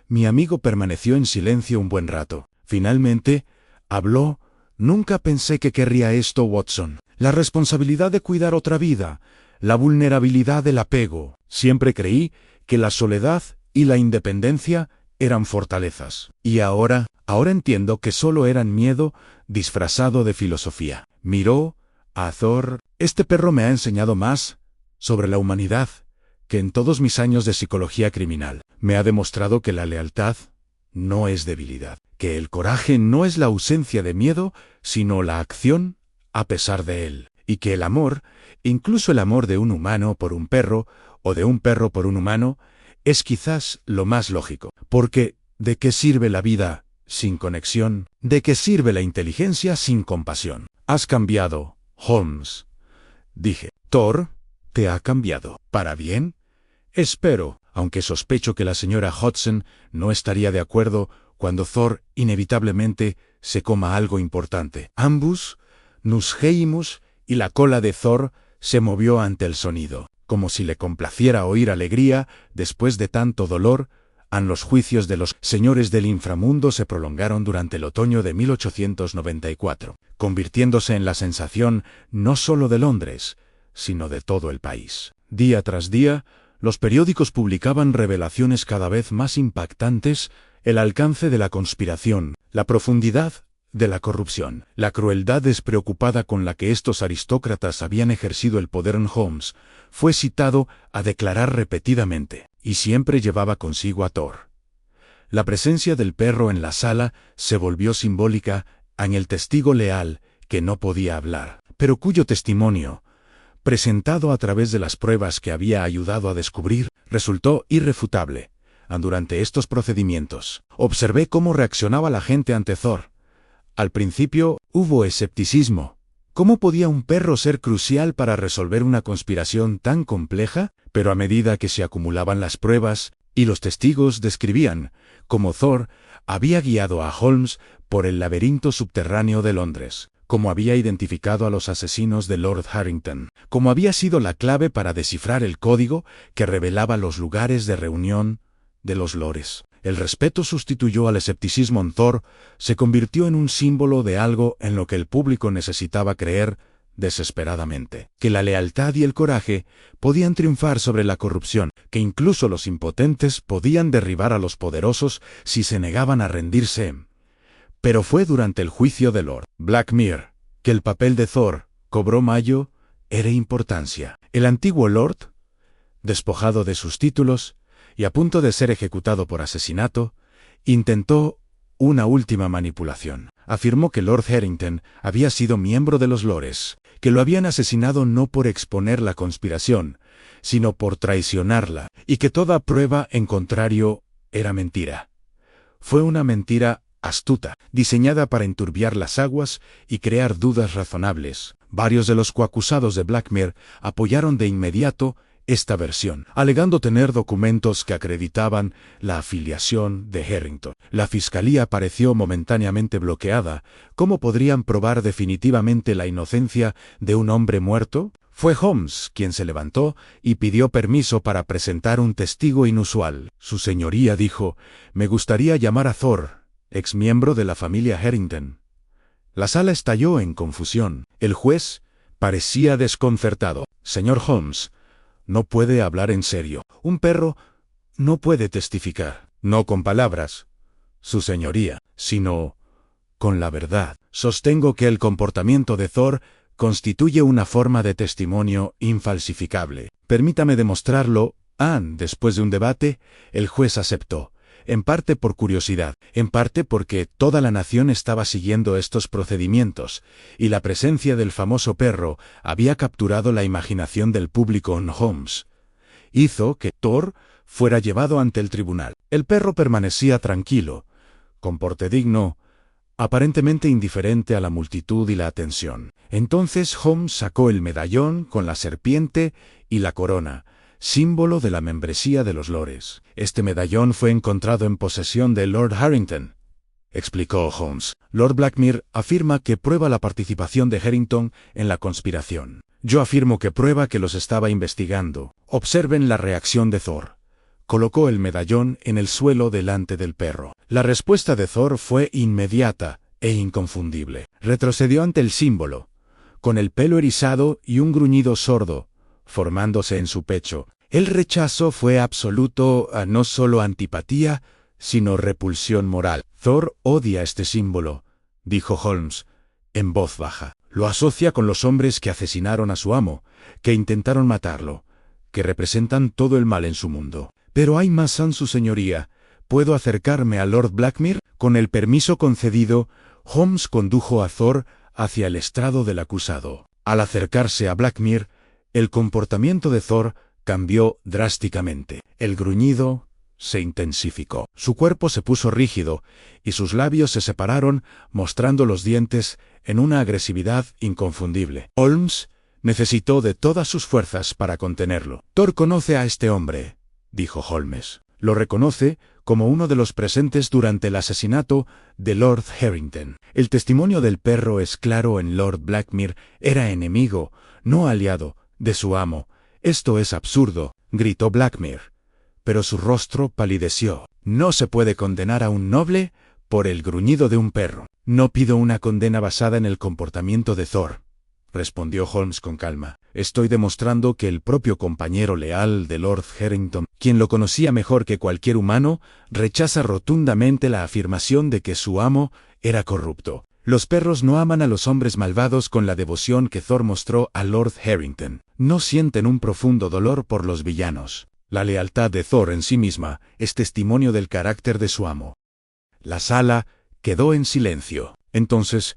mi amigo permaneció en silencio un buen rato. Finalmente, habló Nunca pensé que querría esto, Watson. La responsabilidad de cuidar otra vida, la vulnerabilidad del apego. Siempre creí que la soledad y la independencia eran fortalezas. Y ahora entiendo que solo eran miedo disfrazado de filosofía. Miró a Thor. Este perro me ha enseñado más sobre la humanidad que en todos mis años de psicología criminal. Me ha demostrado que la lealtad no es debilidad, que el coraje no es la ausencia de miedo, sino la acción a pesar de él, y que el amor, incluso el amor de un humano por un perro, o de un perro por un humano, es quizás lo más lógico. Porque, ¿de qué sirve la vida sin conexión? ¿De qué sirve la inteligencia sin compasión? Has cambiado, Holmes, dije. Thor, ¿te ha cambiado? ¿Para bien? Espero, aunque sospecho que la señora Hodgson no estaría de acuerdo cuando Thor inevitablemente se coma algo importante. Ambos nos reímos y la cola de Thor se movió ante el sonido, como si le complaciera oír alegría después de tanto dolor. Los juicios de los señores del inframundo se prolongaron durante el otoño de 1894, convirtiéndose en la sensación no solo de Londres, sino de todo el país. Día tras día, los periódicos publicaban revelaciones cada vez más impactantes: el alcance de la conspiración, la profundidad de la corrupción, la crueldad despreocupada con la que estos aristócratas habían ejercido el poder en Holmes. Fue citado a declarar repetidamente, y siempre llevaba consigo a Thor. La presencia del perro en la sala se volvió simbólica en el testigo leal que no podía hablar, pero cuyo testimonio, presentado a través de las pruebas que había ayudado a descubrir, resultó irrefutable. Durante estos procedimientos, observé cómo reaccionaba la gente ante Thor. Al principio, hubo escepticismo. ¿Cómo podía un perro ser crucial para resolver una conspiración tan compleja? Pero a medida que se acumulaban las pruebas, y los testigos describían cómo Thor había guiado a Holmes por el laberinto subterráneo de Londres, cómo había identificado a los asesinos de Lord Harrington, cómo había sido la clave para descifrar el código que revelaba los lugares de reunión de los lores. El respeto sustituyó al escepticismo en Thor, se convirtió en un símbolo de algo en lo que el público necesitaba creer desesperadamente: que la lealtad y el coraje podían triunfar sobre la corrupción, que incluso los impotentes podían derribar a los poderosos si se negaban a rendirse. Pero fue durante el juicio de Lord Blackmere que el papel de Thor cobró mayor importancia. El antiguo Lord, despojado de sus títulos y a punto de ser ejecutado por asesinato, intentó una última manipulación. Afirmó que Lord Harrington había sido miembro de los lores, que lo habían asesinado no por exponer la conspiración, sino por traicionarla, y que toda prueba en contrario era mentira. Fue una mentira astuta, diseñada para enturbiar las aguas y crear dudas razonables. Varios de los coacusados de Blackmere apoyaron de inmediato esta versión, alegando tener documentos que acreditaban la afiliación de Harrington. La fiscalía pareció momentáneamente bloqueada. ¿Cómo podrían probar definitivamente la inocencia de un hombre muerto? Fue Holmes quien se levantó y pidió permiso para presentar un testigo inusual. Su señoría dijo: «Me gustaría llamar a Thor, exmiembro de la familia Harrington». La sala estalló en confusión. El juez parecía desconcertado. «Señor Holmes, no puede hablar en serio. Un perro no puede testificar. No con palabras, su señoría, sino con la verdad. Sostengo que el comportamiento de Thor constituye una forma de testimonio infalsificable. Permítame demostrarlo». Después de un debate, el juez aceptó, en parte por curiosidad, en parte porque toda la nación estaba siguiendo estos procedimientos, y la presencia del famoso perro había capturado la imaginación del público en Holmes. Hizo que Thor fuera llevado ante el tribunal. El perro permanecía tranquilo, con porte digno, aparentemente indiferente a la multitud y la atención. Entonces Holmes sacó el medallón con la serpiente y la corona, símbolo de la membresía de los lores. «Este medallón fue encontrado en posesión de Lord Harrington», explicó Holmes. «Lord Blackmere afirma que prueba la participación de Harrington en la conspiración. Yo afirmo que prueba que los estaba investigando. Observen la reacción de Thor». Colocó el medallón en el suelo delante del perro. La respuesta de Thor fue inmediata e inconfundible. Retrocedió ante el símbolo, con el pelo erizado y un gruñido sordo, formándose en su pecho. El rechazo fue absoluto, no solo antipatía, sino repulsión moral. Thor odia este símbolo, dijo Holmes, en voz baja. Lo asocia con los hombres que asesinaron a su amo, que intentaron matarlo, que representan todo el mal en su mundo. Pero hay más, su señoría. ¿Puedo acercarme a Lord Blackmire? Con el permiso concedido, Holmes condujo a Thor hacia el estrado del acusado. Al acercarse a Blackmire, el comportamiento de Thor cambió drásticamente. El gruñido se intensificó. Su cuerpo se puso rígido y sus labios se separaron, mostrando los dientes en una agresividad inconfundible. Holmes necesitó de todas sus fuerzas para contenerlo. Thor conoce a este hombre, dijo Holmes. Lo reconoce como uno de los presentes durante el asesinato de Lord Harrington. El testimonio del perro es claro. En Lord Blackmire era enemigo, no aliado, de su amo. Esto es absurdo, gritó Blackmire. Pero su rostro palideció. No se puede condenar a un noble por el gruñido de un perro. No pido una condena basada en el comportamiento de Thor, respondió Holmes con calma. Estoy demostrando que el propio compañero leal de Lord Harrington, quien lo conocía mejor que cualquier humano, rechaza rotundamente la afirmación de que su amo era corrupto. Los perros no aman a los hombres malvados con la devoción que Thor mostró a Lord Harrington. No sienten un profundo dolor por los villanos. La lealtad de Thor en sí misma es testimonio del carácter de su amo. La sala quedó en silencio. Entonces,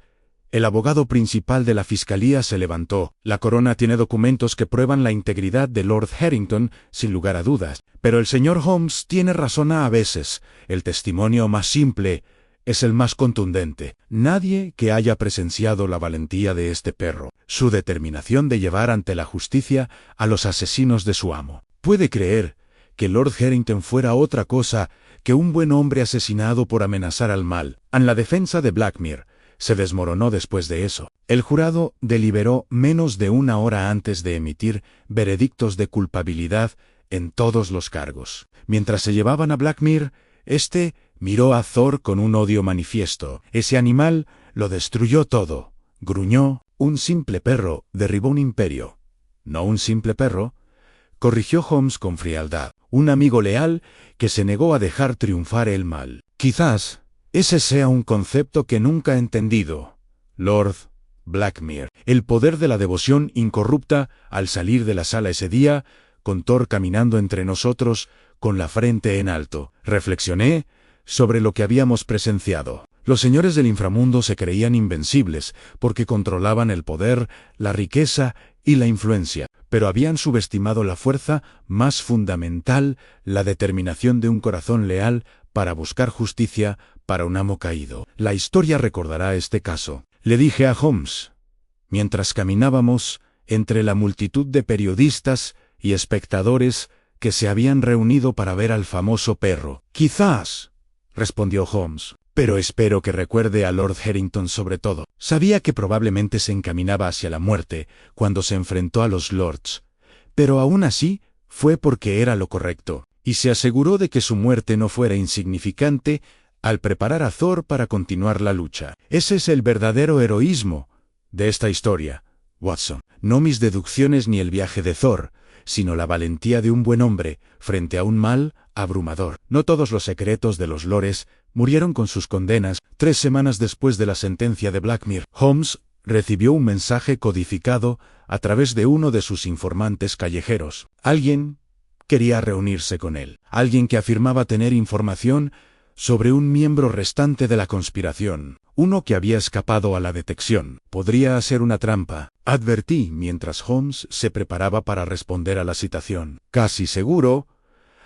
el abogado principal de la fiscalía se levantó. La corona tiene documentos que prueban la integridad de Lord Harrington, sin lugar a dudas. Pero el señor Holmes tiene razón a veces. El testimonio más simple es el más contundente. Nadie que haya presenciado la valentía de este perro, su determinación de llevar ante la justicia a los asesinos de su amo, puede creer que Lord Harrington fuera otra cosa que un buen hombre asesinado por amenazar al mal. En la defensa de Blackmire se desmoronó después de eso. El jurado deliberó menos de una hora antes de emitir veredictos de culpabilidad en todos los cargos. Mientras se llevaban a Blackmire, este miró a Thor con un odio manifiesto. Ese animal lo destruyó todo. Gruñó. Un simple perro derribó un imperio. No un simple perro, corrigió Holmes con frialdad. Un amigo leal que se negó a dejar triunfar el mal. Quizás ese sea un concepto que nunca he entendido, Lord Blackmire. El poder de la devoción incorrupta al salir de la sala ese día, con Thor caminando entre nosotros, con la frente en alto. Reflexioné sobre lo que habíamos presenciado. Los señores del inframundo se creían invencibles porque controlaban el poder, la riqueza y la influencia, pero habían subestimado la fuerza más fundamental, la determinación de un corazón leal para buscar justicia para un amo caído. La historia recordará este caso. Le dije a Holmes, mientras caminábamos entre la multitud de periodistas y espectadores que se habían reunido para ver al famoso perro. Quizás, respondió Holmes, pero espero que recuerde a Lord Harrington sobre todo. Sabía que probablemente se encaminaba hacia la muerte cuando se enfrentó a los lords, pero aún así fue porque era lo correcto, y se aseguró de que su muerte no fuera insignificante al preparar a Thor para continuar la lucha. Ese es el verdadero heroísmo de esta historia, Watson. No mis deducciones ni el viaje de Thor, sino la valentía de un buen hombre frente a un mal abrumador. No todos los secretos de los lores murieron con sus condenas. 3 semanas después de la sentencia de Blackmire, Holmes recibió un mensaje codificado a través de uno de sus informantes callejeros. Alguien quería reunirse con él. Alguien que afirmaba tener información sobre un miembro restante de la conspiración, uno que había escapado a la detección. Podría ser una trampa, advertí mientras Holmes se preparaba para responder a la citación. Casi seguro,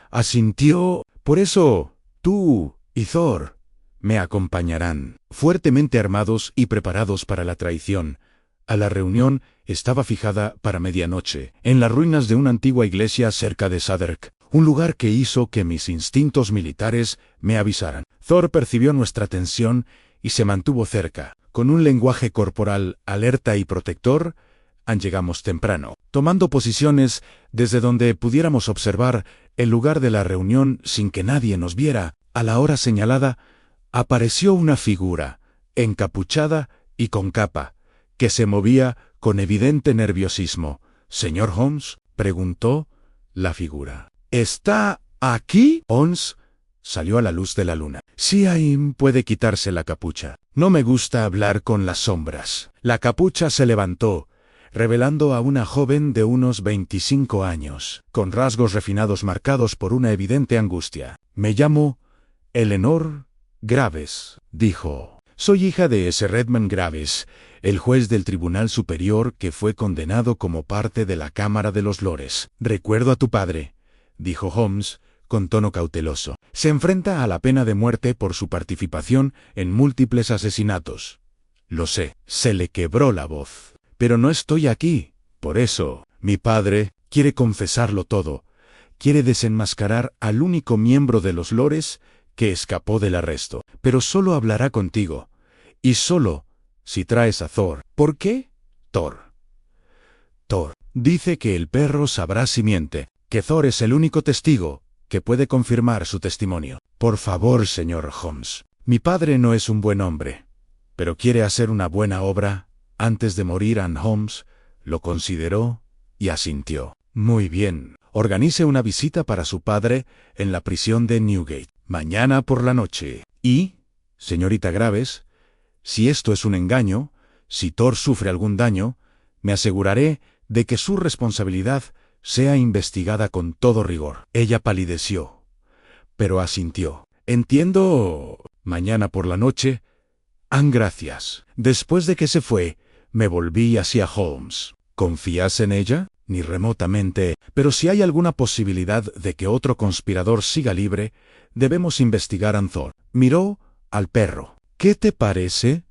asintió. Por eso, tú y Thor me acompañarán. Fuertemente armados y preparados para la traición, a la reunión estaba fijada para medianoche, en las ruinas de una antigua iglesia cerca de Southwark. Un lugar que hizo que mis instintos militares me avisaran. Thor percibió nuestra tensión y se mantuvo cerca. Con un lenguaje corporal alerta y protector, llegamos temprano, tomando posiciones desde donde pudiéramos observar el lugar de la reunión sin que nadie nos viera. A la hora señalada, apareció una figura, encapuchada y con capa, que se movía con evidente nerviosismo. «¿Señor Holmes?», preguntó la figura. «¿Está aquí?» Holmes salió a la luz de la luna. «Sí, ahí puede quitarse la capucha. No me gusta hablar con las sombras». La capucha se levantó, revelando a una joven de unos 25 años, con rasgos refinados marcados por una evidente angustia. «Me llamo Eleanor Graves», dijo. «Soy hija de Sir Redmond Graves, el juez del Tribunal Superior que fue condenado como parte de la Cámara de los Lores». «Recuerdo a tu padre», dijo Holmes, con tono cauteloso. «Se enfrenta a la pena de muerte por su participación en múltiples asesinatos». «Lo sé». Se le quebró la voz. «Pero no estoy aquí. Por eso, mi padre quiere confesarlo todo. Quiere desenmascarar al único miembro de los Lores que escapó del arresto. Pero solo hablará contigo. Y solo si traes a Thor». «¿Por qué?» «Thor dice que el perro sabrá si miente, que Thor es el único testigo que puede confirmar su testimonio». «Por favor, señor Holmes. Mi padre no es un buen hombre, pero quiere hacer una buena obra antes de morir». Holmes lo consideró y asintió. «Muy bien. Organice una visita para su padre en la prisión de Newgate, mañana por la noche. Y, señorita Graves, si esto es un engaño, si Thor sufre algún daño, me aseguraré de que su responsabilidad sea investigada con todo rigor». Ella palideció, pero asintió. «Entiendo. Mañana por la noche. Gracias». Después de que se fue, me volví hacia Holmes. «¿Confías en ella?» «Ni remotamente, pero si hay alguna posibilidad de que otro conspirador siga libre, debemos investigar a Thor». Miró al perro. «¿Qué te parece,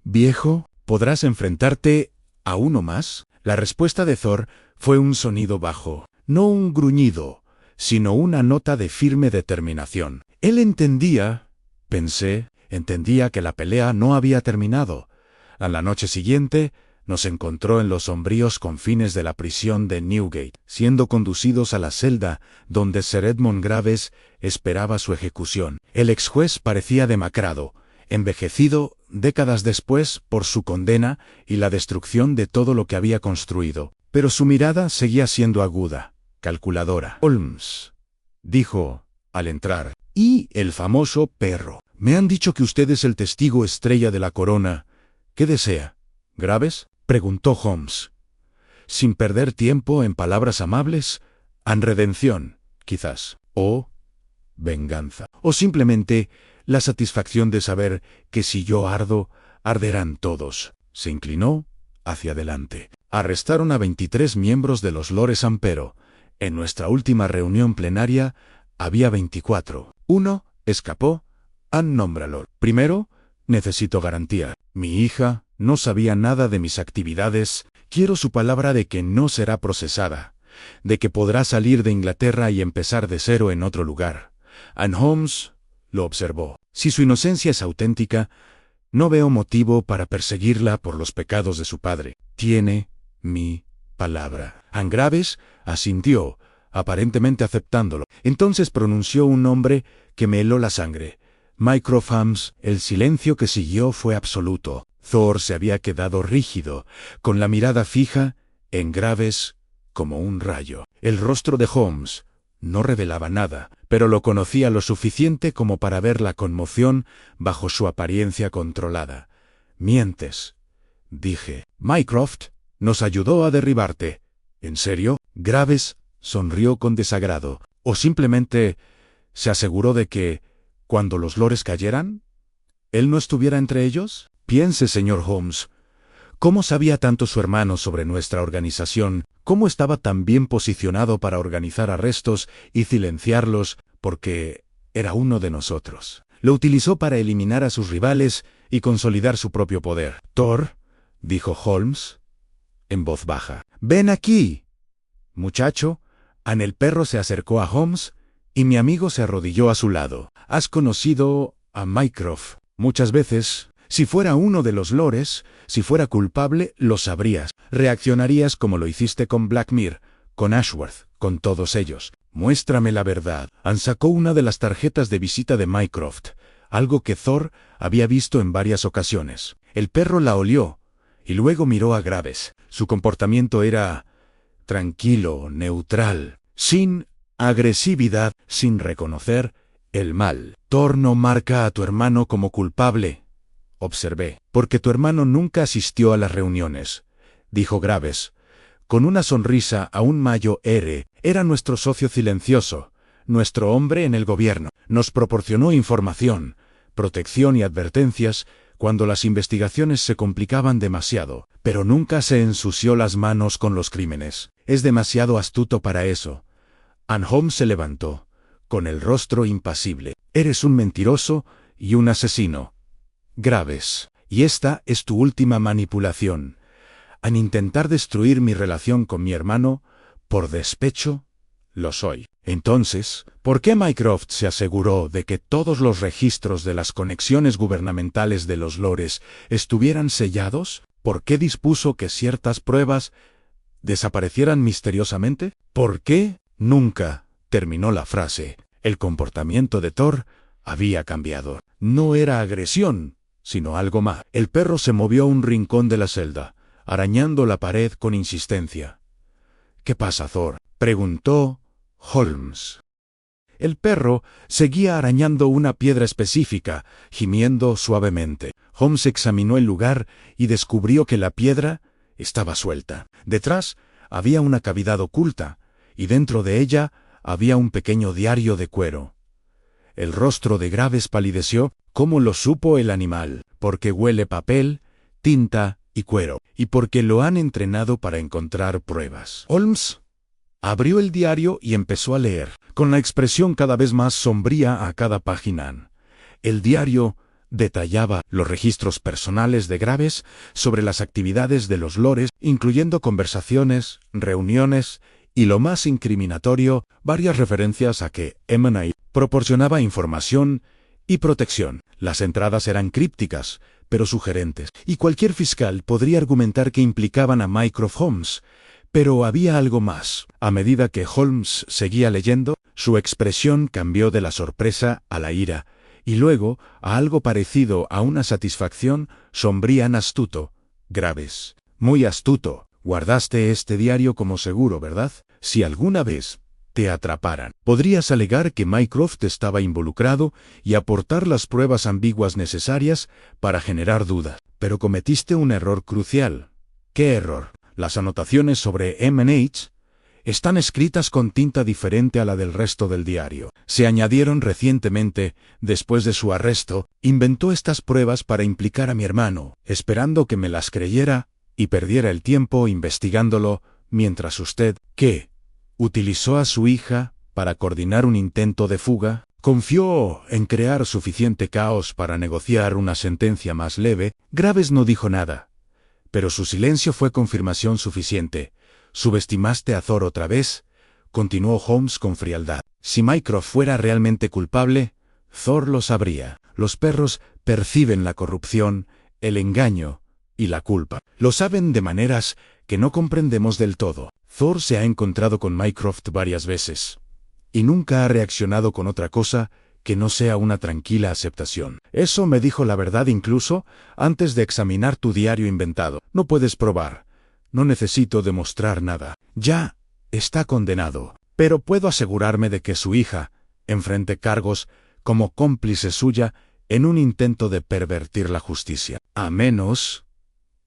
viejo? ¿Podrás enfrentarte a uno más?» La respuesta de Thor fue un sonido bajo, no un gruñido, sino una nota de firme determinación. Él entendía, pensé, entendía que la pelea no había terminado. A la noche siguiente, nos encontró en los sombríos confines de la prisión de Newgate, siendo conducidos a la celda donde Sir Edmund Graves esperaba su ejecución. El ex juez parecía demacrado, envejecido décadas después por su condena y la destrucción de todo lo que había construido, pero su mirada seguía siendo aguda, calculadora. «Holmes», dijo al entrar, «y el famoso perro. Me han dicho que usted es el testigo estrella de la corona. ¿Qué desea, Graves?», preguntó Holmes, sin perder tiempo en palabras amables. «Redención, quizás, o venganza, o simplemente la satisfacción de saber que si yo ardo, arderán todos». Se inclinó hacia adelante. «Arrestaron a 23 miembros de los Lores Ampero. En nuestra última reunión plenaria había 24. Uno escapó. Nómbralo. Primero, necesito garantía. Mi hija no sabía nada de mis actividades. Quiero su palabra de que no será procesada, de que podrá salir de Inglaterra y empezar de cero en otro lugar». Holmes lo observó. «Si su inocencia es auténtica, no veo motivo para perseguirla por los pecados de su padre. Tiene mi palabra». Graves asintió, aparentemente aceptándolo. Entonces pronunció un nombre que me heló la sangre. «Mycroft Holmes». El silencio que siguió fue absoluto. Thor se había quedado rígido, con la mirada fija en Graves como un rayo. El rostro de Holmes no revelaba nada, pero lo conocía lo suficiente como para ver la conmoción bajo su apariencia controlada. «Mientes», dije. «Mycroft nos ayudó a derribarte». «¿En serio?». Graves sonrió con desagrado. «¿O simplemente se aseguró de que, cuando los Lores cayeran, él no estuviera entre ellos?» «Piense, señor Holmes, ¿cómo sabía tanto su hermano sobre nuestra organización? ¿Cómo estaba tan bien posicionado para organizar arrestos y silenciarlos porque era uno de nosotros? Lo utilizó para eliminar a sus rivales y consolidar su propio poder». «Thor», dijo Holmes en voz baja. «Ven aquí, muchacho». El perro se acercó a Holmes y mi amigo se arrodilló a su lado. «¿Has conocido a Mycroft?» «Muchas veces. Si fuera uno de los Lores, si fuera culpable, lo sabrías. Reaccionarías como lo hiciste con Blackmere, con Ashworth, con todos ellos». «Muéstrame la verdad». Sacó una de las tarjetas de visita de Mycroft, algo que Thor había visto en varias ocasiones. El perro la olió, y luego miró a Graves. Su comportamiento era tranquilo, neutral, sin agresividad, sin reconocer el mal. Thor no marca a tu hermano como culpable, observé, porque tu hermano nunca asistió a las reuniones, dijo Graves, con una sonrisa aún mayor. Era nuestro socio silencioso, nuestro hombre en el gobierno. Nos proporcionó información, protección y advertencias cuando las investigaciones se complicaban demasiado, pero nunca se ensució las manos con los crímenes. Es demasiado astuto para eso. Ann Holmes se levantó, con el rostro impasible. Eres un mentiroso y un asesino, Graves, y esta es tu última manipulación. Al intentar destruir mi relación con mi hermano, por despecho, lo soy. Entonces, ¿por qué Mycroft se aseguró de que todos los registros de las conexiones gubernamentales de los lores estuvieran sellados? ¿Por qué dispuso que ciertas pruebas desaparecieran misteriosamente? ¿Por qué? Nunca terminó la frase. El comportamiento de Thor había cambiado. No era agresión, sino algo más. El perro se movió a un rincón de la celda, arañando la pared con insistencia. ¿Qué pasa, Thor?, preguntó Holmes. El perro seguía arañando una piedra específica, gimiendo suavemente. Holmes examinó el lugar y descubrió que la piedra estaba suelta. Detrás había una cavidad oculta, y dentro de ella había un pequeño diario de cuero. El rostro de Graves palideció. ¿Cómo lo supo el animal? Porque huele papel, tinta y cuero, y porque lo han entrenado para encontrar pruebas. Holmes abrió el diario y empezó a leer, con la expresión cada vez más sombría a cada página. El diario detallaba los registros personales de Graves sobre las actividades de los lores, incluyendo conversaciones, reuniones y, lo más incriminatorio, varias referencias a que M&A proporcionaba información y protección. Las entradas eran crípticas, pero sugerentes, y cualquier fiscal podría argumentar que implicaban a Mycroft Holmes. Pero había algo más. A medida que Holmes seguía leyendo, su expresión cambió de la sorpresa a la ira, y luego a algo parecido a una satisfacción sombría. Astuto, Graves. Muy astuto. Guardaste este diario como seguro, ¿verdad? Si alguna vez te atraparan, podrías alegar que Mycroft estaba involucrado y aportar las pruebas ambiguas necesarias para generar dudas. Pero cometiste un error crucial. ¿Qué error? Las anotaciones sobre M&H están escritas con tinta diferente a la del resto del diario. Se añadieron recientemente, después de su arresto. Inventó estas pruebas para implicar a mi hermano, esperando que me las creyera y perdiera el tiempo investigándolo, mientras usted, ¿qué? ¿Utilizó a su hija para coordinar un intento de fuga? ¿Confió en crear suficiente caos para negociar una sentencia más leve? Graves no dijo nada, pero su silencio fue confirmación suficiente. ¿Subestimaste a Thor otra vez?, continuó Holmes con frialdad. Si Mycroft fuera realmente culpable, Thor lo sabría. Los perros perciben la corrupción, el engaño y la culpa. Lo saben de maneras que no comprendemos del todo. Thor se ha encontrado con Mycroft varias veces, y nunca ha reaccionado con otra cosa que no sea una tranquila aceptación. Eso me dijo la verdad incluso antes de examinar tu diario inventado. No puedes probar. No necesito demostrar nada. Ya está condenado. Pero puedo asegurarme de que su hija enfrente cargos como cómplice suya en un intento de pervertir la justicia. A menos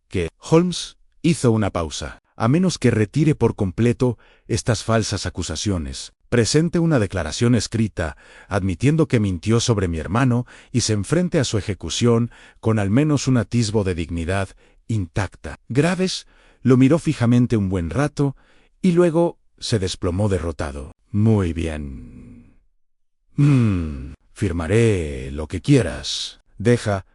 que... Holmes hizo una pausa. A menos que retire por completo estas falsas acusaciones, presente una declaración escrita admitiendo que mintió sobre mi hermano y se enfrente a su ejecución con al menos un atisbo de dignidad intacta. Graves lo miró fijamente un buen rato y luego se desplomó derrotado. Muy bien. Firmaré lo que quieras. Deja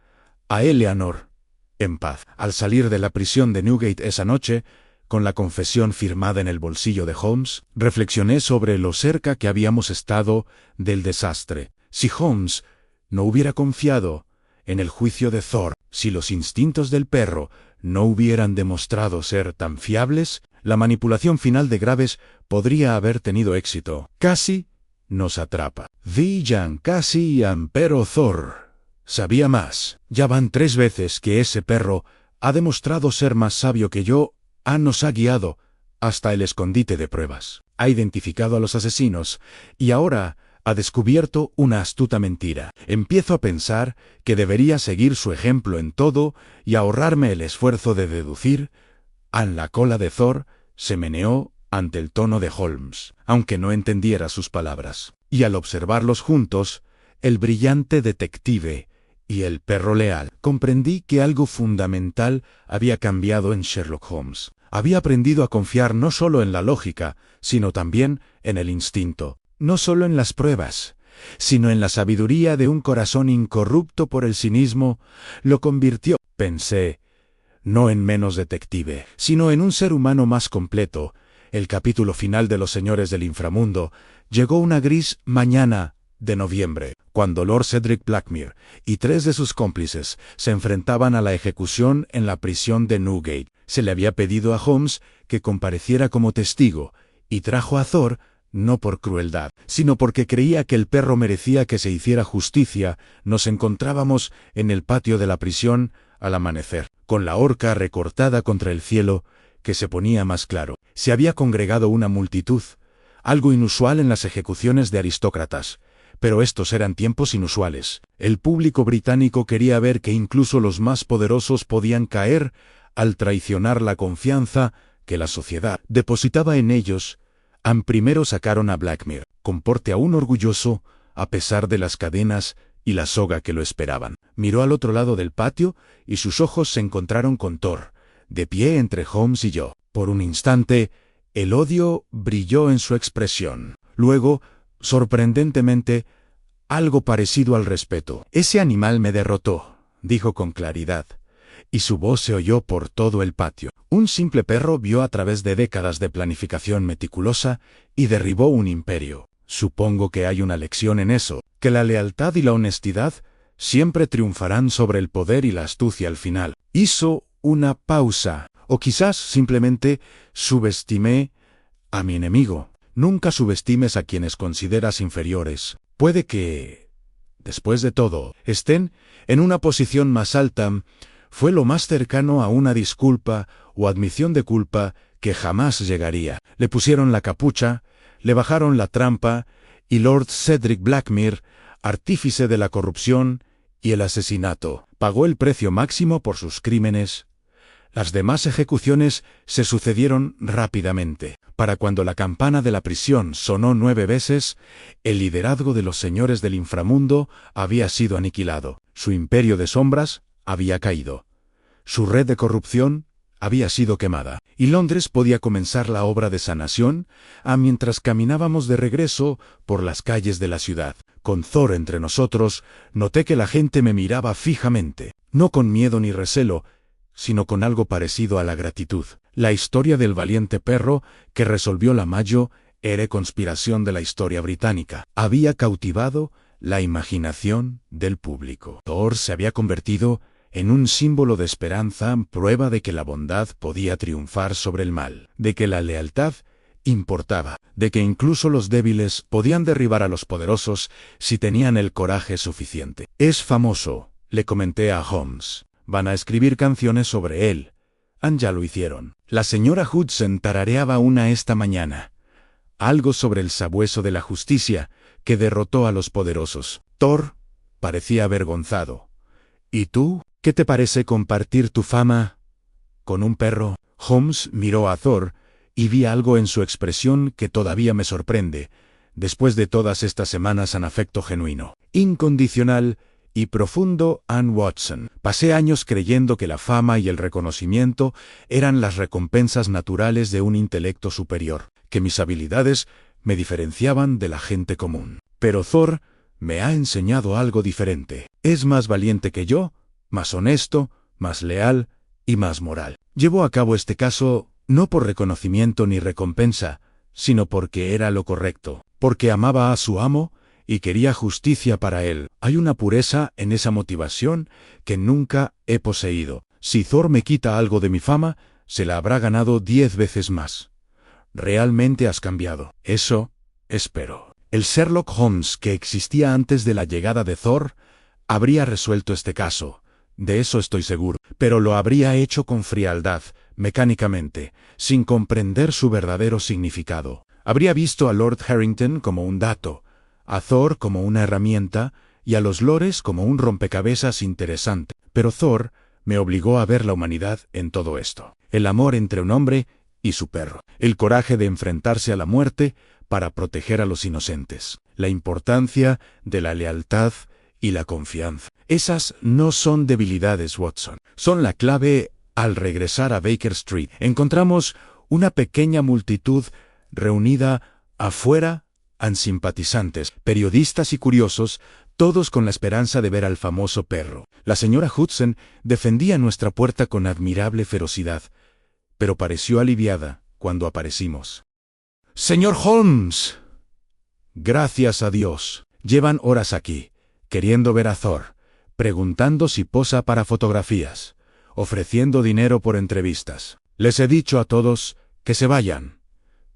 a Eleanor en paz. Al salir de la prisión de Newgate esa noche, con la confesión firmada en el bolsillo de Holmes, reflexioné sobre lo cerca que habíamos estado del desastre. Si Holmes no hubiera confiado en el juicio de Thor, si los instintos del perro no hubieran demostrado ser tan fiables, la manipulación final de Graves podría haber tenido éxito. Casi nos atrapa. Villan casi pero Thor sabía más. Ya van 3 veces que ese perro ha demostrado ser más sabio que yo, nos ha guiado hasta el escondite de pruebas. Ha identificado a los asesinos y ahora ha descubierto una astuta mentira. Empiezo a pensar que debería seguir su ejemplo en todo y ahorrarme el esfuerzo de deducir. La cola de Thor se meneó ante el tono de Holmes, aunque no entendiera sus palabras. Y al observarlos juntos, el brillante detective y el perro leal, comprendí que algo fundamental había cambiado en Sherlock Holmes. Había aprendido a confiar no solo en la lógica, sino también en el instinto. No solo en las pruebas, sino en la sabiduría de un corazón incorrupto por el cinismo. Lo convirtió, pensé, no en menos detective, sino en un ser humano más completo. El capítulo final de Los Señores del Inframundo llegó una gris mañana de noviembre, cuando Lord Cedric Blackmere y 3 de sus cómplices se enfrentaban a la ejecución en la prisión de Newgate. Se le había pedido a Holmes que compareciera como testigo, y trajo a Thor no por crueldad, sino porque creía que el perro merecía que se hiciera justicia. Nos encontrábamos en el patio de la prisión al amanecer, con la horca recortada contra el cielo, que se ponía más claro. Se había congregado una multitud, algo inusual en las ejecuciones de aristócratas. Pero estos eran tiempos inusuales. El público británico quería ver que incluso los más poderosos podían caer al traicionar la confianza que la sociedad depositaba en ellos. Primero sacaron a Blackmere, con porte aún orgulloso, a pesar de las cadenas y la soga que lo esperaban. Miró al otro lado del patio y sus ojos se encontraron con Thor, de pie entre Holmes y yo. Por un instante, el odio brilló en su expresión. Luego, sorprendentemente, algo parecido al respeto. «Ese animal me derrotó», dijo con claridad, y su voz se oyó por todo el patio. Un simple perro vio a través de décadas de planificación meticulosa y derribó un imperio. Supongo que hay una lección en eso, que la lealtad y la honestidad siempre triunfarán sobre el poder y la astucia al final. Hizo una pausa, o quizás simplemente subestimé a mi enemigo. Nunca subestimes a quienes consideras inferiores. Puede que, después de todo, estén en una posición más alta. Fue lo más cercano a una disculpa o admisión de culpa que jamás llegaría. Le pusieron la capucha, le bajaron la trampa, y Lord Cedric Blackmere, artífice de la corrupción y el asesinato, pagó el precio máximo por sus crímenes. Las demás ejecuciones se sucedieron rápidamente. Para cuando la campana de la prisión sonó 9 veces, el liderazgo de los señores del inframundo había sido aniquilado. Su imperio de sombras había caído. Su red de corrupción había sido quemada. Y Londres podía comenzar la obra de sanación. Mientras caminábamos de regreso por las calles de la ciudad, con Thor entre nosotros, noté que la gente me miraba fijamente, no con miedo ni recelo, sino con algo parecido a la gratitud. La historia del valiente perro que resolvió la mayor conspiración de la historia británica había cautivado la imaginación del público. Thor se había convertido en un símbolo de esperanza, prueba de que la bondad podía triunfar sobre el mal, de que la lealtad importaba, de que incluso los débiles podían derribar a los poderosos si tenían el coraje suficiente. «Es famoso», le comenté a Holmes. «Van a escribir canciones sobre él». Ya lo hicieron. La señora Hudson tarareaba una esta mañana. Algo sobre el sabueso de la justicia que derrotó a los poderosos. Thor parecía avergonzado. «¿Y tú? ¿Qué te parece compartir tu fama con un perro?» Holmes miró a Thor y vi algo en su expresión que todavía me sorprende, después de todas estas semanas en afecto genuino, incondicional y profundo. «Anne Watson, pasé años creyendo que la fama y el reconocimiento eran las recompensas naturales de un intelecto superior, que mis habilidades me diferenciaban de la gente común. Pero Thor me ha enseñado algo diferente. Es más valiente que yo, más honesto, más leal y más moral. Llevó a cabo este caso no por reconocimiento ni recompensa, sino porque era lo correcto, porque amaba a su amo y quería justicia para él. Hay una pureza en esa motivación que nunca he poseído. Si Thor me quita algo de mi fama, se la habrá ganado 10 veces más. Realmente has cambiado. Eso espero». El Sherlock Holmes que existía antes de la llegada de Thor habría resuelto este caso, de eso estoy seguro, pero lo habría hecho con frialdad, mecánicamente, sin comprender su verdadero significado. Habría visto a Lord Harrington como un dato, a Thor como una herramienta y a los lores como un rompecabezas interesante. Pero Thor me obligó a ver la humanidad en todo esto. El amor entre un hombre y su perro. El coraje de enfrentarse a la muerte para proteger a los inocentes. La importancia de la lealtad y la confianza. Esas no son debilidades, Watson. Son la clave. Al regresar a Baker Street, encontramos una pequeña multitud reunida afuera, simpatizantes, periodistas y curiosos, todos con la esperanza de ver al famoso perro. La señora Hudson defendía nuestra puerta con admirable ferocidad, pero pareció aliviada cuando aparecimos. «Señor Holmes». «Gracias a Dios. Llevan horas aquí, queriendo ver a Thor, preguntando si posa para fotografías, ofreciendo dinero por entrevistas. Les he dicho a todos que se vayan,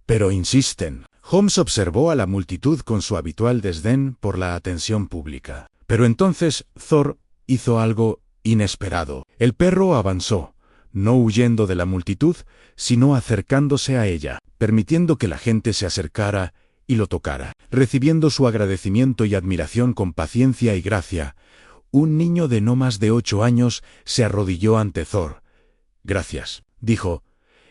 pero insisten». Holmes observó a la multitud con su habitual desdén por la atención pública. Pero entonces Thor hizo algo inesperado. El perro avanzó, no huyendo de la multitud, sino acercándose a ella, permitiendo que la gente se acercara y lo tocara. Recibiendo su agradecimiento y admiración con paciencia y gracia, un niño de no más de 8 años se arrodilló ante Thor. «Gracias», dijo,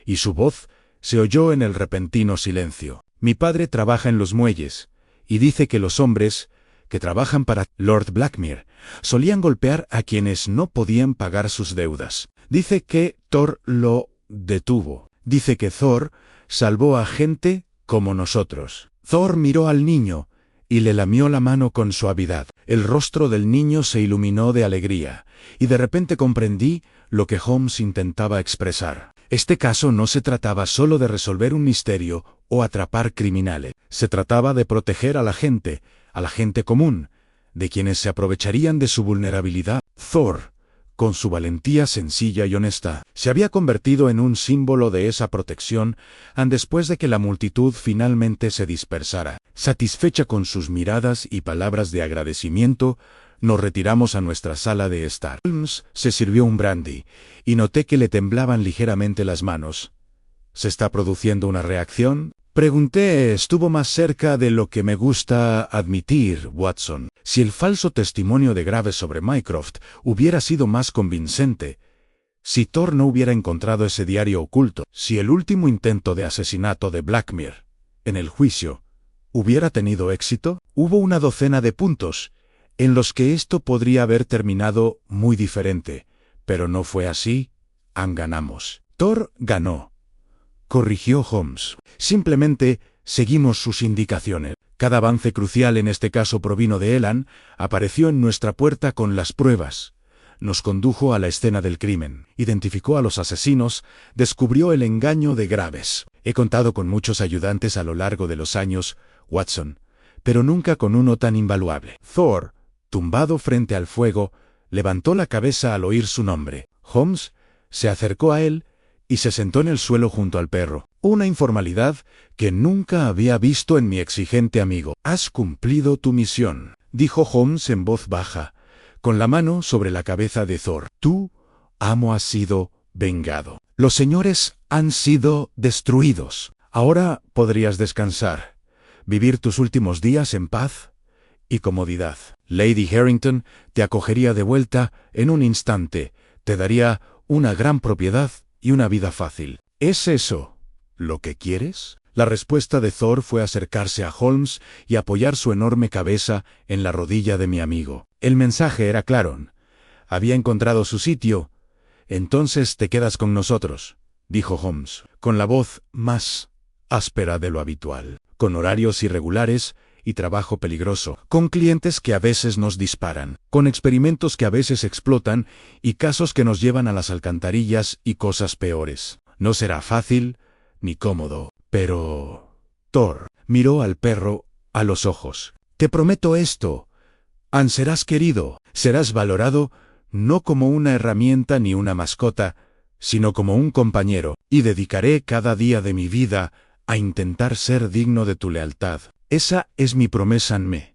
y su voz se oyó en el repentino silencio. «Mi padre trabaja en los muelles, y dice que los hombres que trabajan para Lord Blackmere solían golpear a quienes no podían pagar sus deudas. Dice que Thor lo detuvo. Dice que Thor salvó a gente como nosotros». Thor miró al niño y le lamió la mano con suavidad. El rostro del niño se iluminó de alegría, y de repente comprendí lo que Holmes intentaba expresar. Este caso no se trataba solo de resolver un misterio o atrapar criminales. Se trataba de proteger a la gente común, de quienes se aprovecharían de su vulnerabilidad. Thor, con su valentía sencilla y honesta, se había convertido en un símbolo de esa protección después de que la multitud finalmente se dispersara. Satisfecha con sus miradas y palabras de agradecimiento, nos retiramos a nuestra sala de estar. Holmes se sirvió un brandy, y noté que le temblaban ligeramente las manos. ¿Se está produciendo una reacción?, pregunté. Estuvo más cerca de lo que me gusta admitir, Watson. Si el falso testimonio de Graves sobre Mycroft hubiera sido más convincente, si Thor no hubiera encontrado ese diario oculto, si el último intento de asesinato de Blackmere, en el juicio, hubiera tenido éxito, hubo una docena de puntos en los que esto podría haber terminado muy diferente, pero no fue así. Ganamos. Thor ganó, corrigió Holmes. Simplemente seguimos sus indicaciones. Cada avance crucial en este caso provino de Elan, apareció en nuestra puerta con las pruebas. Nos condujo a la escena del crimen, identificó a los asesinos, descubrió el engaño de Graves. He contado con muchos ayudantes a lo largo de los años, Watson, pero nunca con uno tan invaluable. Thor, tumbado frente al fuego, levantó la cabeza al oír su nombre. Holmes se acercó a él y se sentó en el suelo junto al perro. Una informalidad que nunca había visto en mi exigente amigo. «Has cumplido tu misión», dijo Holmes en voz baja, con la mano sobre la cabeza de Thor. «Tu amo ha sido vengado. Los señores han sido destruidos. Ahora podrías descansar, vivir tus últimos días en paz y comodidad. Lady Harrington te acogería de vuelta en un instante, te daría una gran propiedad y una vida fácil. ¿Es eso lo que quieres?». La respuesta de Thor fue acercarse a Holmes y apoyar su enorme cabeza en la rodilla de mi amigo. El mensaje era claro. Había encontrado su sitio. «Entonces te quedas con nosotros», dijo Holmes, con la voz más áspera de lo habitual, con horarios irregulares y trabajo peligroso, con clientes que a veces nos disparan, con experimentos que a veces explotan y casos que nos llevan a las alcantarillas y cosas peores. No será fácil ni cómodo, pero... Thor miró al perro a los ojos. «Te prometo esto. Serás querido, serás valorado, no como una herramienta ni una mascota, sino como un compañero, y dedicaré cada día de mi vida a intentar ser digno de tu lealtad. Esa es mi promesa». Me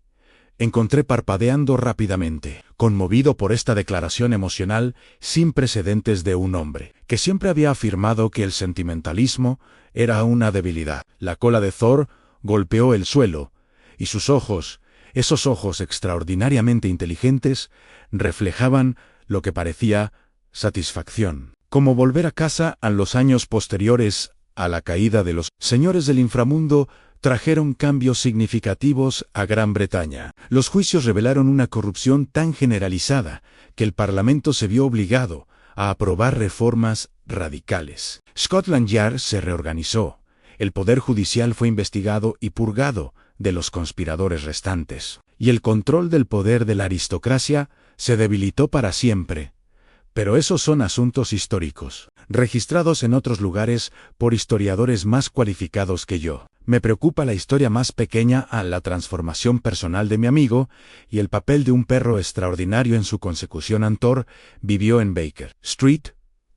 encontré parpadeando rápidamente. conmovido por esta declaración emocional sin precedentes de un hombre, que siempre había afirmado que el sentimentalismo era una debilidad. La cola de Thor golpeó el suelo, y sus ojos, esos ojos extraordinariamente inteligentes, reflejaban lo que parecía satisfacción. Como volver a casa a los años posteriores a la caída de los señores del inframundo trajeron cambios significativos a Gran Bretaña. Los juicios revelaron una corrupción tan generalizada que el Parlamento se vio obligado a aprobar reformas radicales. Scotland Yard se reorganizó. El Poder Judicial fue investigado y purgado de los conspiradores restantes. Y el control del poder de la aristocracia se debilitó para siempre. Pero esos son asuntos históricos, registrados en otros lugares por historiadores más cualificados que yo. Me preocupa la historia más pequeña a la transformación personal de mi amigo y el papel de un perro extraordinario en su consecución. Thor vivió en Baker Street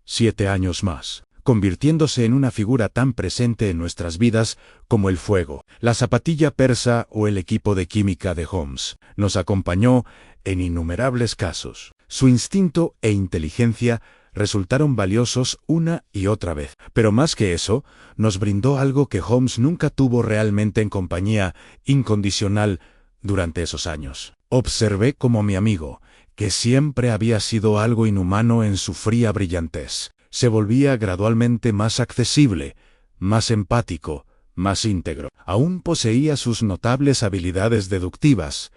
7 años más, convirtiéndose en una figura tan presente en nuestras vidas como el fuego, la zapatilla persa o el equipo de química de Holmes. Nos acompañó en innumerables casos. Su instinto e inteligencia resultaron valiosos una y otra vez. Pero más que eso, nos brindó algo que Holmes nunca tuvo realmente en compañía incondicional durante esos años. Observé como mi amigo, que siempre había sido algo inhumano en su fría brillantez, se volvía gradualmente más accesible, más empático, más íntegro. Aún poseía sus notables habilidades deductivas,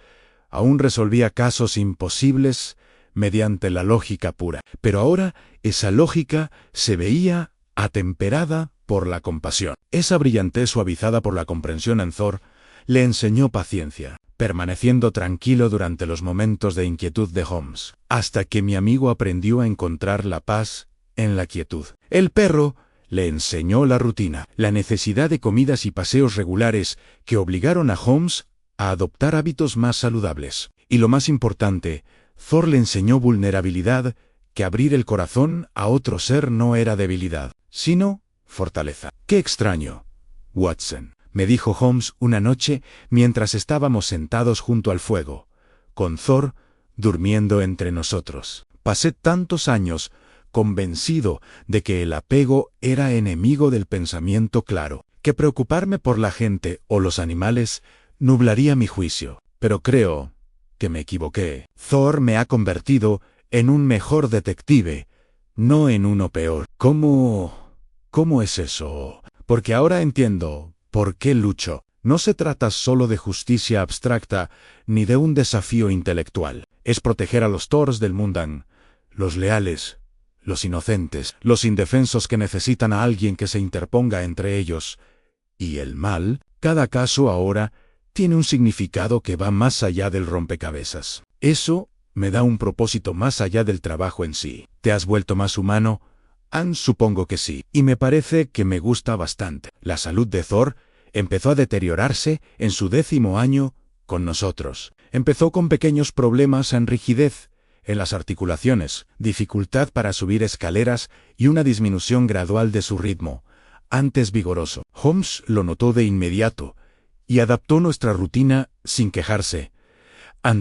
aún resolvía casos imposibles mediante la lógica pura. Pero ahora esa lógica se veía atemperada por la compasión. Esa brillantez suavizada por la comprensión en Thor le enseñó paciencia, permaneciendo tranquilo durante los momentos de inquietud de Holmes, hasta que mi amigo aprendió a encontrar la paz en la quietud. El perro le enseñó la rutina, la necesidad de comidas y paseos regulares que obligaron a Holmes a adoptar hábitos más saludables. Y lo más importante, Thor le enseñó vulnerabilidad, que abrir el corazón a otro ser no era debilidad, sino fortaleza. ¡Qué extraño, Watson!, me dijo Holmes una noche mientras estábamos sentados junto al fuego, con Thor durmiendo entre nosotros. Pasé tantos años convencido de que el apego era enemigo del pensamiento claro, que preocuparme por la gente o los animales nublaría mi juicio. Pero creo que me equivoqué. Thor me ha convertido en un mejor detective, no en uno peor. ¿Cómo es eso? Porque ahora entiendo por qué lucho. No se trata solo de justicia abstracta ni de un desafío intelectual. Es proteger a los Thors del Mundan, los leales, los inocentes, los indefensos que necesitan a alguien que se interponga entre ellos y el mal. Cada caso ahora tiene un significado que va más allá del rompecabezas. Eso me da un propósito más allá del trabajo en sí. ¿Te has vuelto más humano? Supongo que sí. Y me parece que me gusta bastante. La salud de Thor empezó a deteriorarse en su 10º año con nosotros. Empezó con pequeños problemas en rigidez en las articulaciones, dificultad para subir escaleras y una disminución gradual de su ritmo, antes vigoroso. Holmes lo notó de inmediato y adaptó nuestra rutina sin quejarse.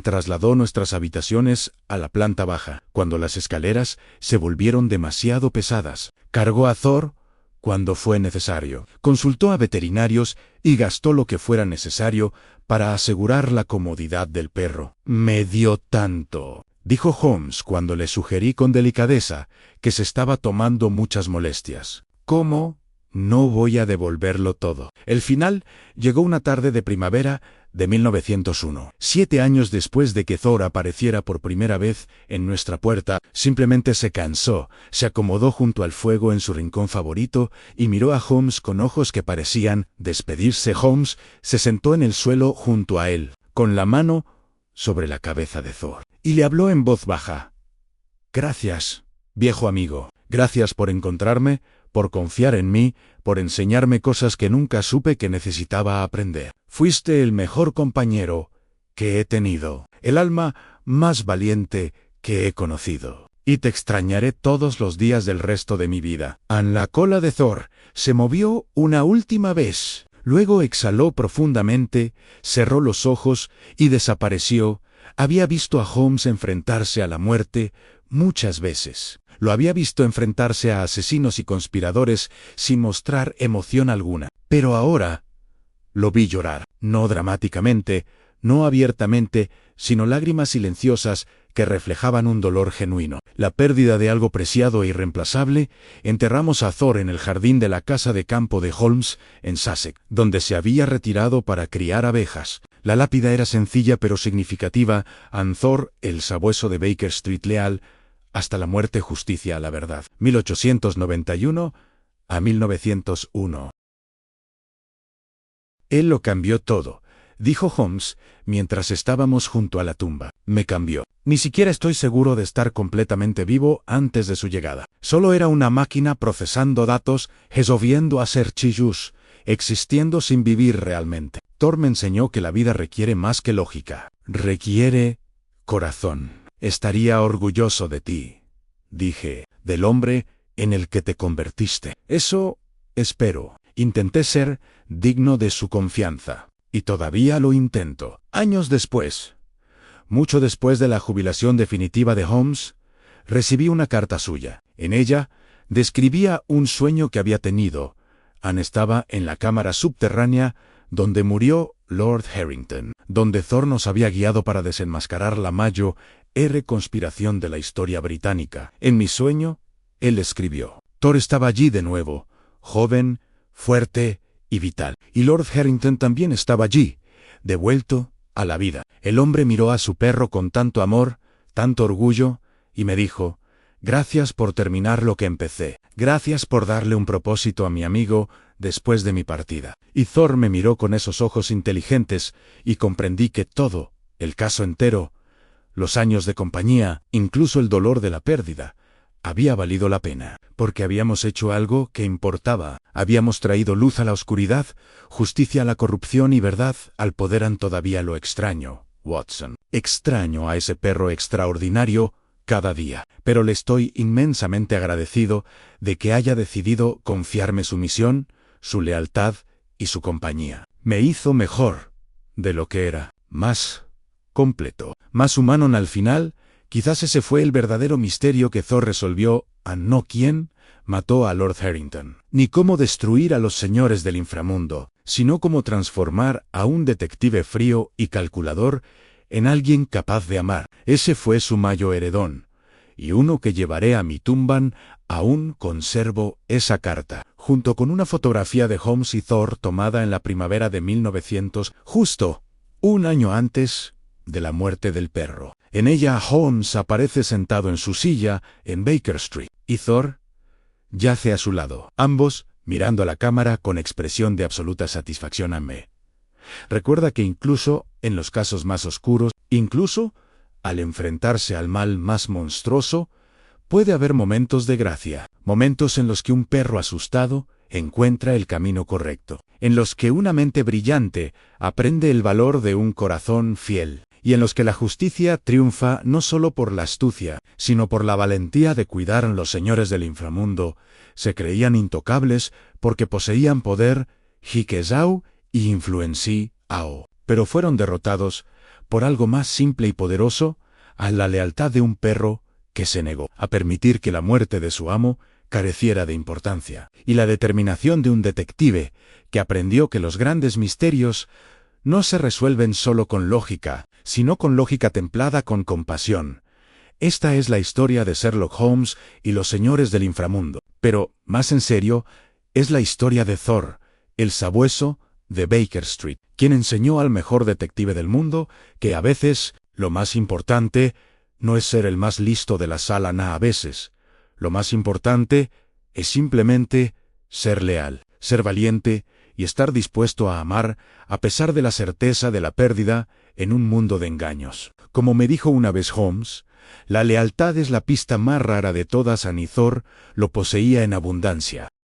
Trasladó nuestras habitaciones a la planta baja, cuando las escaleras se volvieron demasiado pesadas. Cargó a Thor cuando fue necesario. Consultó a veterinarios y gastó lo que fuera necesario para asegurar la comodidad del perro. Me dio tanto, dijo Holmes cuando le sugerí con delicadeza que se estaba tomando muchas molestias. ¿Cómo? No voy a devolverlo todo. El final llegó una tarde de primavera de 1901. 7 años después de que Thor apareciera por primera vez en nuestra puerta, simplemente se cansó, se acomodó junto al fuego en su rincón favorito y miró a Holmes con ojos que parecían despedirse. Holmes se sentó en el suelo junto a él, con la mano sobre la cabeza de Thor, y le habló en voz baja. Gracias, viejo amigo. Gracias por encontrarme, por confiar en mí, por enseñarme cosas que nunca supe que necesitaba aprender. Fuiste el mejor compañero que he tenido, el alma más valiente que he conocido. Y te extrañaré todos los días del resto de mi vida. La cola de Thor se movió una última vez. Luego exhaló profundamente, cerró los ojos y desapareció, Había visto a Holmes enfrentarse a la muerte muchas veces. Lo había visto enfrentarse a asesinos y conspiradores sin mostrar emoción alguna. Pero ahora lo vi llorar, no dramáticamente, no abiertamente, sino lágrimas silenciosas que reflejaban un dolor genuino. La pérdida de algo preciado e irreemplazable. Enterramos a Thor en el jardín de la casa de campo de Holmes, en Sussex, donde se había retirado para criar abejas. La lápida era sencilla pero significativa: An Thor, el sabueso de Baker Street, leal hasta la muerte, justicia a la verdad. 1891 a 1901. Él lo cambió todo, dijo Holmes, mientras estábamos junto a la tumba. Me cambió. Ni siquiera estoy seguro de estar completamente vivo antes de su llegada. Solo era una máquina procesando datos, resolviendo acertijos, existiendo sin vivir realmente. Thor me enseñó que la vida requiere más que lógica. Requiere corazón. Estaría orgulloso de ti, dije, del hombre en el que te convertiste. Eso espero. Intenté ser digno de su confianza. Y todavía lo intento. Años después, mucho después de la jubilación definitiva de Holmes, recibí una carta suya. En ella, describía un sueño que había tenido. Anne estaba en la cámara subterránea donde murió Lord Harrington, donde Thor nos había guiado para desenmascarar la Mayo conspiración de la historia británica. En mi sueño, él escribió. Thor estaba allí de nuevo, joven, fuerte y vital. Y Lord Harrington también estaba allí, devuelto a la vida. El hombre miró a su perro con tanto amor, tanto orgullo, y me dijo: gracias por terminar lo que empecé. Gracias por darle un propósito a mi amigo después de mi partida. Y Thor me miró con esos ojos inteligentes, y comprendí que todo, el caso entero, los años de compañía, incluso el dolor de la pérdida, había valido la pena, porque habíamos hecho algo que importaba. Habíamos traído luz a la oscuridad, justicia a la corrupción y verdad al poder. Todavía lo extraño, Watson. Extraño a ese perro extraordinario cada día, pero le estoy inmensamente agradecido de que haya decidido confiarme su misión, su lealtad y su compañía. Me hizo mejor de lo que era, más completo, más humano. Al final, quizás ese fue el verdadero misterio que Thor resolvió: a no quién mató a Lord Harrington, ni cómo destruir a los señores del inframundo, sino cómo transformar a un detective frío y calculador en alguien capaz de amar. Ese fue su mayor heredón, y uno que llevaré a mi tumba. Aún conservo esa carta, junto con una fotografía de Holmes y Thor tomada en la primavera de 1900, justo un año antes de la muerte del perro. En ella Holmes aparece sentado en su silla en Baker Street, y Thor yace a su lado, ambos mirando a la cámara con expresión de absoluta satisfacción. Amé. Recuerda que incluso en los casos más oscuros, incluso al enfrentarse al mal más monstruoso, puede haber momentos de gracia, momentos en los que un perro asustado encuentra el camino correcto, en los que una mente brillante aprende el valor de un corazón fiel, y en los que la justicia triunfa no solo por la astucia, sino por la valentía de cuidar. Los señores del inframundo se creían intocables porque poseían poder, Hikesau y Influenci Ao, pero fueron derrotados por algo más simple y poderoso: a la lealtad de un perro que se negó a permitir que la muerte de su amo careciera de importancia, y la determinación de un detective que aprendió que los grandes misterios no se resuelven solo con lógica, sino con lógica templada con compasión. Esta es la historia de Sherlock Holmes y los señores del inframundo. Pero, más en serio, es la historia de Thor, el sabueso de Baker Street, quien enseñó al mejor detective del mundo que a veces lo más importante no es ser el más listo de la sala. A veces, lo más importante es simplemente ser leal, ser valiente y estar dispuesto a amar a pesar de la certeza de la pérdida en un mundo de engaños. Como me dijo una vez Holmes, la lealtad es la pista más rara de todas. Y Thor lo poseía en abundancia.